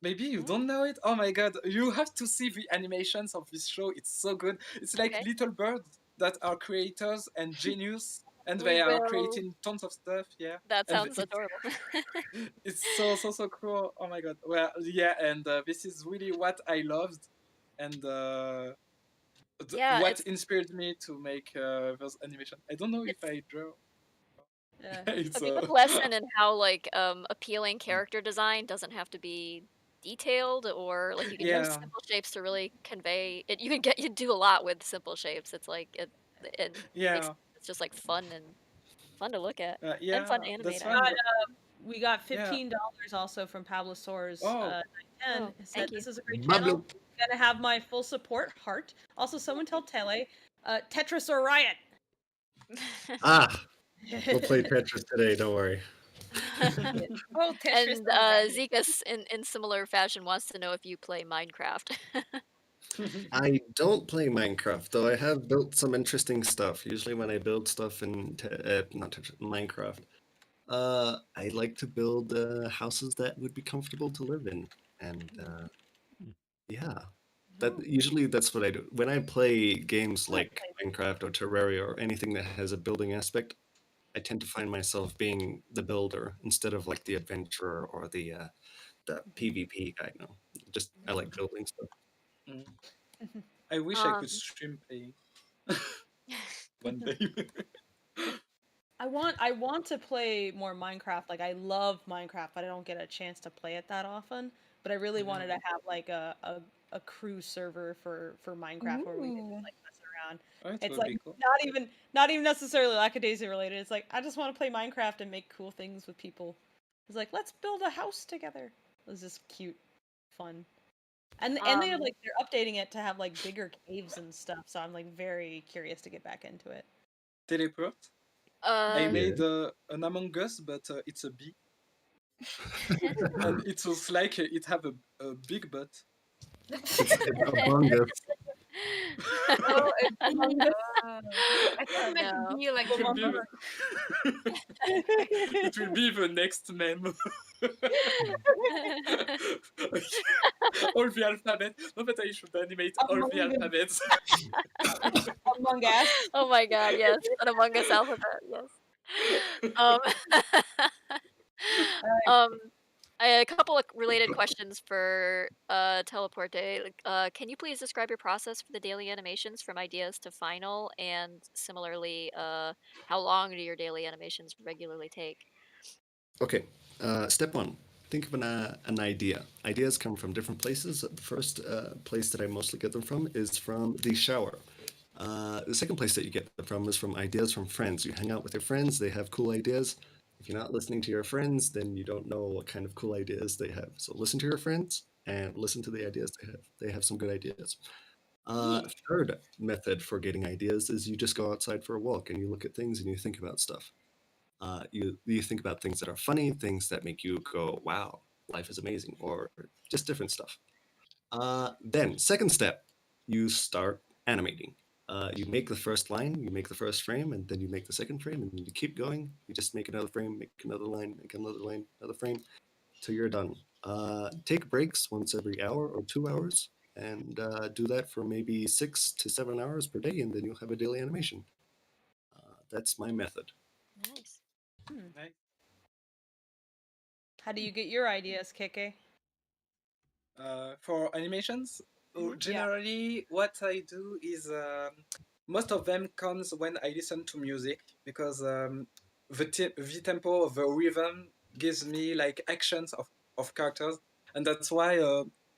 Maybe you don't know it? Oh my god, you have to see the animations of this show. It's so good. It's like Okay. little birds that are creators and genius, and We they are will- creating tons of stuff. Yeah. That And sounds adorable. it's so cool. Oh my god. Well, yeah, and this is really what I loved, and Yeah, what it's inspired me to make those animation. I don't know if It's- I draw. Yeah. It's a good lesson in how like appealing character design doesn't have to be detailed, or like you can use yeah. simple shapes to really convey it. You do a lot with simple shapes. It's like it makes Yeah. it's just like fun to look at and Yeah. fun to animate. That's I fun. We got Yeah. $15 also from Pablosaur's Oh. 910. Oh, It said, thank you. "This is a great Pablo. channel. Gonna have my full support, heart." Also, someone tell Telly, Tetris or Riot. Ah, we'll play Tetris today. Don't worry. Oh, Tetris. And Zekas in similar fashion wants to know if you play Minecraft. I don't play Minecraft, though I have built some interesting stuff. Usually when I build stuff in Minecraft, I like to build houses that would be comfortable to live in. And yeah, usually that's what I do. When I play games like Minecraft or Terraria or anything that has a building aspect, I tend to find myself being the builder instead of like the adventurer or the PvP guy. No, just I like building stuff. I wish I could stream playing one day. I want to play more Minecraft. Like I love Minecraft, but I don't get a chance to play it that often. But I really wanted to have like a crew server for Minecraft where we could just, like mess around. Oh, it It's would like be cool. not even necessarily Lackadaisy related. It's like I just want to play Minecraft and make cool things with people. It's like let's build a house together. It was just cute, fun. And they have like they're updating it to have like bigger caves and stuff. So I'm like very curious to get back into it. Telepurte. I made an Among Us, but it's a bee. And it was like it have a big butt. It's Among Us. Oh, Among Us. I thought you meant no. to be like It will the be it will be the next meme. All the alphabet. No, but I should animate all the Among Us. alphabets. Among Us. Oh my god, yes. An Among Us alphabet, yes. A couple of related questions for Teleporte. Like, can you please describe your process for the daily animations from ideas to final? And similarly, how long do your daily animations regularly take? Okay, step one. Think of an idea. Ideas come from different places. The first place that I mostly get them from is from the shower. The second place that you get them from is from ideas from friends. You hang out with your friends, they have cool ideas. If you're not listening to your friends, then you don't know what kind of cool ideas they have. So listen to your friends and listen to the ideas they have. They have some good ideas. Third method for getting ideas is you just go outside for a walk and you look at things and you think about stuff. You think about things that are funny, things that make you go, "Wow, life is amazing," or just different stuff. Then, second step, you start animating. You make the first line, you make the first frame, and then you make the second frame, and you keep going. You just make another frame, make another line, make another line, another frame, till you're done. Take breaks once every hour or 2 hours, and do that for maybe 6 to 7 hours per day, and then you'll have a daily animation. That's my method. Nice. Nice. How do you get your ideas, Kéké? For animations, Yeah. generally what I do is most of them comes when I listen to music, because the tempo of the rhythm gives me like actions of characters, and that's why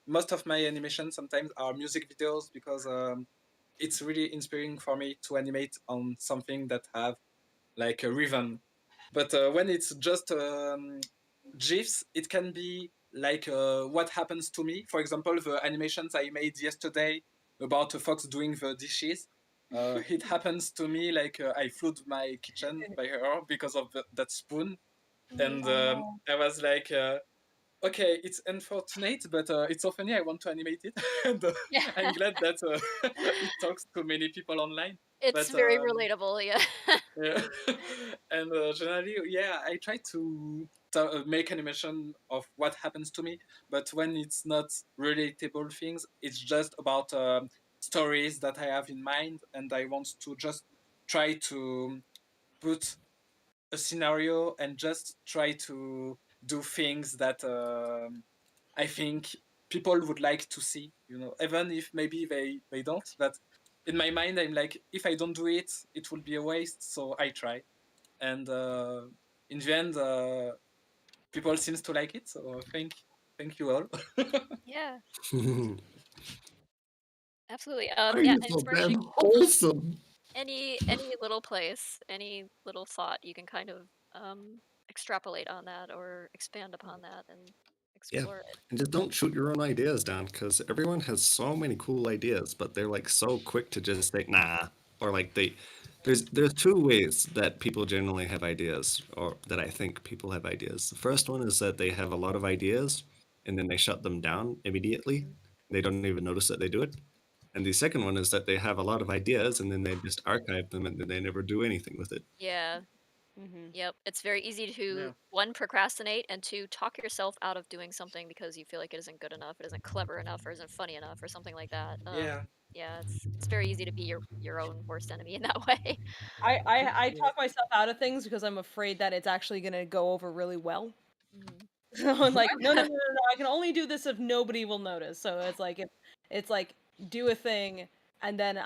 most of my animations sometimes are music videos, because it's really inspiring for me to animate on something that have like a rhythm. But when it's just GIFs, it can be like what happens to me. For example, the animations I made yesterday about a fox doing the dishes. It happens to me like I flood my kitchen by her because of that spoon. And I was like, okay, it's unfortunate, but it's so funny. I want to animate it. And I'm glad that it talks to many people online. It's But very relatable, yeah. yeah. And generally, yeah, I try to make animation of what happens to me, but when it's not relatable things, it's just about stories that I have in mind, and I want to just try to put a scenario and just try to do things that I think people would like to see, even if maybe they don't. But in my mind, I'm like, if I don't do it, it will be a waste. So I try, and in the end, people seems to like it. So thank you all. Yeah, Why absolutely. are Yeah, you and so it's damn very wholesome? any little place, any little thought, you can kind of extrapolate on that or expand upon that and Yeah, explore it. and just don't shoot your own ideas down, because everyone has so many cool ideas, but they're like so quick to just say nah, or like there's two ways that people generally have ideas, or that I think people have ideas. The first one is that they have a lot of ideas and then they shut them down immediately. They don't even notice that they do it. And the second one is that they have a lot of ideas and then they just archive them and then they never do anything with it. Yeah. Mm-hmm. Yep. It's very easy to Yeah. one, procrastinate, and two, talk yourself out of doing something because you feel like it isn't good enough, it isn't clever enough, or isn't funny enough, or something like that. Yeah. Yeah, it's very easy to be your own worst enemy in that way. I Yes. talk myself out of things because I'm afraid that it's actually gonna go over really well. Mhm. So I'm like, no, I can only do this if nobody will notice. So it's like if it's like do a thing and then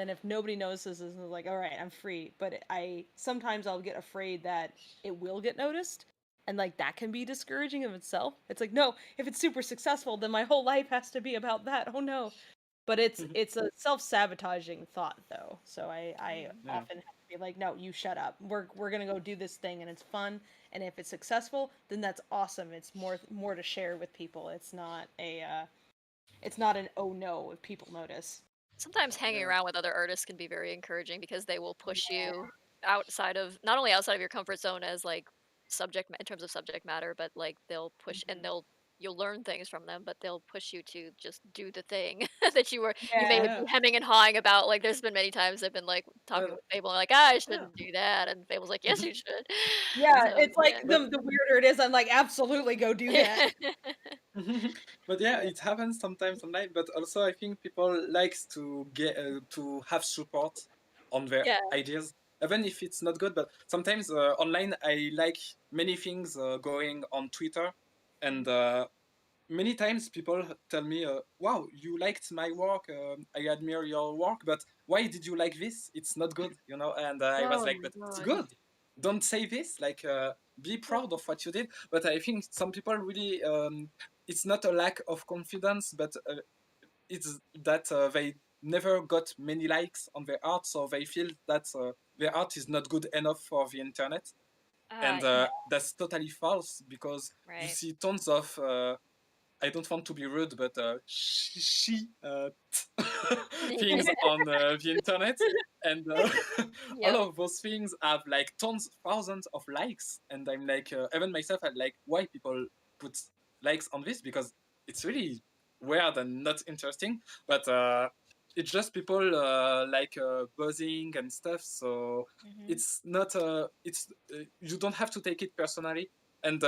if nobody notices it's like, all right, I'm free. But I sometimes I'll get afraid that it will get noticed. And like that can be discouraging of itself. It's like, no, if it's super successful, then my whole life has to be about that. Oh no. But it's a self-sabotaging thought though. So I Mhm. Yeah. often have to be like, no, you shut up. We're gonna go do this thing and it's fun, and if it's successful, then that's awesome. It's more to share with people. It's not an oh no if people notice. Sometimes hanging Yeah. around with other artists can be very encouraging because they will push you outside of not only outside of your comfort zone as like in terms of subject matter, but like they'll push and you'll learn things from them, but they'll push you to just do the thing that you may Yeah. be Yeah. hemming and hawing about. Like there's been many times I've been like talking But with Fable and like, ah, I yeah. shouldn't do that, and Fable's like, yes, you should. Yeah, So it's like yeah. But the weirder it is, I'm like, absolutely go do that. but yeah, it happens sometimes online. But also, I think people likes to get to have support on their Yeah. ideas, even if it's not good. But sometimes online, I like many things going on Twitter, and many times people tell me, "Wow, you liked my work. I admire your work, but why did you like this? It's not good, you know." And I was Oh like, my "But it's god. good. Don't say this. Like, be proud of what you did." But I think some people really, it's not a lack of confidence, but it's that they never got many likes on their art, so they feel that their art is not good enough for the internet. And Yeah, that's totally false because you right. see tons of I don't want to be rude, but things on the internet, and Yep. all of those things have like tons, thousands of likes, and I'm like, even myself, I like why people put likes on this because it's really weird and not interesting, but it's just people like buzzing and stuff, so Mhm. it's not it's you don't have to take it personally, and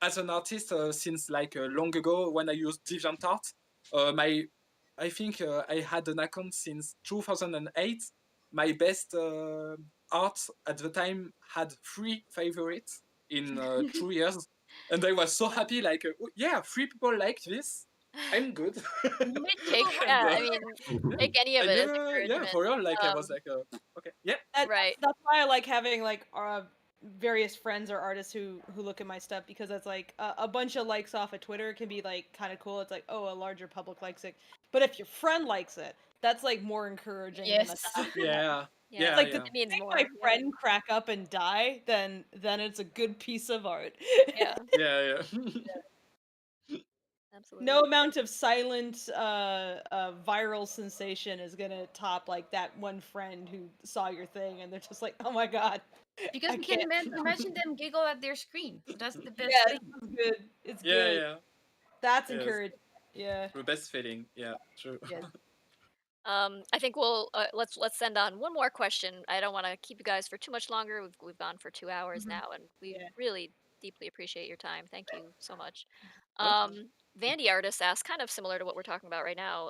as an artist since like long ago when I used DeviantArt, I think I had an account since 2008. My best art at the time had 3 favorites in 2 years, and I was so happy. Like, oh, yeah, 3 people like this. I'm good. You made Take, people and yeah, I mean, take any of I it as never, yeah, encouragement. for real. Like, I Um, was like, okay, yeah, right. That's why I like having like various friends or artists who look at my stuff, because it's like a bunch of likes off of Twitter can be like kind of cool. It's like, oh, a larger public likes it, but if your friend likes it, that's like more encouraging than a Yes. yeah, Yeah, yeah, like yeah, to it means make more. my Yeah. friend crack up and die, then it's a good piece of art. Yeah, yeah, yeah. absolutely. No amount of silent viral sensation is gonna top like that one friend who saw your thing and they're just like, oh my god, Because I we can can't. imagine them giggle at their screen. That's the best Yes, thing. it's good. It's Yeah, good. yeah. That's Yes. encouraging. Yeah. The best feeling. Yeah, true. Yes. I think we'll let's send on one more question. I don't want to keep you guys for too much longer. We've gone for 2 hours Mhm. now, and we Yeah. really deeply appreciate your time. Thank you so much. Welcome. Vandy Artist asks, kind of similar to what we're talking about right now.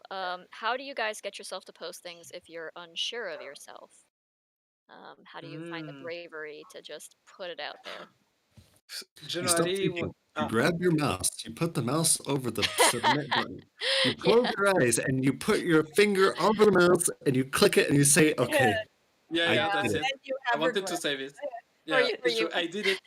How do you guys get yourself to post things if you're unsure of yourself? How do you find the Mm. bravery to just put it out there? You stop Generally, thinking. You grab your mouse, you put the mouse over the submit button, you Yeah, close your eyes, and you put your finger over the mouse, and you click it, and you say, Yeah. okay, yeah, I yeah, yeah. did that's it. it. And you I have wanted to regret. say this. For Yeah, you, for it's true. you. I did it.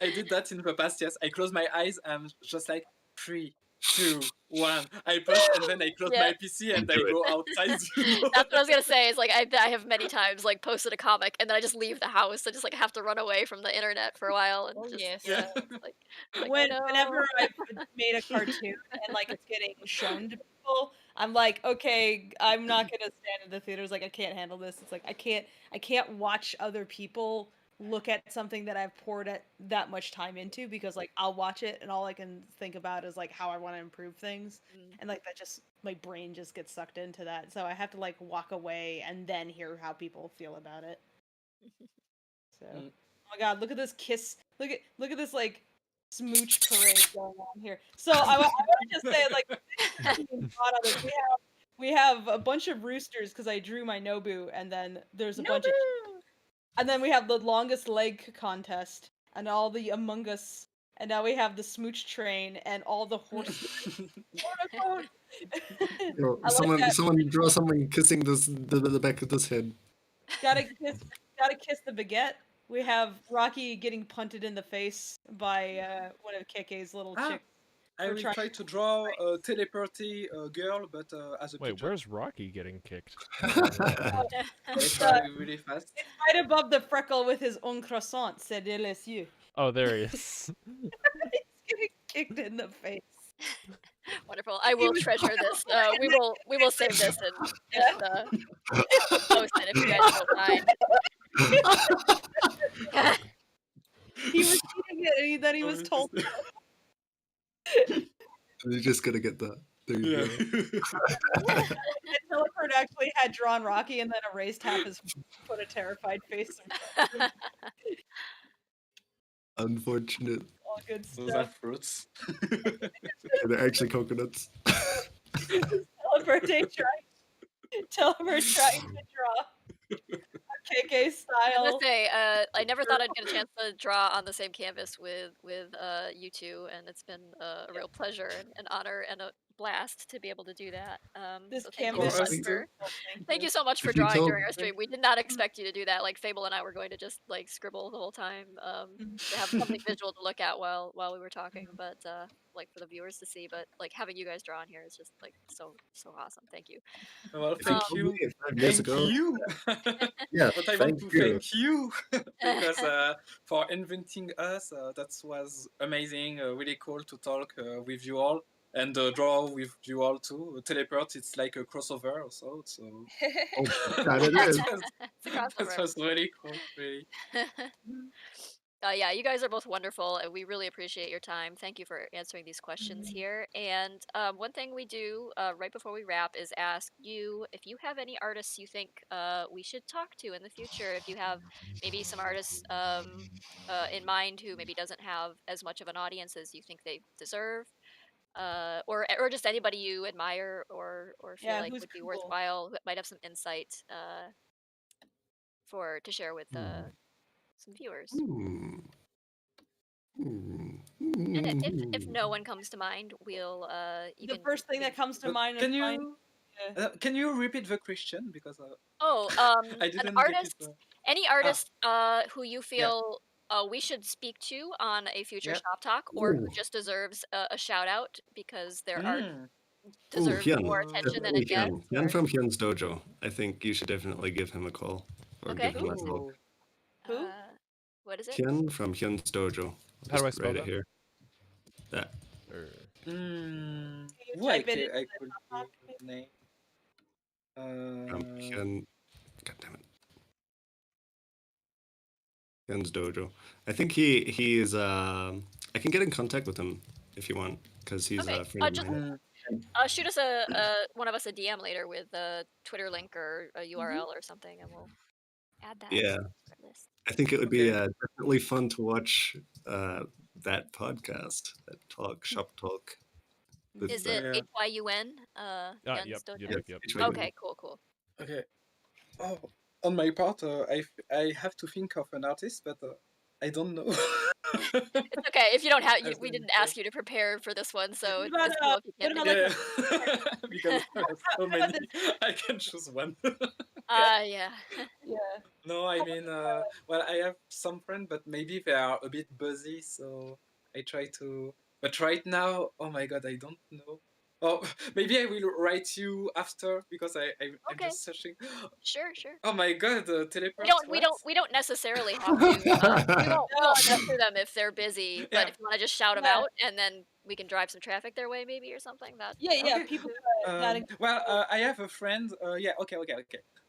I did that in the past. Yes, I closed my eyes and just like 3, 2, 1. I post and then I close Yeah. my PC and And do I it. go outside. You know? That's what I was gonna say. Is like I have many times like posted a comic and then I just leave the house. I just like have to run away from the internet for a while and Oh just yes. yeah, Yeah. it's like oh Whenever no. I've made a cartoon and like it's getting shown to people, I'm like, okay, I'm not gonna stand in the theaters. Like, I can't handle this. It's like I can't watch other people look at something that I've poured that much time into, because like I'll watch it and all I can think about is like how I want to improve things, Mm. and like that just my brain just gets sucked into that. So I have to like walk away and then hear how people feel about it. So, oh Mm. my god, look at this kiss. Look at this like smooch parade going on here. So I want to just say like being brought on this, we have a bunch of roosters because I drew my Nobu, and then there's a bunch of, Nobu! and then we have the longest leg contest and all the Among Us, and now we have the smooch train and all the horse. quote, unquote. You know, I like that. someone draw someone kissing the back of this head. Gotta kiss, gotta kiss the baguette. We have Rocky getting punted in the face by one of KK's little Ah, chicks I for will trying. try to draw a Telepurte girl, but as a Wait, pigeon. where's Rocky getting kicked? I don't know that. I It's, try really fast. it's right above the freckle with his un croissant. C'est délicieux. Oh, there he is. He's getting kicked in the face. Wonderful. I will was- treasure this. We will save this and Yeah. post it if you guys don't mind. He was eating it, and then he was Obviously. told. You're just gonna get that. There you Yeah. go. And Telepurte actually had drawn Rocky and then erased half his, put a terrified face. Unfortunate. All good Those are stuff. fruits. They're actually coconuts. Telepurte trying to draw KK I was style. gonna say, I never thought I'd get a chance to draw on the same canvas with you two, and it's been a real pleasure and an honor and a blast to be able to do that. This So thank you canvas so us much is too. thank you so much for If you drawing told during our stream. We did not expect you to do that. Like Fable and I were going to just like scribble the whole time to have something visual to look at while we were talking, but like for the viewers to see. But like having you guys draw on here is just like so awesome. Thank you. Well, if you Um, thank told you. me 5 years Thank ago, you. yeah, But I thank want to you. thank you because for inviting us. That was amazing. Really cool to talk with you all and draw with you all too. Telepurte, it's like a crossover or so. So Oh, God, it that is. was, it's a crossover. that was really cool. Really. Yeah, you guys are both wonderful, and we really appreciate your time. Thank you for answering these questions here. And one thing we do right before we wrap is ask you if you have any artists you think we should talk to in the future. If you have maybe some artists in mind who maybe doesn't have as much of an audience as you think they deserve, or just anybody you admire or feel Yeah, like who's would be cool. worthwhile, that might have some insight to share with some viewers. And if no one comes to mind, we'll you The can first thing that comes to But mind is can mine. you Yeah. can you repeat the question because oh I an didn't get it. artist, any artist who you Yeah. feel we should speak to on a future Yeah. shop talk, or who Ooh. just deserves a shout out because their art Mm. Ooh, deserves Hyun. more attention than Definitely it gets. Hyun. Hyun from Hyun's Dojo. I think you should definitely give him a call or Okay. give him a talk. Ooh. Who? What is it? Hyun from Hyun's Dojo. How do I Just spell write it that? here. That. Or Mm. Can you Who I, type it ca- into I the could talk give box, a name? From Hyun. God damn it. Hyun's Dojo. I think he is. I can get in contact with him if you want, because he's Okay. a friend of Just mine. shoot us one of us a DM later with a Twitter link or a URL or something, and we'll add that Yeah. to our list. I think it would be Okay. definitely fun to watch that podcast, that shop talk. With, Is it Yeah. HYUN? yep, Yun's Dojo? yep. Okay, cool. Okay. Oh, on my part, I have to think of an artist, but I don't know. It's okay if you don't have. As We in, didn't ask you to prepare for this one, so What about it's cool if you what can't about think like of yeah, because there's so how about many, this? I can choose one. Yeah. Yeah. No, I mean, well, I have some friends, but maybe they are a bit busy, so I try to. But right now, oh my god, I don't know. Oh, maybe I will write you after because I'm Okay. just searching. Sure. Oh my god, Telepurte, We don't necessarily have to. We won't pester them if they're busy. But Yeah. if you want to just shout them Yeah. out, and then we can drive some traffic their way, maybe or something. Yeah, Okay. people gotta Well, I have a friend. Yeah, okay.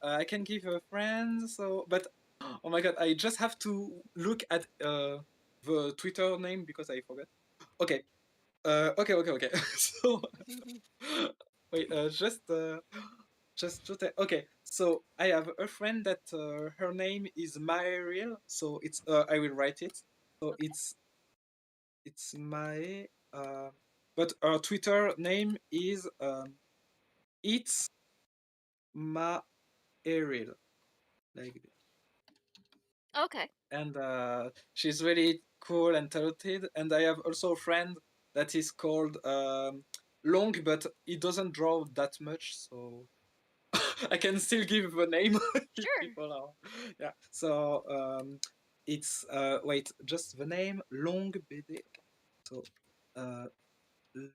I can give a friend. So, but oh my god, I just have to look at the Twitter name because I forgot. Okay. Okay. So, wait. Just. Okay. So I have a friend that her name is Myriel. So it's. I will write it. So Okay. it's my. But her Twitter name is it's Ma Ariel, like this. Okay. And she's really cool and talented. And I have also a friend that is called Long, but he doesn't draw that much, so I can still give the name. If Sure. people are, yeah. So it's wait, just the name Long BD. So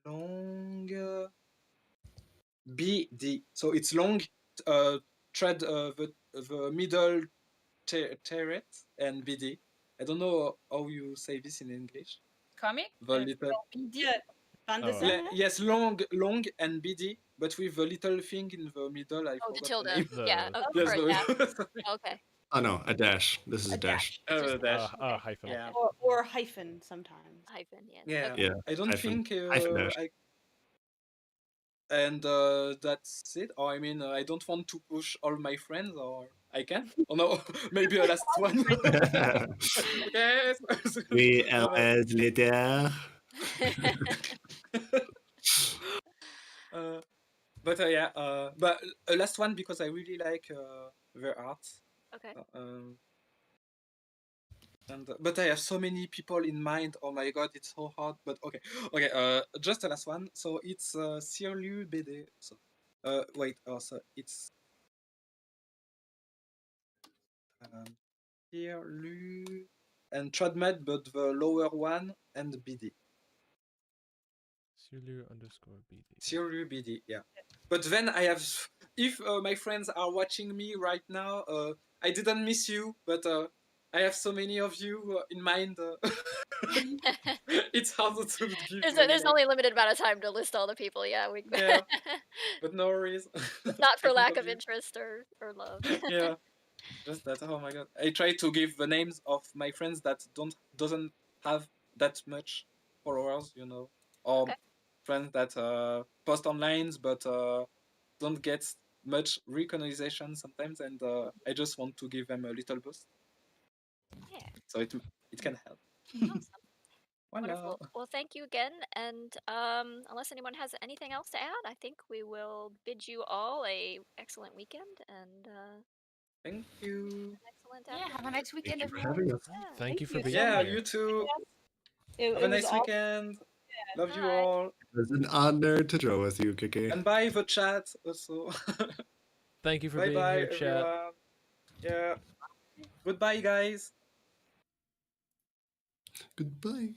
Long BD. So it's long thread the middle turret and BD. I don't know how you say this in English. Comic? The little BD? Yeah. Bande Oh. dessinée? yes, long and BD, but with the little thing in the middle. I Oh, the forgot tilde. the name. Yeah. Yes, Or a dash. sorry. Okay. Oh no, a dash. This is A a dash. dash. Oh, dash. Hyphen. Yeah. Or hyphen sometimes. Hyphen. Yeah. Yeah. Okay. Yeah. I don't Hyphen. think Hyphen dash. and that's it. Or I mean, I don't want to push all my friends, or I can. Oh no, maybe a last one. Yes. Oui, LS later. But yeah, but a last one because I really like their art. Okay. And but I have so many people in mind. Oh my god, it's so hard. But okay, okay. Just the last one. So it's Siegel BD. So wait. Oh, so it's Siegel and Tradmed, but the lower one and BD. Sulu_BD. Siegel BD. Yeah. But then I have. If my friends are watching me right now, I didn't miss you, but I have so many of you in mind. It's hard to give many There's names. only a limited amount of time to list all the people. Yeah, we. Yeah. But no worries. It's not I for think lack of of you. interest or love. Yeah, just that. Oh my god! I try to give the names of my friends that doesn't have that much followers, you know, or Okay. friends that post online but don't get much recognition sometimes, and I just want to give them a little boost, Yeah. so it can help. Awesome. Voila. Wonderful. Well, thank you again. And unless anyone has anything else to add, I think we will bid you all a excellent weekend and Thank you. an excellent Yeah, afternoon. have a nice Thank weekend, you for everyone. having us. Yeah. Thank you for you being so Yeah, much. here. you too. It Have a was nice awesome. weekend. Love you Bye. all. It was an honor to draw with you, Kéké. And bye the chat also. Thank you for Bye being bye here, chat. everyone. Yeah. Goodbye guys. Goodbye.